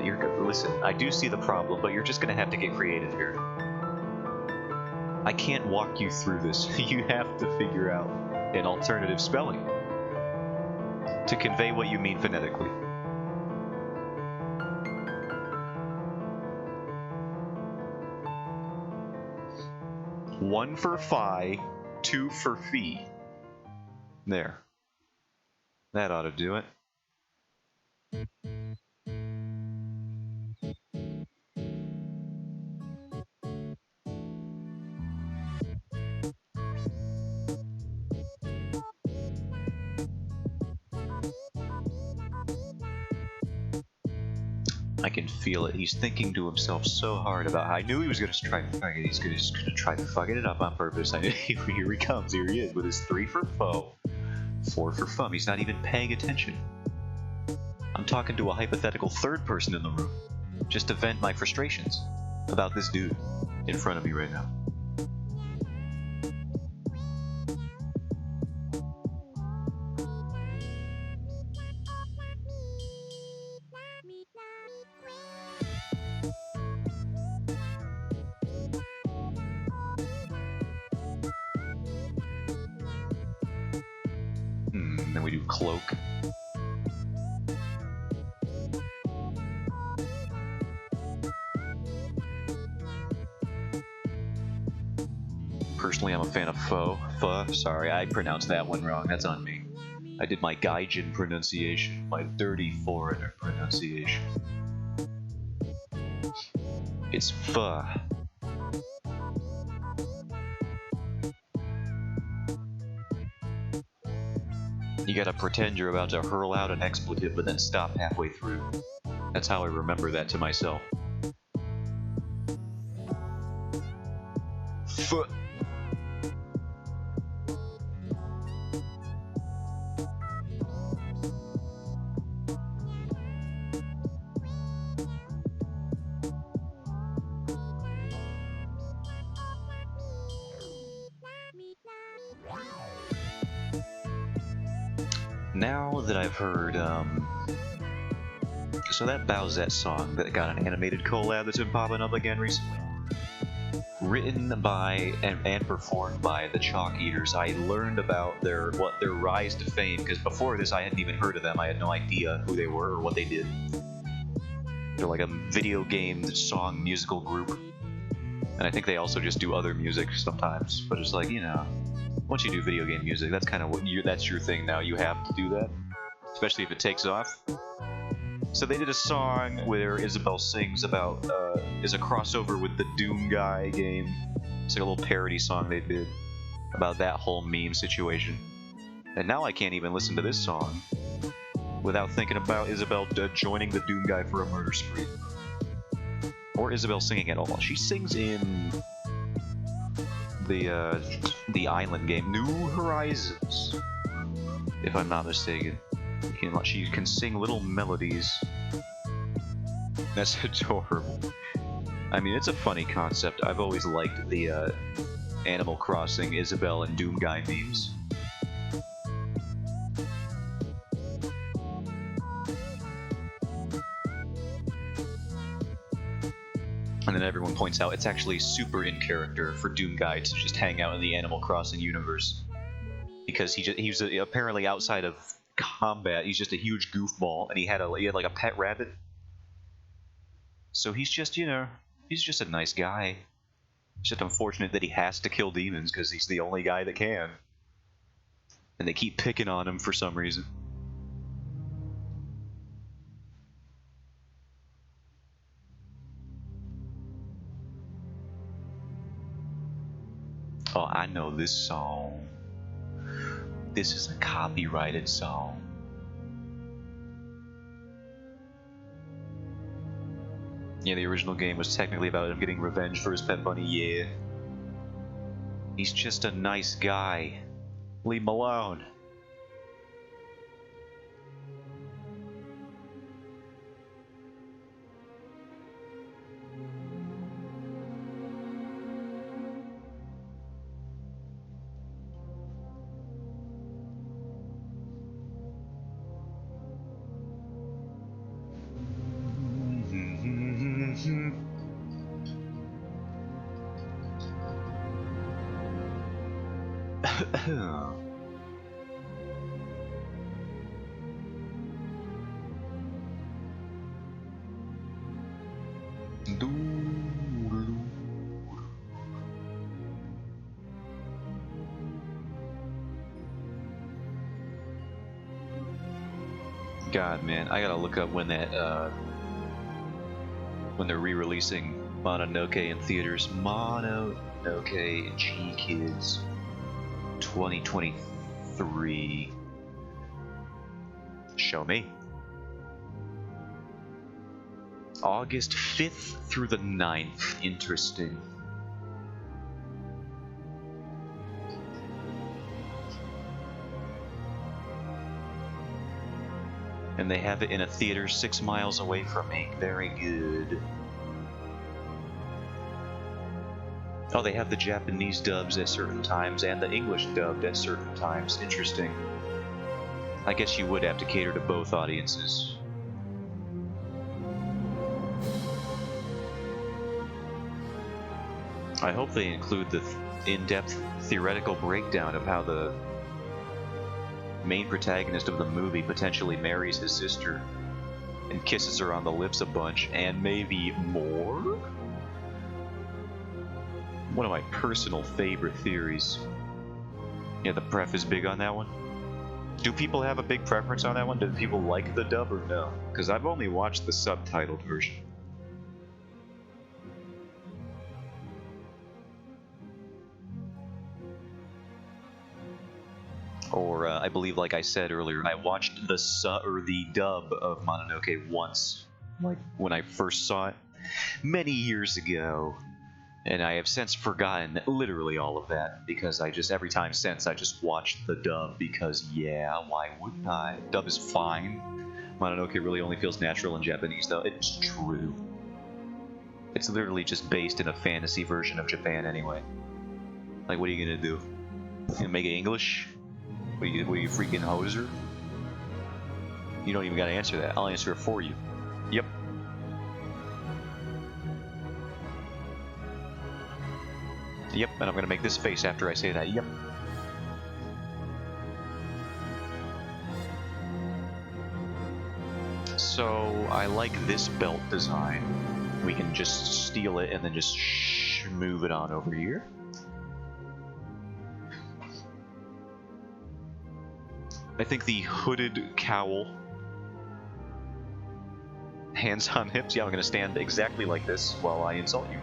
S1: listen, I do see the problem, but you're just gonna have to get creative here. I can't walk you through this. You have to figure out an alternative spelling to convey what you mean phonetically. One for Phi, two for Phi. There. That ought to do it. I can feel it. He's thinking to himself so hard about how I knew he was going to try to fuck it. He's going to try to fuck it up on purpose. I knew, here he comes. Here he is with his 3 for foe, 4 for fum. He's not even paying attention. I'm talking to a hypothetical third person in the room, just to vent my frustrations about this dude in front of me right now. Then we do cloak. Personally, I'm a fan of pho. Sorry, I pronounced that one wrong. That's on me. I did my Gaijin pronunciation, my dirty foreigner pronunciation. It's pho. You gotta pretend you're about to hurl out an expletive, but then stop halfway through. That's how I remember that to myself. Pho. Now that I've heard, so that Bowsette song that got an animated collab that's been popping up again recently, written by and performed by the Chalk Eaters, I learned about their rise to fame, because before this I hadn't even heard of them. I had no idea who they were or what they did. They're like a video game song musical group, and I think they also just do other music sometimes, but it's like, you know, once you do video game music, that's kind of what that's your thing now. You have to do that, especially if it takes off. So they did a song where Isabelle sings about, is a crossover with the Doom Guy game. It's like a little parody song they did about that whole meme situation. And now I can't even listen to this song without thinking about Isabelle joining the Doom Guy for a murder spree. Or Isabelle singing at all. She sings in the island game New Horizons, if I'm not mistaken. She can sing little melodies. That's adorable. I mean, it's a funny concept. I've always liked the Animal Crossing Isabelle and Doom Guy memes. And then everyone points out it's actually super in character for Doom Guy to just hang out in the Animal Crossing universe, because he's apparently outside of combat, he's just a huge goofball, and he had like a pet rabbit. So he's just, you know, he's just a nice guy. It's just unfortunate that he has to kill demons because he's the only guy that can, and they keep picking on him for some reason. Oh, I know this song. This is a copyrighted song. Yeah, the original game was technically about him getting revenge for his pet bunny, yeah. He's just a nice guy. Leave him alone. God, man, I gotta look up when that when they're re-releasing Mononoke in theaters. Mononoke G Kids 2023. Show me. August 5th through the 9th. Interesting. And they have it in a theater 6 miles away from me. Very good. Oh, they have the Japanese dubs at certain times and the English dubbed at certain times. Interesting. I guess you would have to cater to both audiences. I hope they include the in-depth theoretical breakdown of how the main protagonist of the movie potentially marries his sister and kisses her on the lips a bunch, and maybe more? One of my personal favorite theories. Yeah, the pref is big on that one. Do people have a big preference on that one? Do people like the dub or no? Because I've only watched the subtitled version. Or I believe, like I said earlier, I watched the dub of Mononoke once, like when I first saw it, many years ago, and I have since forgotten literally all of that because every time since I just watched the dub because yeah, why wouldn't I? Dub is fine. Mononoke really only feels natural in Japanese though. It's true. It's literally just based in a fantasy version of Japan anyway. Like, what are you gonna do? You gonna make it English? What are you freaking hoser? You don't even gotta answer that. I'll answer it for you. Yep. Yep, and I'm gonna make this face after I say that. Yep. So, I like this belt design. We can just steal it and then just move it on over here. I think the hooded cowl, hands on hips, yeah, I'm going to stand exactly like this while I insult you.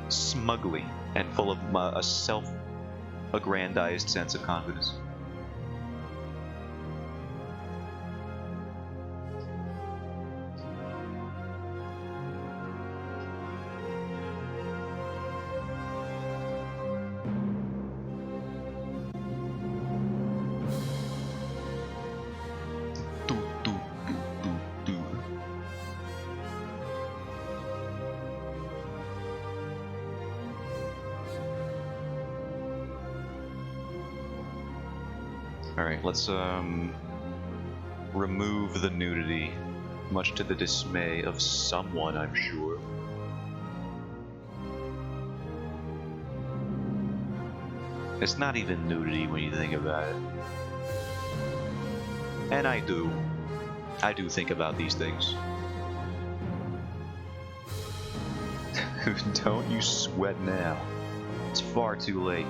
S1: Smugly and full of a self-aggrandized sense of confidence. Alright, let's remove the nudity, much to the dismay of someone, I'm sure. It's not even nudity when you think about it. And I do think about these things. Don't you sweat now. It's far too late.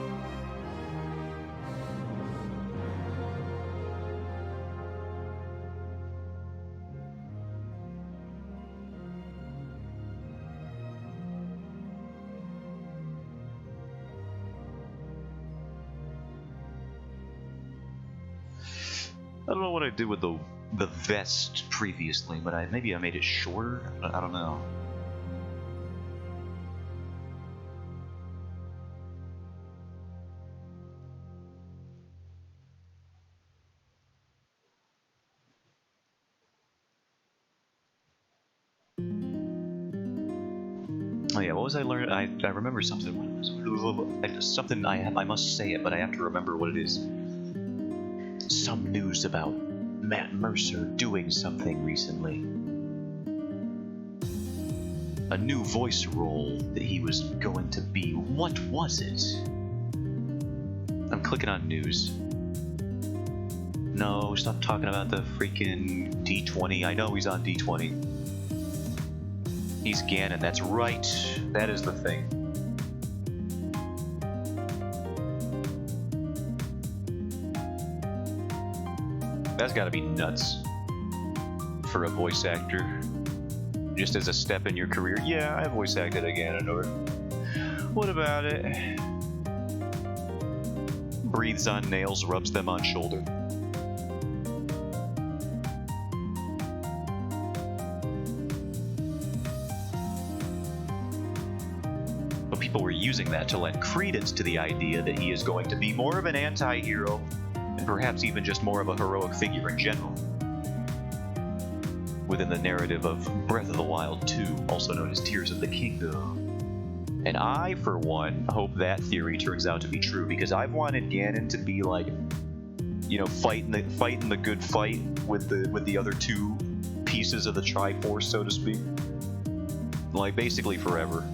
S1: don't know what I did with the vest previously, but maybe I made it shorter? I don't know. Oh yeah, what was I learning? I remember something. Something I must say it, but I have to remember what it is. Some news about Matt Mercer doing something recently. A new voice role that he was going to be. What was it? I'm clicking on news. No, stop talking about the freaking D20. I know he's on D20. He's Ganon, that's right. That is the thing. That's gotta be nuts for a voice actor. Just as a step in your career. Yeah, I voice acted a Ganondorf. What about it? Breathes on nails, rubs them on shoulder. But people were using that to lend credence to the idea that he is going to be more of an anti-hero, and perhaps even just more of a heroic figure in general, within the narrative of Breath of the Wild 2, also known as Tears of the Kingdom. And I, for one, hope that theory turns out to be true, because I've wanted Ganon to be like, you know, fighting the good fight with the other two pieces of the Triforce, so to speak. Like, basically forever.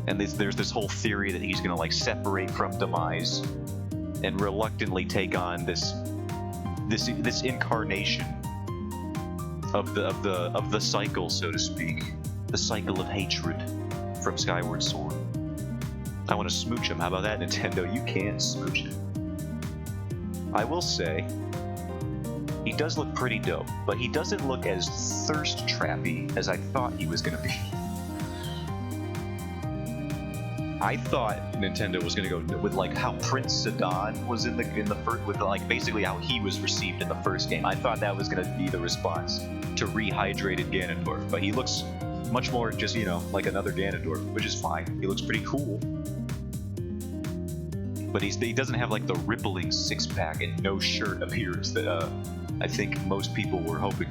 S1: And there's this whole theory that he's gonna like separate from Demise and reluctantly take on this incarnation of the cycle, so to speak, the cycle of hatred from Skyward Sword. I want to smooch him. How about that, Nintendo? You can't smooch him. I will say, he does look pretty dope, but he doesn't look as thirst trappy as I thought he was gonna be. I thought Nintendo was gonna go with like how Prince Sidon was in the first, with like basically how he was received in the first game. I thought that was gonna be the response to rehydrated Ganondorf, but he looks much more just, you know, like another Ganondorf, which is fine. He looks pretty cool, but he doesn't have like the rippling six-pack and no shirt appearance that I think most people were hoping.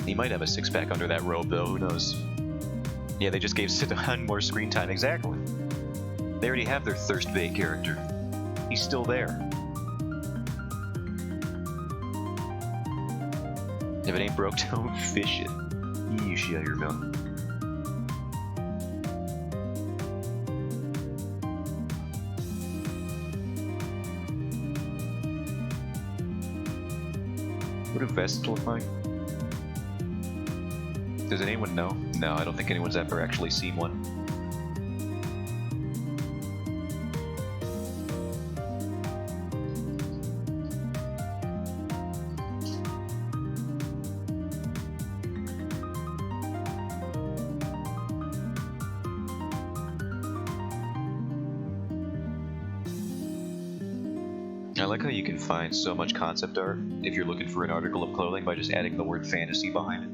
S1: He might have a six-pack under that robe, though. Who knows? Yeah, they just gave Sidon more screen time. Exactly. They already have their thirst bait character. He's still there. If it ain't broke, don't fish it. You shut your mouth. What do vests look like? Does anyone know? No, I don't think anyone's ever actually seen one. I like how you can find so much concept art if you're looking for an article of clothing by just adding the word fantasy behind it.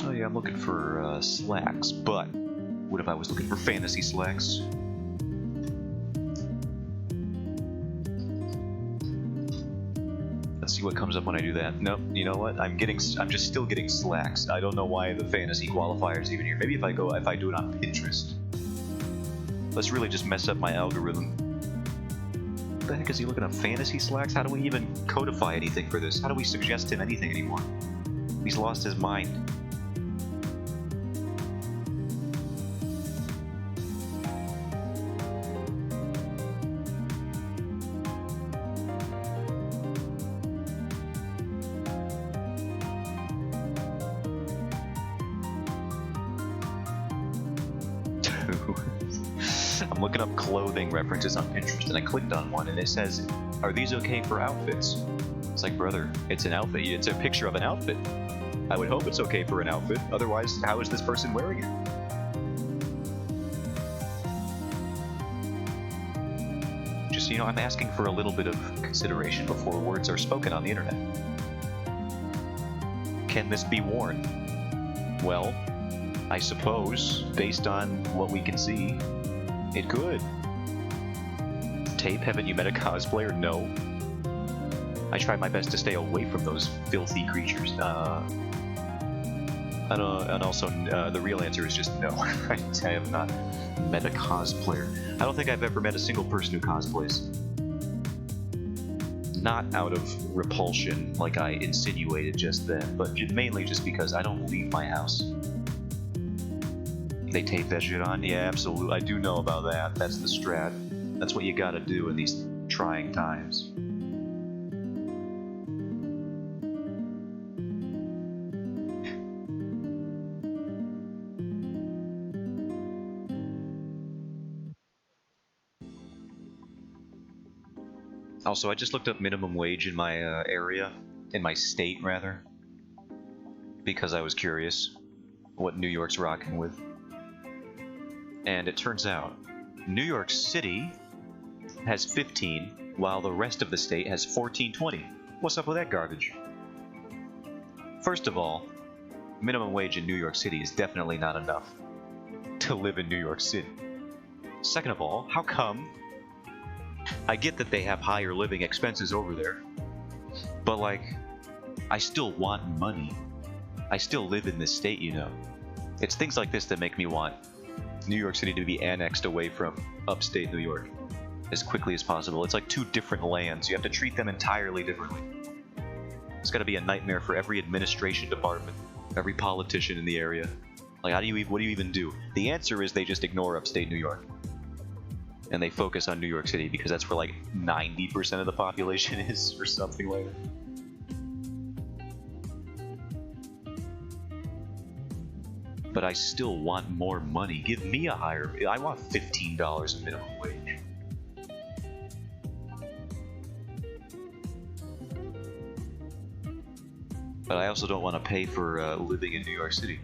S1: Oh yeah, I'm looking for slacks, but what if I was looking for fantasy slacks? Let's see what comes up when I do that. Nope, you know what? I'm just still getting slacks. I don't know why the fantasy qualifier's even here. Maybe if I do it on Pinterest. Let's really just mess up my algorithm. What the heck is he looking up? Fantasy slacks? How do we even codify anything for this? How do we suggest him anything anymore? He's lost his mind. I'm looking up clothing references on Pinterest, and I clicked on one, and it says, "Are these okay for outfits?" It's like, brother, it's an outfit. It's a picture of an outfit. I would hope it's okay for an outfit. Otherwise, how is this person wearing it? course, you know, I'm asking for a little bit of consideration before words are spoken on the internet. Can this be worn? Well, I suppose, based on what we can see, it could. Tape, haven't you met a cosplayer? No. I tried my best to stay away from those filthy creatures. And also, the real answer is just no. I have not met a cosplayer. I don't think I've ever met a single person who cosplays. Not out of repulsion, like I insinuated just then, but mainly just because I don't leave my house. They tape that shit on? Yeah, absolutely. I do know about that. That's the strat. That's what you gotta do in these trying times. Also, I just looked up minimum wage in my area, in my state rather, because I was curious what New York's rocking with. And it turns out, New York City has 15, while the rest of the state has 14.20. What's up with that garbage? First of all, minimum wage in New York City is definitely not enough to live in New York City. Second of all, how come? I get that they have higher living expenses over there, but like, I still want money. I still live in this state, you know. It's things like this that make me want New York City to be annexed away from upstate New York as quickly as possible. It's like two different lands. You have to treat them entirely differently. It's got to be a nightmare for every administration department, every politician in the area. Like, what do you even do? The answer is they just ignore upstate New York. And they focus on New York City because that's where like 90% of the population is, or something like that. But I still want more money. Give me a higher... I want $15 minimum wage. But I also don't want to pay for living in New York City.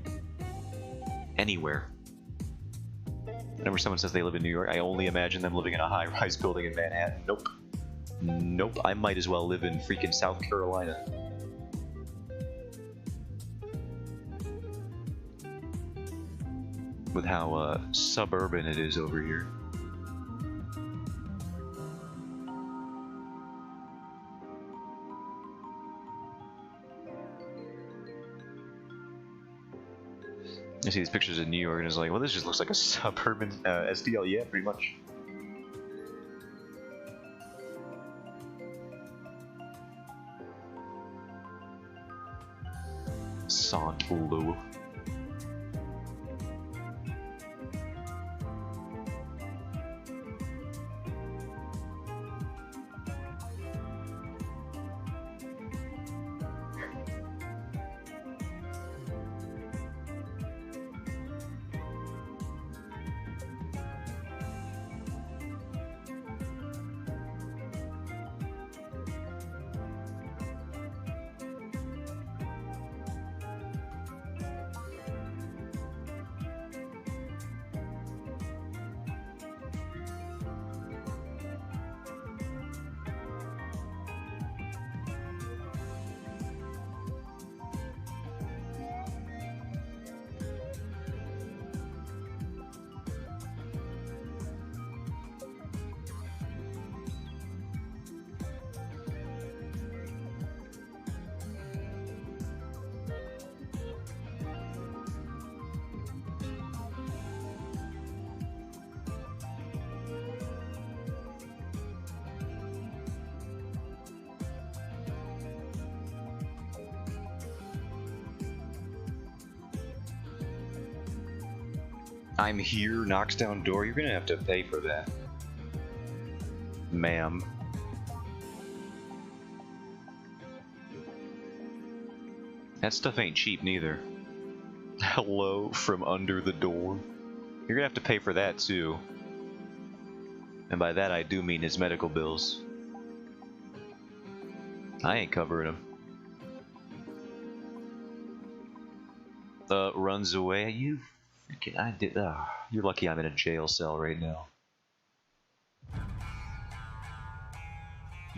S1: Anywhere. Whenever someone says they live in New York, I only imagine them living in a high-rise building in Manhattan. Nope. Nope. I might as well live in freaking South Carolina. With how suburban it is over here. I see these pictures of New York and it's like, well, this just looks like a suburban SDL. Yeah, pretty much. Saint Louis. I'm here, knocks down door. You're gonna have to pay for that, ma'am. That stuff ain't cheap neither. Hello from under the door. You're gonna have to pay for that too. And by that I do mean his medical bills. I ain't covering him. Runs away. You freaking... I did... you're lucky I'm in a jail cell right now.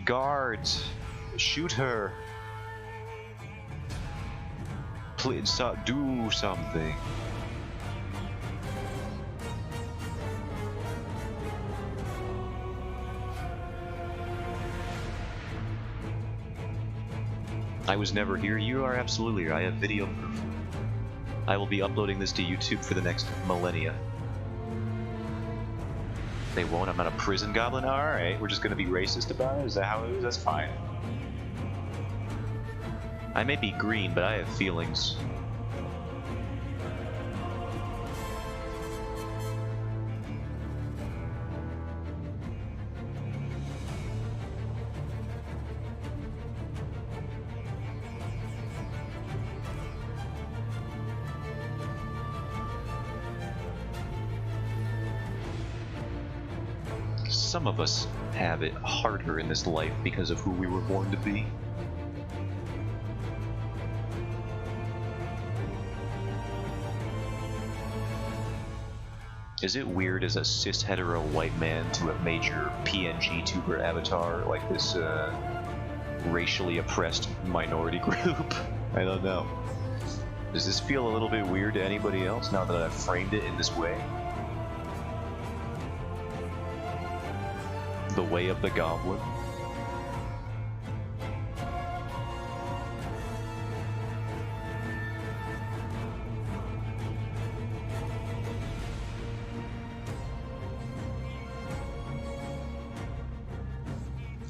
S1: Guards! Shoot her! Please, do something. I was never here. You are absolutely here. I have video proof. I will be uploading this to YouTube for the next millennia. They won't? I'm not a prison goblin? Alright, we're just gonna be racist about it? Is that how it is? That's fine. I may be green, but I have feelings. Some of us have it harder in this life because of who we were born to be. Is it weird as a cis hetero white man to have made your PNG tuber avatar like this racially oppressed minority group? I don't know. Does this feel a little bit weird to anybody else now that I've framed it in this way? The way of the goblin.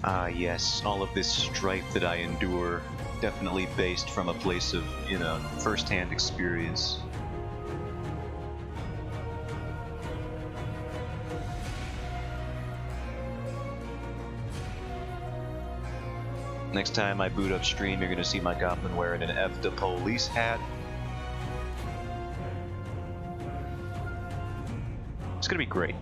S1: Ah, yes, all of this strife that I endure, definitely based from a place of, you know, first-hand experience. Next time I boot up stream, you're gonna see my goblin wearing an F the police hat. It's gonna be great.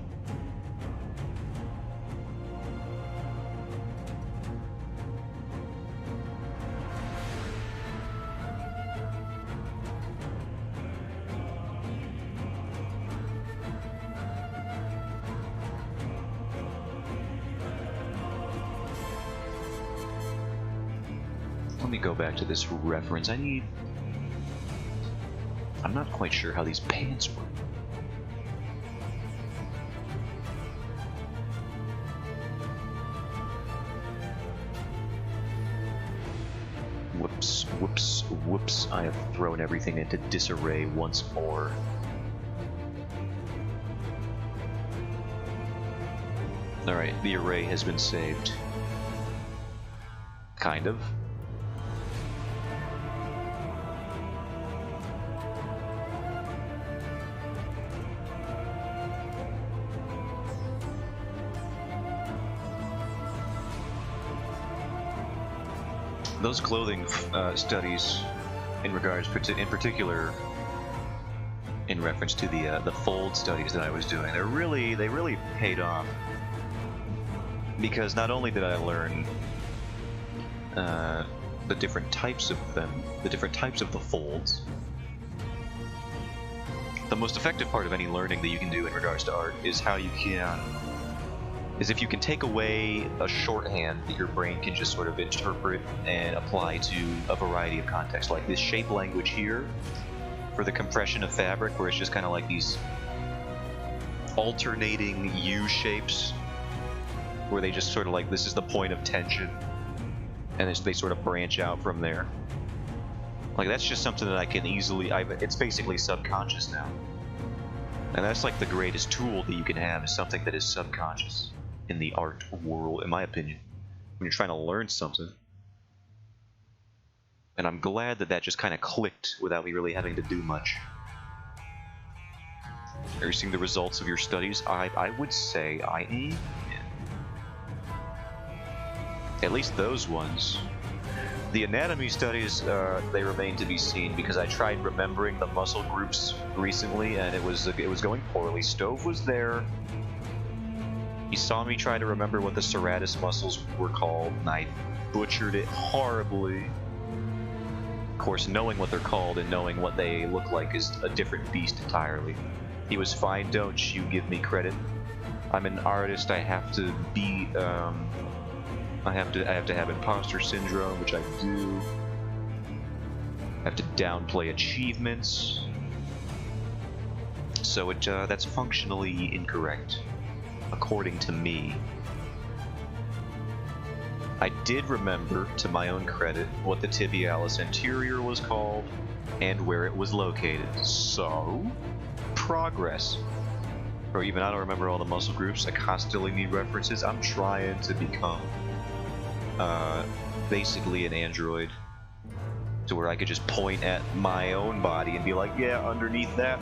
S1: Let me go back to this reference. I'm not quite sure how these pants work. Whoops, whoops, whoops. I have thrown everything into disarray once more. Alright, the array has been saved. Kind of. Those clothing studies, in particular, in reference to the fold studies that I was doing, they really paid off. Because not only did I learn the different types of them, the different types of the folds. The most effective part of any learning that you can do in regards to art is if you can take away a shorthand that your brain can just sort of interpret and apply to a variety of contexts. Like this shape language here, for the compression of fabric, where it's just kind of like these alternating U shapes, where they just sort of like, this is the point of tension, and they sort of branch out from there. Like that's just something that I can easily, it's basically subconscious now. And that's like the greatest tool that you can have, is something that is subconscious in the art world, in my opinion, when you're trying to learn something. And I'm glad that that just kind of clicked without me really having to do much. Are you seeing the results of your studies? I would say I am. Yeah. At least those ones. The anatomy studies, they remain to be seen, because I tried remembering the muscle groups recently, and it was going poorly. Stove was there. He saw me try to remember what the serratus muscles were called, and I butchered it horribly. Of course, knowing what they're called and knowing what they look like is a different beast entirely. He was fine. Don't you give me credit. I'm an artist. I have to be I have to have imposter syndrome, which I do. I have to downplay achievements. So that's functionally incorrect, according to me. I did remember, to my own credit, what the tibialis anterior was called and where it was located. So, progress. Or even I don't remember all the muscle groups. I constantly need references. I'm trying to become basically an android, to where I could just point at my own body and be like, yeah, underneath that,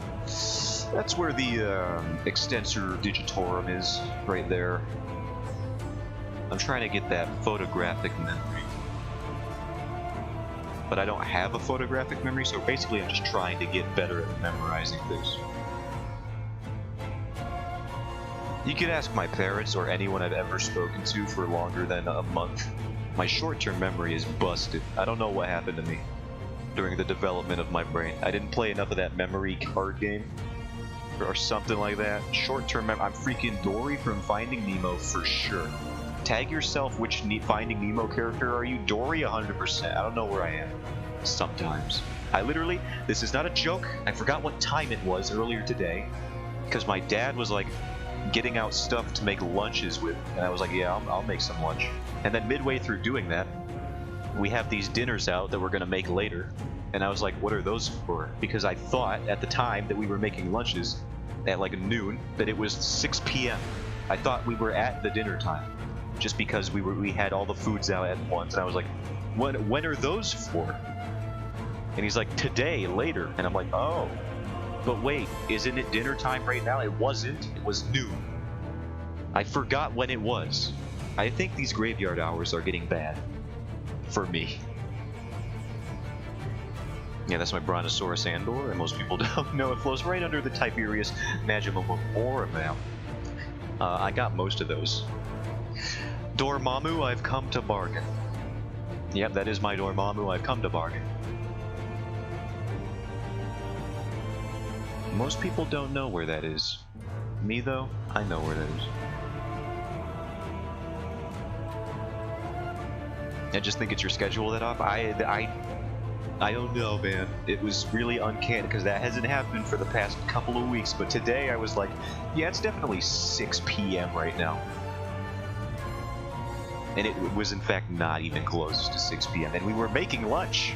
S1: that's where the extensor digitorum is, right there. I'm trying to get that photographic memory. But I don't have a photographic memory, so basically I'm just trying to get better at memorizing things. You could ask my parents or anyone I've ever spoken to for longer than a month. My short-term memory is busted. I don't know what happened to me during the development of my brain. I didn't play enough of that memory card game or something like that. Short-term memory. I'm freaking Dory from Finding Nemo for sure. Tag yourself, which Finding Nemo character are you? Dory 100%. I don't know where I am. Sometimes. I literally, this is not a joke, I forgot what time it was earlier today, because my dad was like getting out stuff to make lunches with, and I was like, yeah, I'll make some lunch. And then midway through doing that, we have these dinners out that we're going to make later, and I was like, what are those for? Because I thought at the time that we were making lunches at like noon that it was 6 p.m. I thought we were at the dinner time, just because we had all the foods out at once, and I was like, when are those for? And he's like, today, later. And I'm like, oh, but wait, isn't it dinner time right now? It wasn't. It was noon. I forgot when it was. I think these graveyard hours are getting bad for me. Yeah, that's my Brontosaurus Andor, and most people don't know it flows right under the Tiberius Majimorum now. I got most of those. Dormammu, I've come to bargain. Yep, that is my Dormammu, I've come to bargain. Most people don't know where that is. Me, though, I know where that is. I just think it's your schedule that off. I don't know, man. It was really uncanny, because that hasn't happened for the past couple of weeks, but today I was like, yeah, it's definitely 6 p.m. right now. And it was in fact not even close to 6 p.m. And we were making lunch.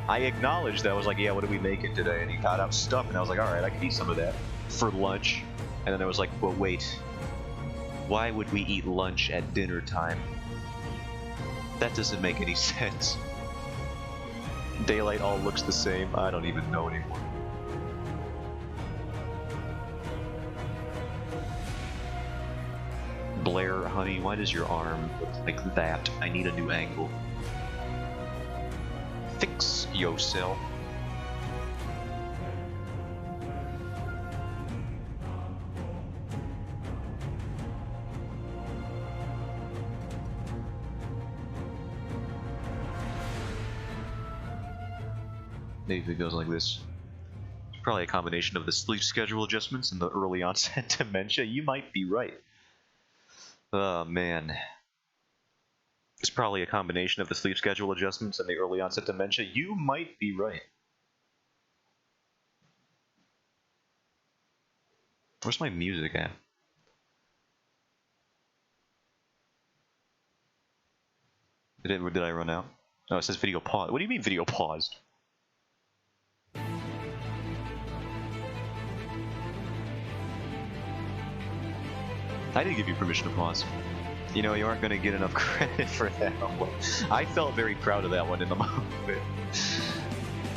S1: I acknowledged that. I was like, yeah, what are we making today? And he got out stuff, and I was like, alright, I can eat some of that for lunch. And then I was like, but wait, why would we eat lunch at dinner time? That doesn't make any sense. Daylight all looks the same. I don't even know anymore. Blair, honey, why does your arm look like that? I need a new angle. Fix yourself. Maybe it goes like this. It's probably a combination of the sleep schedule adjustments and the early onset dementia. You might be right. Oh man. It's probably a combination of the sleep schedule adjustments and the early onset dementia. You might be right. Where's my music at? Did I run out? Oh, it says video paused. What do you mean video paused? I didn't give you permission to pause. You know, you aren't going to get enough credit for that one. I felt very proud of that one in the moment.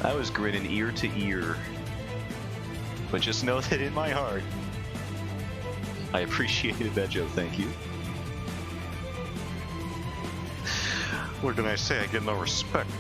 S1: I was grinning ear to ear. But just know that in my heart, I appreciated that joke, thank you. What can I say? I get no respect.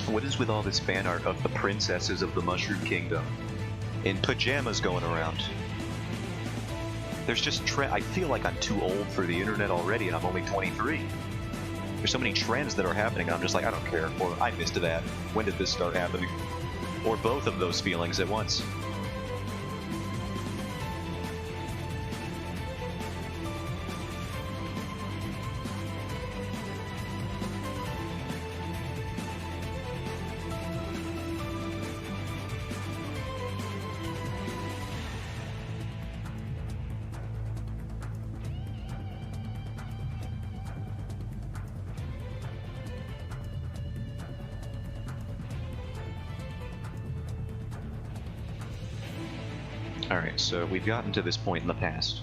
S1: What is with all this fan art of the princesses of the Mushroom Kingdom in pajamas going around? There's just I feel like I'm too old for the internet already, and I'm only 23. There's so many trends that are happening, and I'm just like, I don't care, or I missed that. When did this start happening? Or both of those feelings at once. Alright, so we've gotten to this point in the past.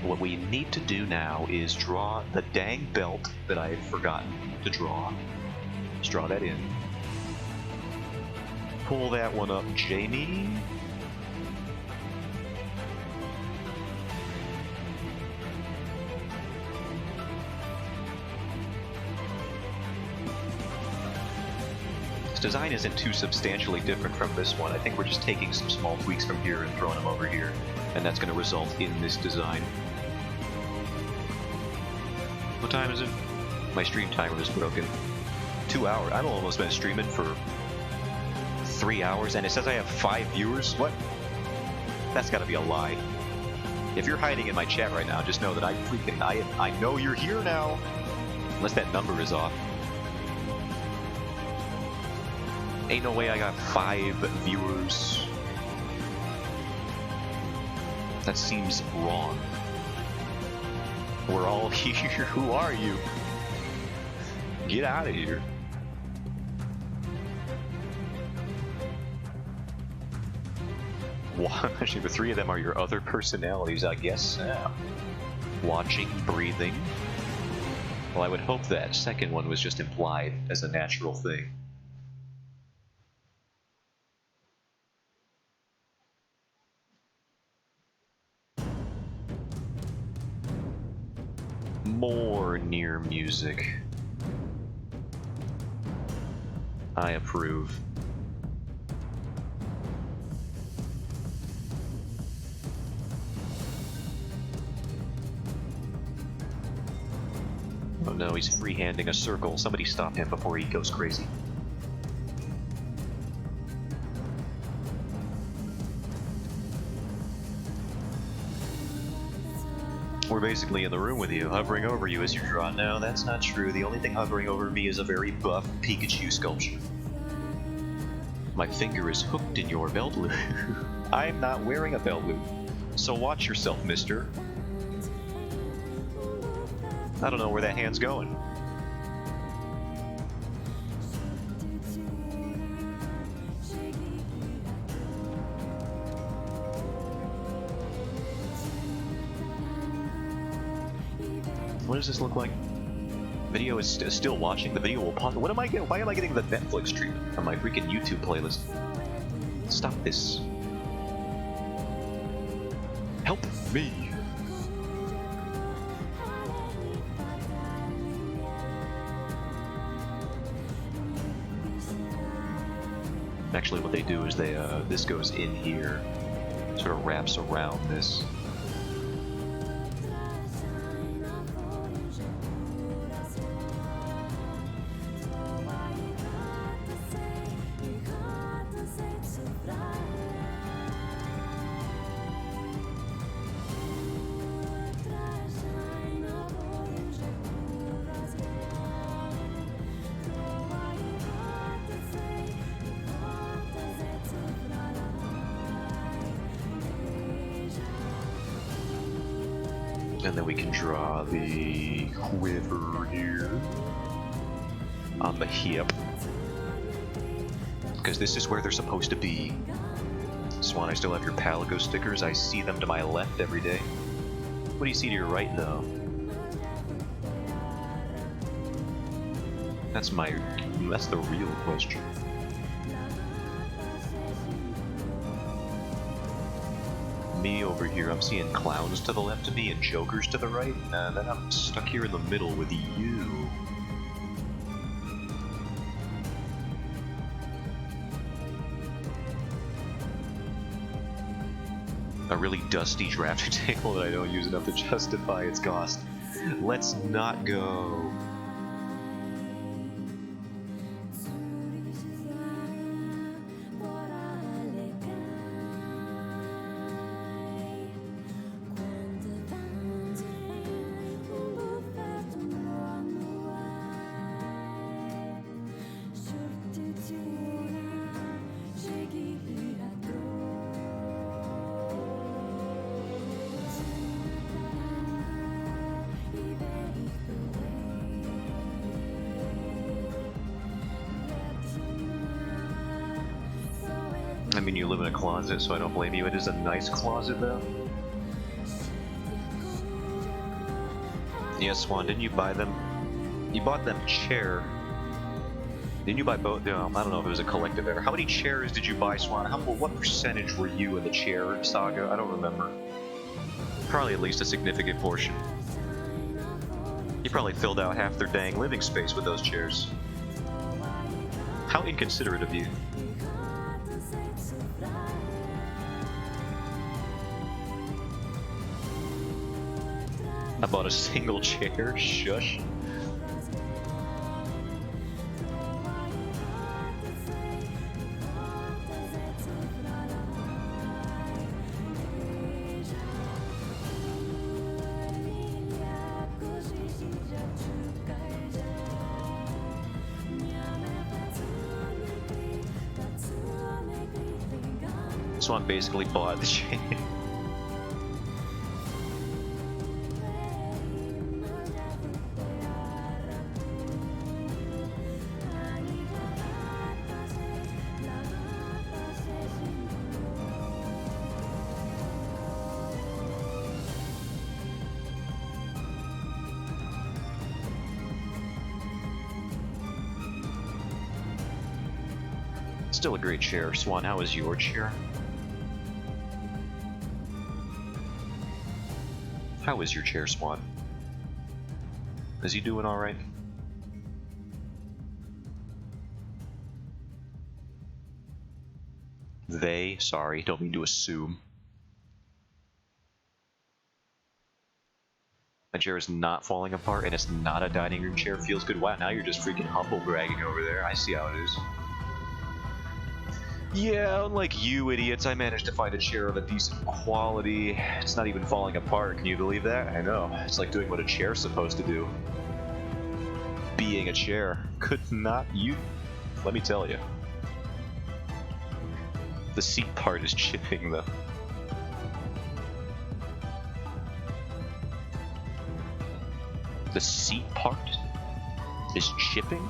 S1: What we need to do now is draw the dang belt that I had forgotten to draw. Let's draw that in. Pull that one up, Jamie. Design isn't too substantially different from this one. I think we're just taking some small tweaks from here and throwing them over here, and that's going to result in this design. What time is it? My stream timer is broken. 2 hours. I've almost been streaming for 3 hours, and it says I have 5 viewers? What? That's got to be a lie. If you're hiding in my chat right now, just know that I know you're here now. Unless that number is off. Ain't no way I got 5 viewers. That seems wrong. We're all here. Who are you? Get out of here. Actually, the 3 of them are your other personalities, I guess. Watching, breathing. Well, I would hope that second one was just implied as a natural thing. More near music. I approve. Oh no, he's freehanding a circle. Somebody stop him before he goes crazy. We're basically in the room with you, hovering over you as you draw. No, that's not true. The only thing hovering over me is a very buff Pikachu sculpture. My finger is hooked in your belt loop. I'm not wearing a belt loop. So watch yourself, mister. I don't know where that hand's going. What does this look like? Video is still watching. The video will pause. What am I getting? Why am I getting the Netflix treatment on my freaking YouTube playlist? Stop this. Help me. Actually, what they do is they this goes in here, sort of wraps around this. And then we can draw the quiver here on the hip, because this is where they're supposed to be. Swan, I still have your Palico stickers. I see them to my left every day. What do you see to your right, though? That's the real question. Me over here, I'm seeing clowns to the left of me and jokers to the right, and then I'm stuck here in the middle with you. A really dusty drafting table that I don't use enough to justify its cost. Let's not go. I mean, you live in a closet, so I don't blame you. It is a nice closet, though. Yeah, Swan, didn't you buy them? You bought them chair. Didn't you buy both? No, I don't know if it was a collective ever. How many chairs did you buy, Swan? What percentage were you in the chair saga? I don't remember. Probably at least a significant portion. You probably filled out half their dang living space with those chairs. How inconsiderate of you. I bought a single chair? Shush. So I basically bought the chair. Still a great chair. Swan, how is your chair? How is your chair, Swan? Is he doing alright? They? Sorry, don't mean to assume. My chair is not falling apart, and it's not a dining room chair. Feels good. Wow, now you're just freaking humble bragging over there. I see how it is. Yeah, unlike you idiots, I managed to find a chair of a decent quality. It's not even falling apart, can you believe that? I know, it's like doing what a chair's supposed to do. Being a chair. Could not you... Let me tell you. The seat part is chipping, though. The seat part is chipping?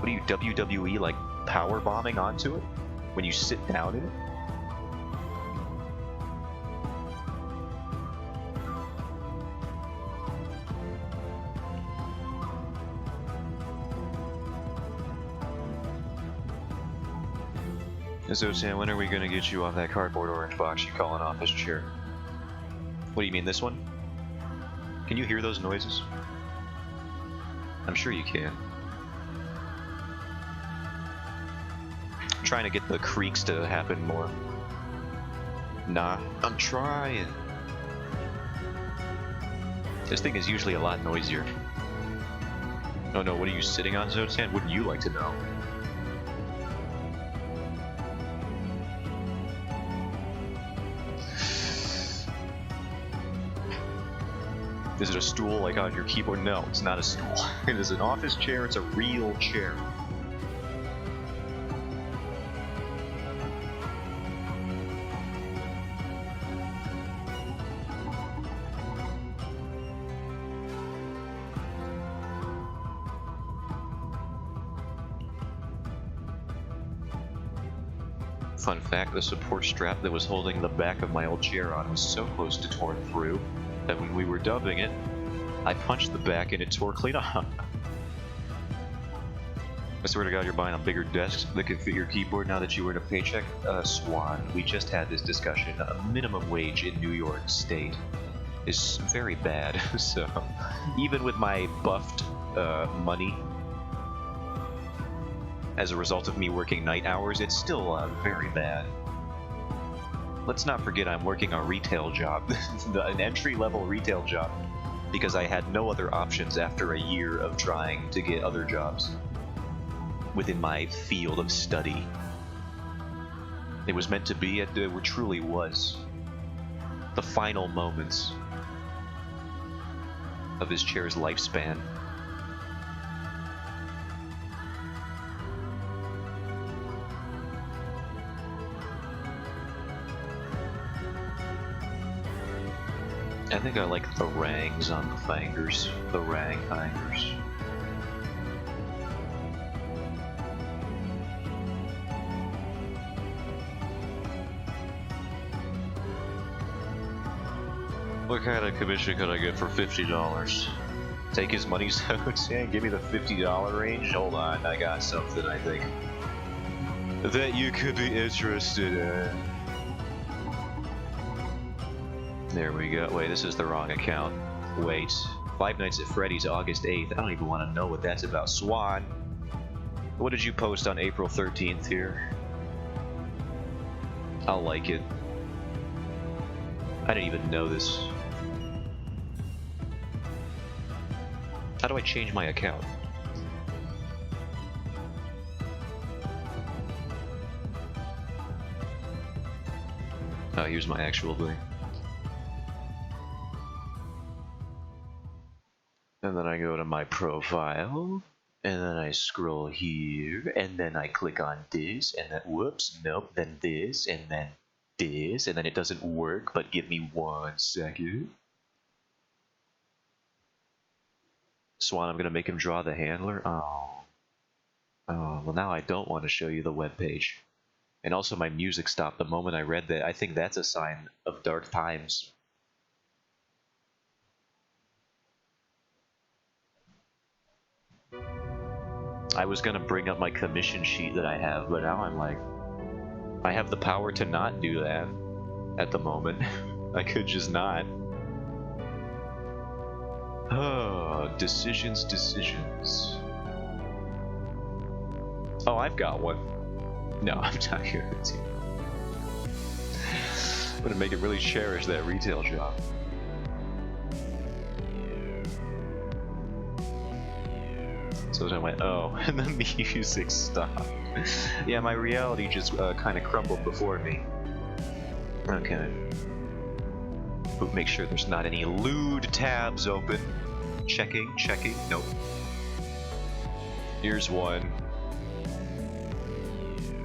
S1: What are you, WWE, like, power bombing onto it? When you sit down in it? So, Sam, when are we gonna get you off that cardboard orange box you call an office chair? What do you mean, this one? Can you hear those noises? I'm sure you can. I'm trying to get the creaks to happen more. Nah, I'm trying. This thing is usually a lot noisier. Oh no, what are you sitting on, Zotan? Wouldn't you like to know? Is it a stool like on your keyboard? No, it's not a stool. It is an office chair, it's a real chair. Fun fact, the support strap that was holding the back of my old chair on was so close to torn through that when we were dubbing it, I punched the back and it tore clean off. I swear to God, you're buying a bigger desk that can fit your keyboard now that you earn a paycheck? Swan, we just had this discussion. A minimum wage in New York State is very bad, so even with my buffed money, as a result of me working night hours, it's still very bad. let's not forget I'm working a retail job, an entry-level retail job, because I had no other options after a year of trying to get other jobs within my field of study. It was meant to be, it truly was. The final moments of this chair's lifespan. I think I like the rangs on the fingers, the rang fingers. What kind of commission could I get for $50? Take his money out and give me the $50 range? Hold on, I got something I think that you could be interested in. There we go. Wait, this is the wrong account. Wait. Five Nights at Freddy's, August 8th. I don't even want to know what that's about. Swan, what did you post on April 13th here? I'll like it. I didn't even know this. How do I change my account? Oh, here's my actual thing. And then I go to my profile, and then I scroll here, and then I click on this, and then whoops, nope, then this, and then this, and then it doesn't work, but give me 1 second. Swan, I'm gonna make him draw the handler. Oh, well now I don't want to show you the webpage. And also my music stopped the moment I read that. I think that's a sign of dark times. I was gonna bring up my commission sheet that I have, but now I'm like, I have the power to not do that at the moment. I could just not. Oh, decisions. Oh, I've got one. No, I'm not here to. I'm gonna make him really cherish that retail job. So I went, oh, and the music stopped. Yeah, my reality just kind of crumbled before me. Okay. But make sure there's not any lewd tabs open. Checking, nope. Here's one.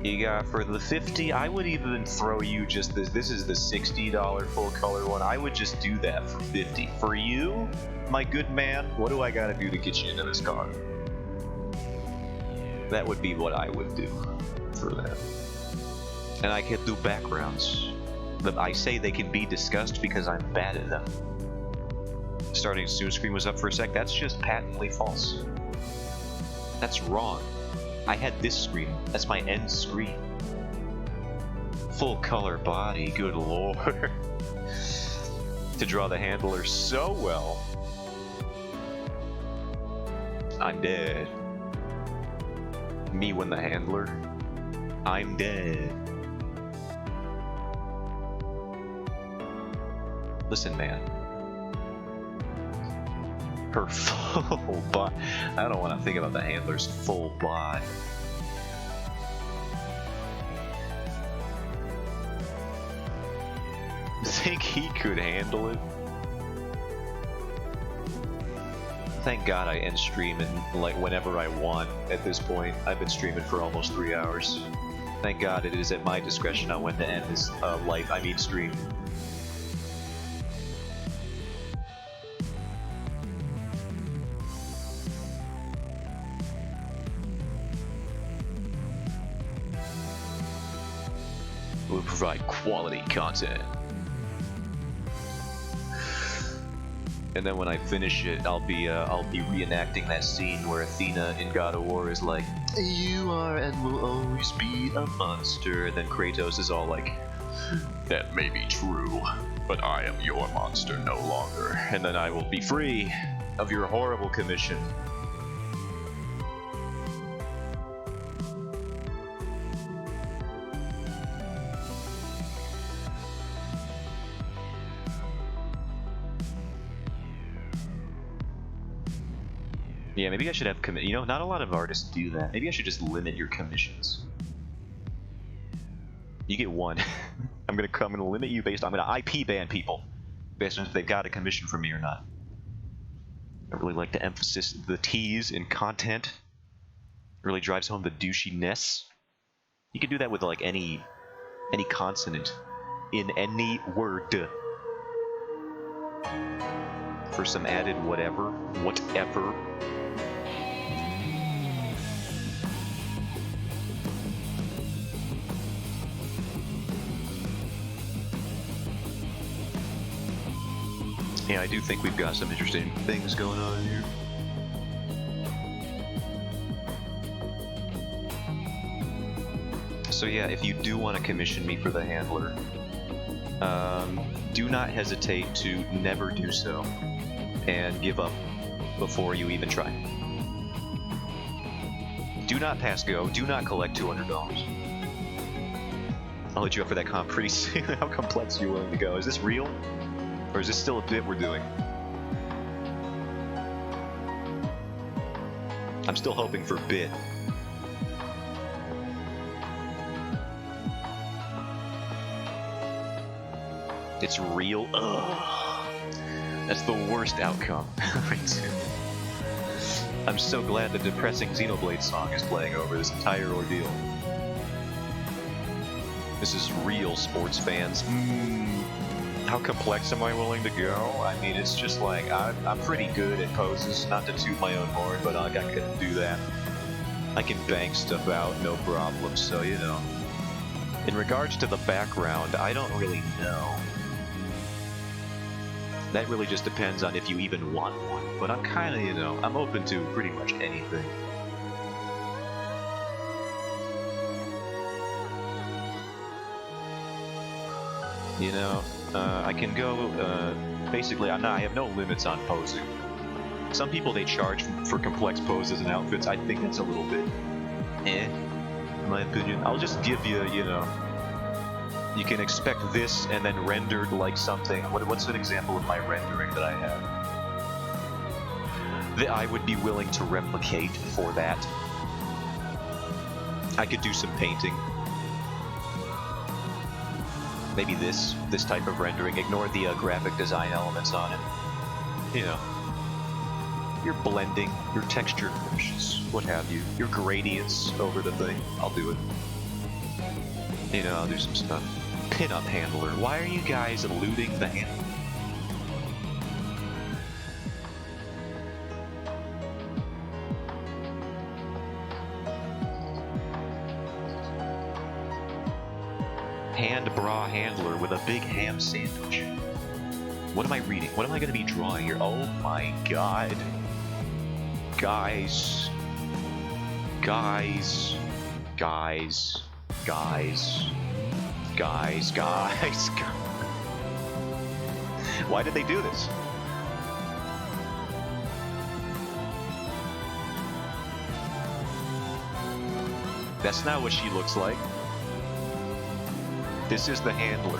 S1: You got for the 50, I would even throw you just this. This is the $60 full color one. I would just do that for 50. For you, my good man, what do I gotta do to get you into this car? That would be what I would do for that. And I can do backgrounds. But I say they can be discussed because I'm bad at them. Starting soon screen was up for a sec. That's just patently false. That's wrong. I had this screen. That's my end screen. Full color body, good lord. To draw the handler so well. I'm dead. Me when the handler. I'm dead. Listen, man. Her full body. I don't want to think about the handler's full body. Think he could handle it? Thank God I end streaming like whenever I want at this point. I've been streaming for almost 3 hours. Thank God it is at my discretion on when to end this stream. We'll provide quality content. And then when I finish it, I'll be reenacting that scene where Athena in God of War is like, "You are and will always be a monster." And then Kratos is all like, "That may be true, but I am your monster no longer. And then I will be free of your horrible commission." Yeah, maybe I should have you know, not a lot of artists do that. Maybe I should just limit your commissions. You get one. I'm gonna limit you based on, I'm gonna IP ban people based on if they've got a commission from me or not. I really like to emphasize the T's in content. It really drives home the douchiness. You can do that with like any consonant in any word. For some added whatever. Yeah, I do think we've got some interesting things going on here. So yeah, if you do want to commission me for the handler, do not hesitate to never do so and give up before you even try. Do not pass go. Do not collect $200. I'll hit you up for that comp pretty soon. How complex are you willing to go? Is this real? Or is this still a bit we're doing? I'm still hoping for bit. It's real? Ugh. That's the worst outcome. I'm so glad the depressing Xenoblade song is playing over this entire ordeal. This is real, sports fans. How complex am I willing to go? I mean, it's just like, I'm pretty good at poses, not to toot my own horn, but I can do that. I can bank stuff out, no problem, so you know. In regards to the background, I don't really know. That really just depends on if you even want one, but I'm kinda, you know, I'm open to pretty much anything. You know, I can go, basically, I have no limits on posing. Some people, they charge for complex poses and outfits. I think that's a little bit in my opinion. I'll just give you, you know, you can expect this and then rendered like something. What's an example of my rendering that I have? That I would be willing to replicate for that. I could do some painting. Maybe this type of rendering. Ignore the graphic design elements on it. You know, your blending, your texture finishes, what have you. Your gradients over the thing. I'll do it. You know, I'll do some stuff. Pin-up handler. Why are you guys eluding the handler? Hand bra handler with a big ham sandwich. What am I reading? What am I going to be drawing here? Oh my god. Guys. Why did they do this? That's not what she looks like. This is the handler.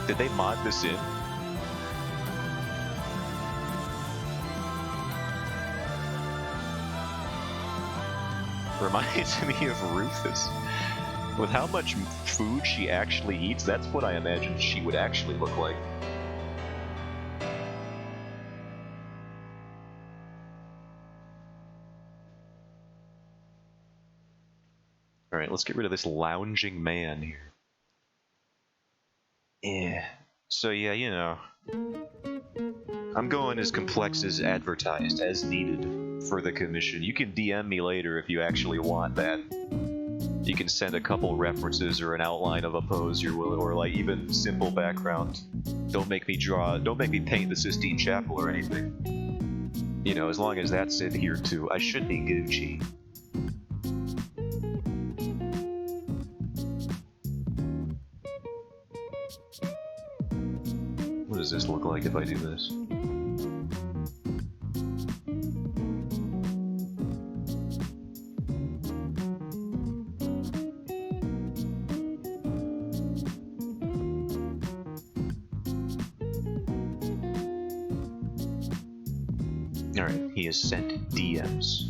S1: Did they mod this in? Reminds me of Rufus. With how much food she actually eats, that's what I imagine she would actually look like. Alright, let's get rid of this lounging man here. Yeah. So yeah, you know. I'm going as complex as advertised, as needed for the commission. You can DM me later if you actually want that. You can send a couple references or an outline of a pose you're willing, or like even simple background. Don't make me paint the Sistine Chapel or anything. You know, as long as that's adhered to, I should be Gucci. What does this look like if I do this? Alright, he has sent DMs.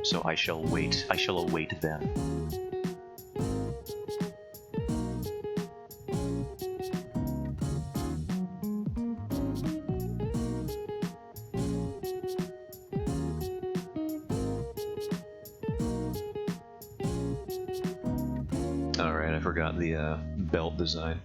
S1: So I shall wait. I shall await them. Alright, I forgot the belt design.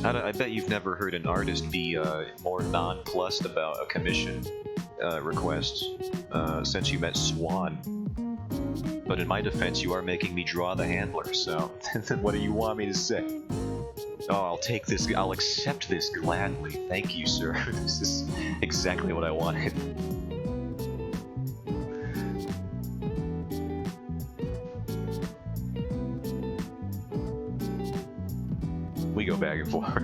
S1: I bet you've never heard an artist be more nonplussed about a commission request since you met Swan. But in my defense, you are making me draw the handler, so what do you want me to say? Oh, I'll take this. I'll accept this gladly. Thank you, sir. This is exactly what I wanted. We go back and forth.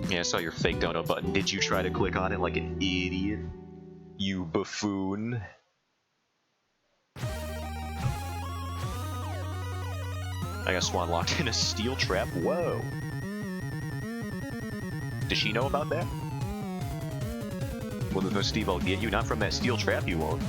S1: Yeah, I saw your fake dono button. Did you try to click on it like an idiot? You buffoon. I got Swan locked in a steel trap? Whoa. Does she know about that? Well, no, Steve, I'll get you. Not from that steel trap, you won't.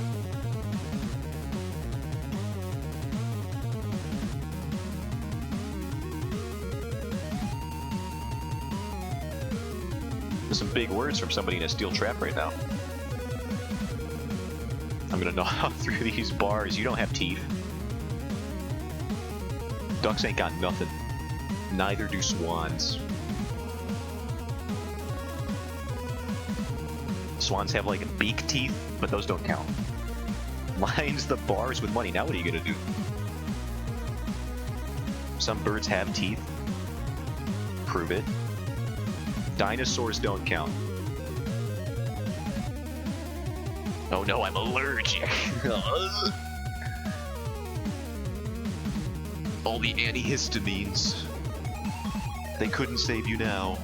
S1: There's some big words from somebody in a steel trap right now. I'm gonna knock through these bars. You don't have teeth. Ducks ain't got nothing. Neither do swans. Swans have like beak teeth, but those don't count. Lines the bars with money. Now what are you gonna do? Some birds have teeth. Prove it. Dinosaurs don't count. Oh no, I'm allergic. All the antihistamines. They couldn't save you now.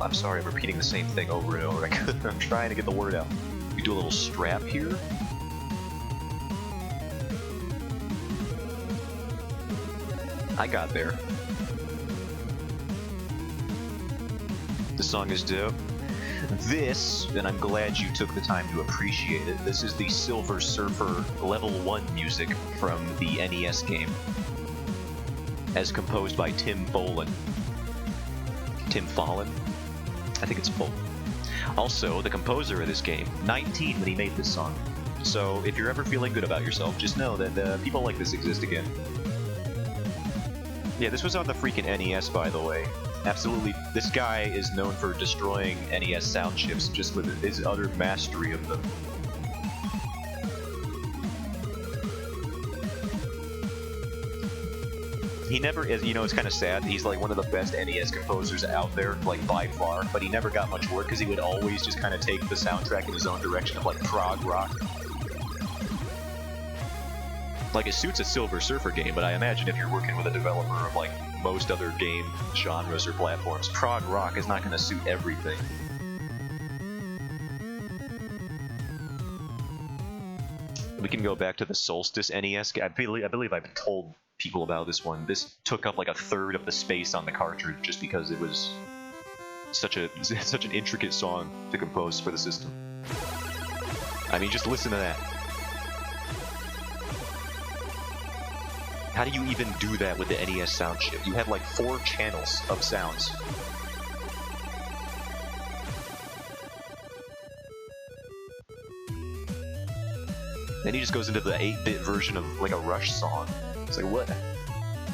S1: I'm sorry, I'm repeating the same thing over and over. I'm trying to get the word out. We do a little strap here. I got there. The song is dope. This, and I'm glad you took the time to appreciate it, this is the Silver Surfer Level 1 music from the NES game. As composed by Tim Follin. Tim Follin? I think it's full. Also, the composer of this game, 19 when he made this song. So, if you're ever feeling good about yourself, just know that people like this exist again. Yeah, this was on the freaking NES, by the way. Absolutely, this guy is known for destroying NES sound chips just with his utter mastery of them. He never is, you know, it's kind of sad. He's like one of the best NES composers out there, like by far, but he never got much work because he would always just kind of take the soundtrack in his own direction of like prog rock. Like, it suits a Silver Surfer game, but I imagine if you're working with a developer of like most other game genres or platforms, prog rock is not going to suit everything. We can go back to the Solstice NES. I believe I've told people about this one. This took up like a third of the space on the cartridge just because it was such an intricate song to compose for the system. I mean, just listen to that. How do you even do that with the NES sound chip? You had like 4 channels of sounds. Then he just goes into the 8-bit version of like a Rush song. It's like, what?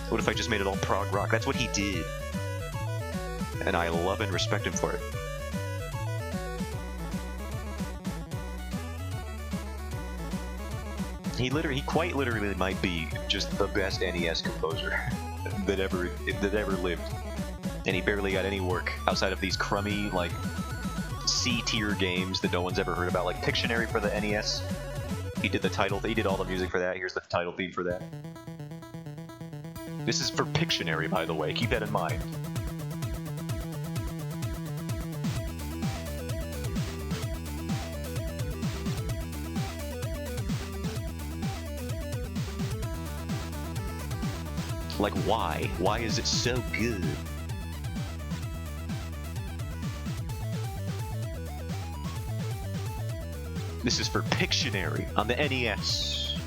S1: What if I just made it all prog rock? That's what he did. And I love and respect him for it. He quite literally might be just the best NES composer that ever lived. And he barely got any work outside of these crummy, like, C-tier games that no one's ever heard about, like Pictionary for the NES. He did the title, he did all the music for that. Here's the title theme for that. This is for Pictionary, by the way, keep that in mind. Like, why? Why is it so good? This is for Pictionary on the NES.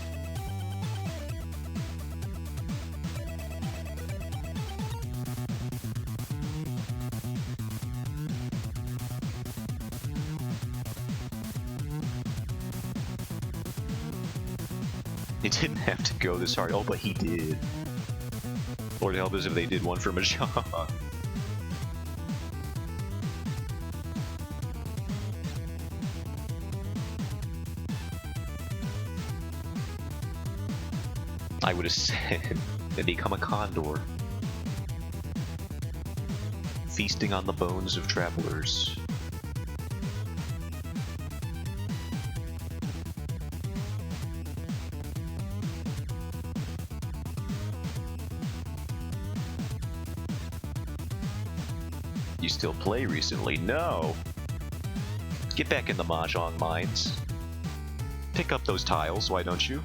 S1: It didn't have to go this hard. Oh, but he did. Lord help us if they did one for Mahjong. I would have said, and become a condor, feasting on the bones of travelers. You still play recently? No! Get back in the Mahjong mines. Pick up those tiles, why don't you?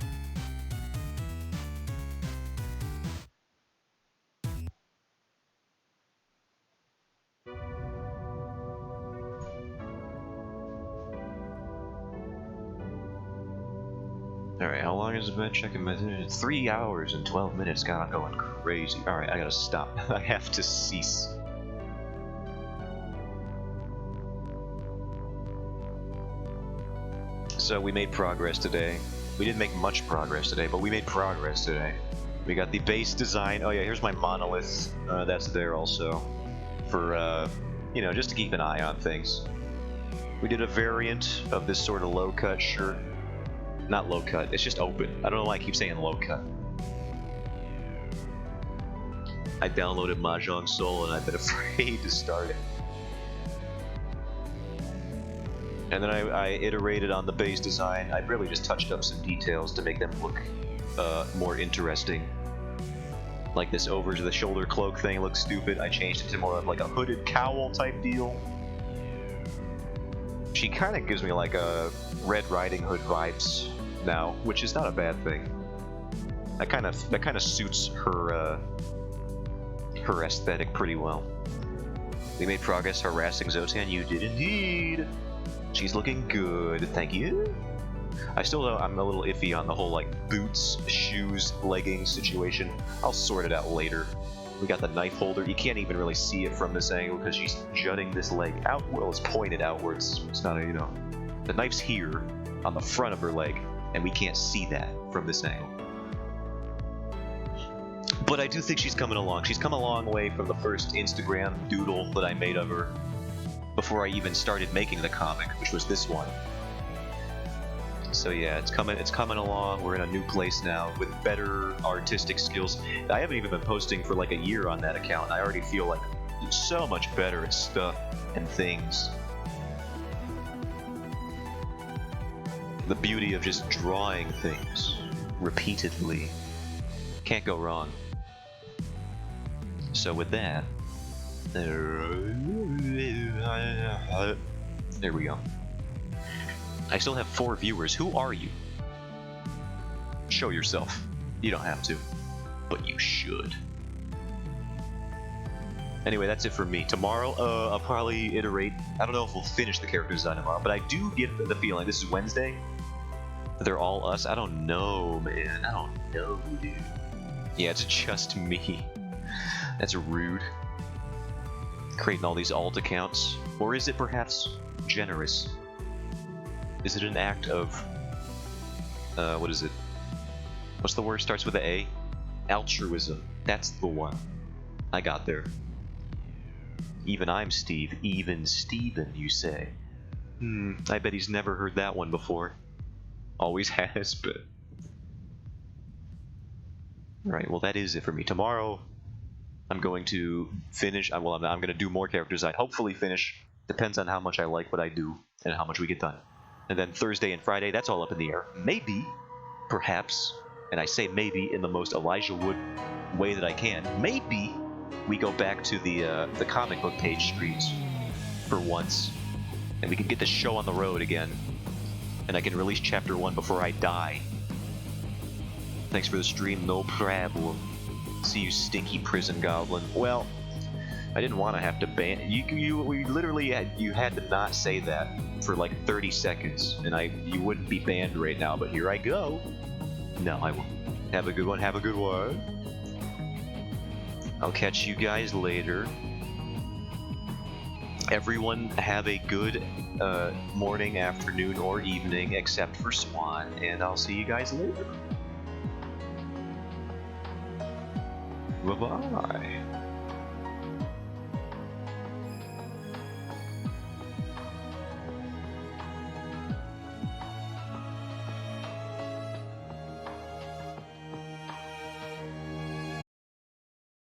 S1: Alright, how long has it been? Checking my... 3 hours and 12 minutes. God, I'm going crazy. Alright, I gotta stop. I have to cease. So we made progress today. We didn't make much progress today, but we made progress today. We got the base design. Oh yeah, here's my monolith. That's there also. For, you know, just to keep an eye on things. We did a variant of this sort of low-cut shirt. Not low-cut, it's just open. I don't know why I keep saying low-cut. I downloaded Mahjong Soul and I've been afraid to start it. And then I iterated on the base design. I really just touched up some details to make them look more interesting. Like this over-the-shoulder cloak thing looks stupid. I changed it to more of like a hooded cowl type deal. She kind of gives me like a Red Riding Hood vibes now, which is not a bad thing. That kind of suits her her aesthetic pretty well. We made progress harassing Zotan. You did indeed. She's looking good, thank you. I'm a little iffy on the whole like boots, shoes, leggings situation. I'll sort it out later. We got the knife holder. You can't even really see it from this angle because she's jutting this leg out. Well, it's pointed outwards. It's not a, you know, the knife's here on the front of her leg, and we can't see that from this angle. But I do think she's coming along. She's come a long way from the first Instagram doodle that I made of her before I even started making the comic, which was this one. So yeah, it's coming along. We're in a new place now with better artistic skills. I haven't even been posting for like a year on that account. I already feel like so much better at stuff and things. The beauty of just drawing things repeatedly. Can't go wrong. So with that, there we go. I still have 4 viewers. Who are you? Show yourself. You don't have to, but you should. Anyway, that's it for me. Tomorrow, I'll probably iterate. I don't know if we'll finish the character design tomorrow, but I do get the feeling this is Wednesday. They're all us. I don't know, man. I don't know, dude. Yeah, it's just me. That's rude. Creating all these alt accounts. Or is it perhaps generous? Is it an act of... what is it? What's the word starts with an A? Altruism. That's the one. I got there. Even I'm Steve. Even Steven, you say. I bet he's never heard that one before. Always has, but... Right, well that is it for me. Tomorrow, I'm going to finish... Well, I'm going to do more character design. Hopefully finish. Depends on how much I like what I do and how much we get done. And then Thursday and Friday, that's all up in the air. Maybe, perhaps, and I say maybe in the most Elijah Wood way that I can, maybe we go back to the comic book page streams for once, and we can get the show on the road again, and I can release chapter 1 before I die. Thanks for the stream, no problem. See you, stinky prison goblin. Well, I didn't want to have to ban you. We literally had to not say that for like 30 seconds, and you wouldn't be banned right now. But here I go. No, I won't. Have a good one. Have a good one. I'll catch you guys later. Everyone have a good morning, afternoon, or evening, except for Swan, and I'll see you guys later. Bye-bye.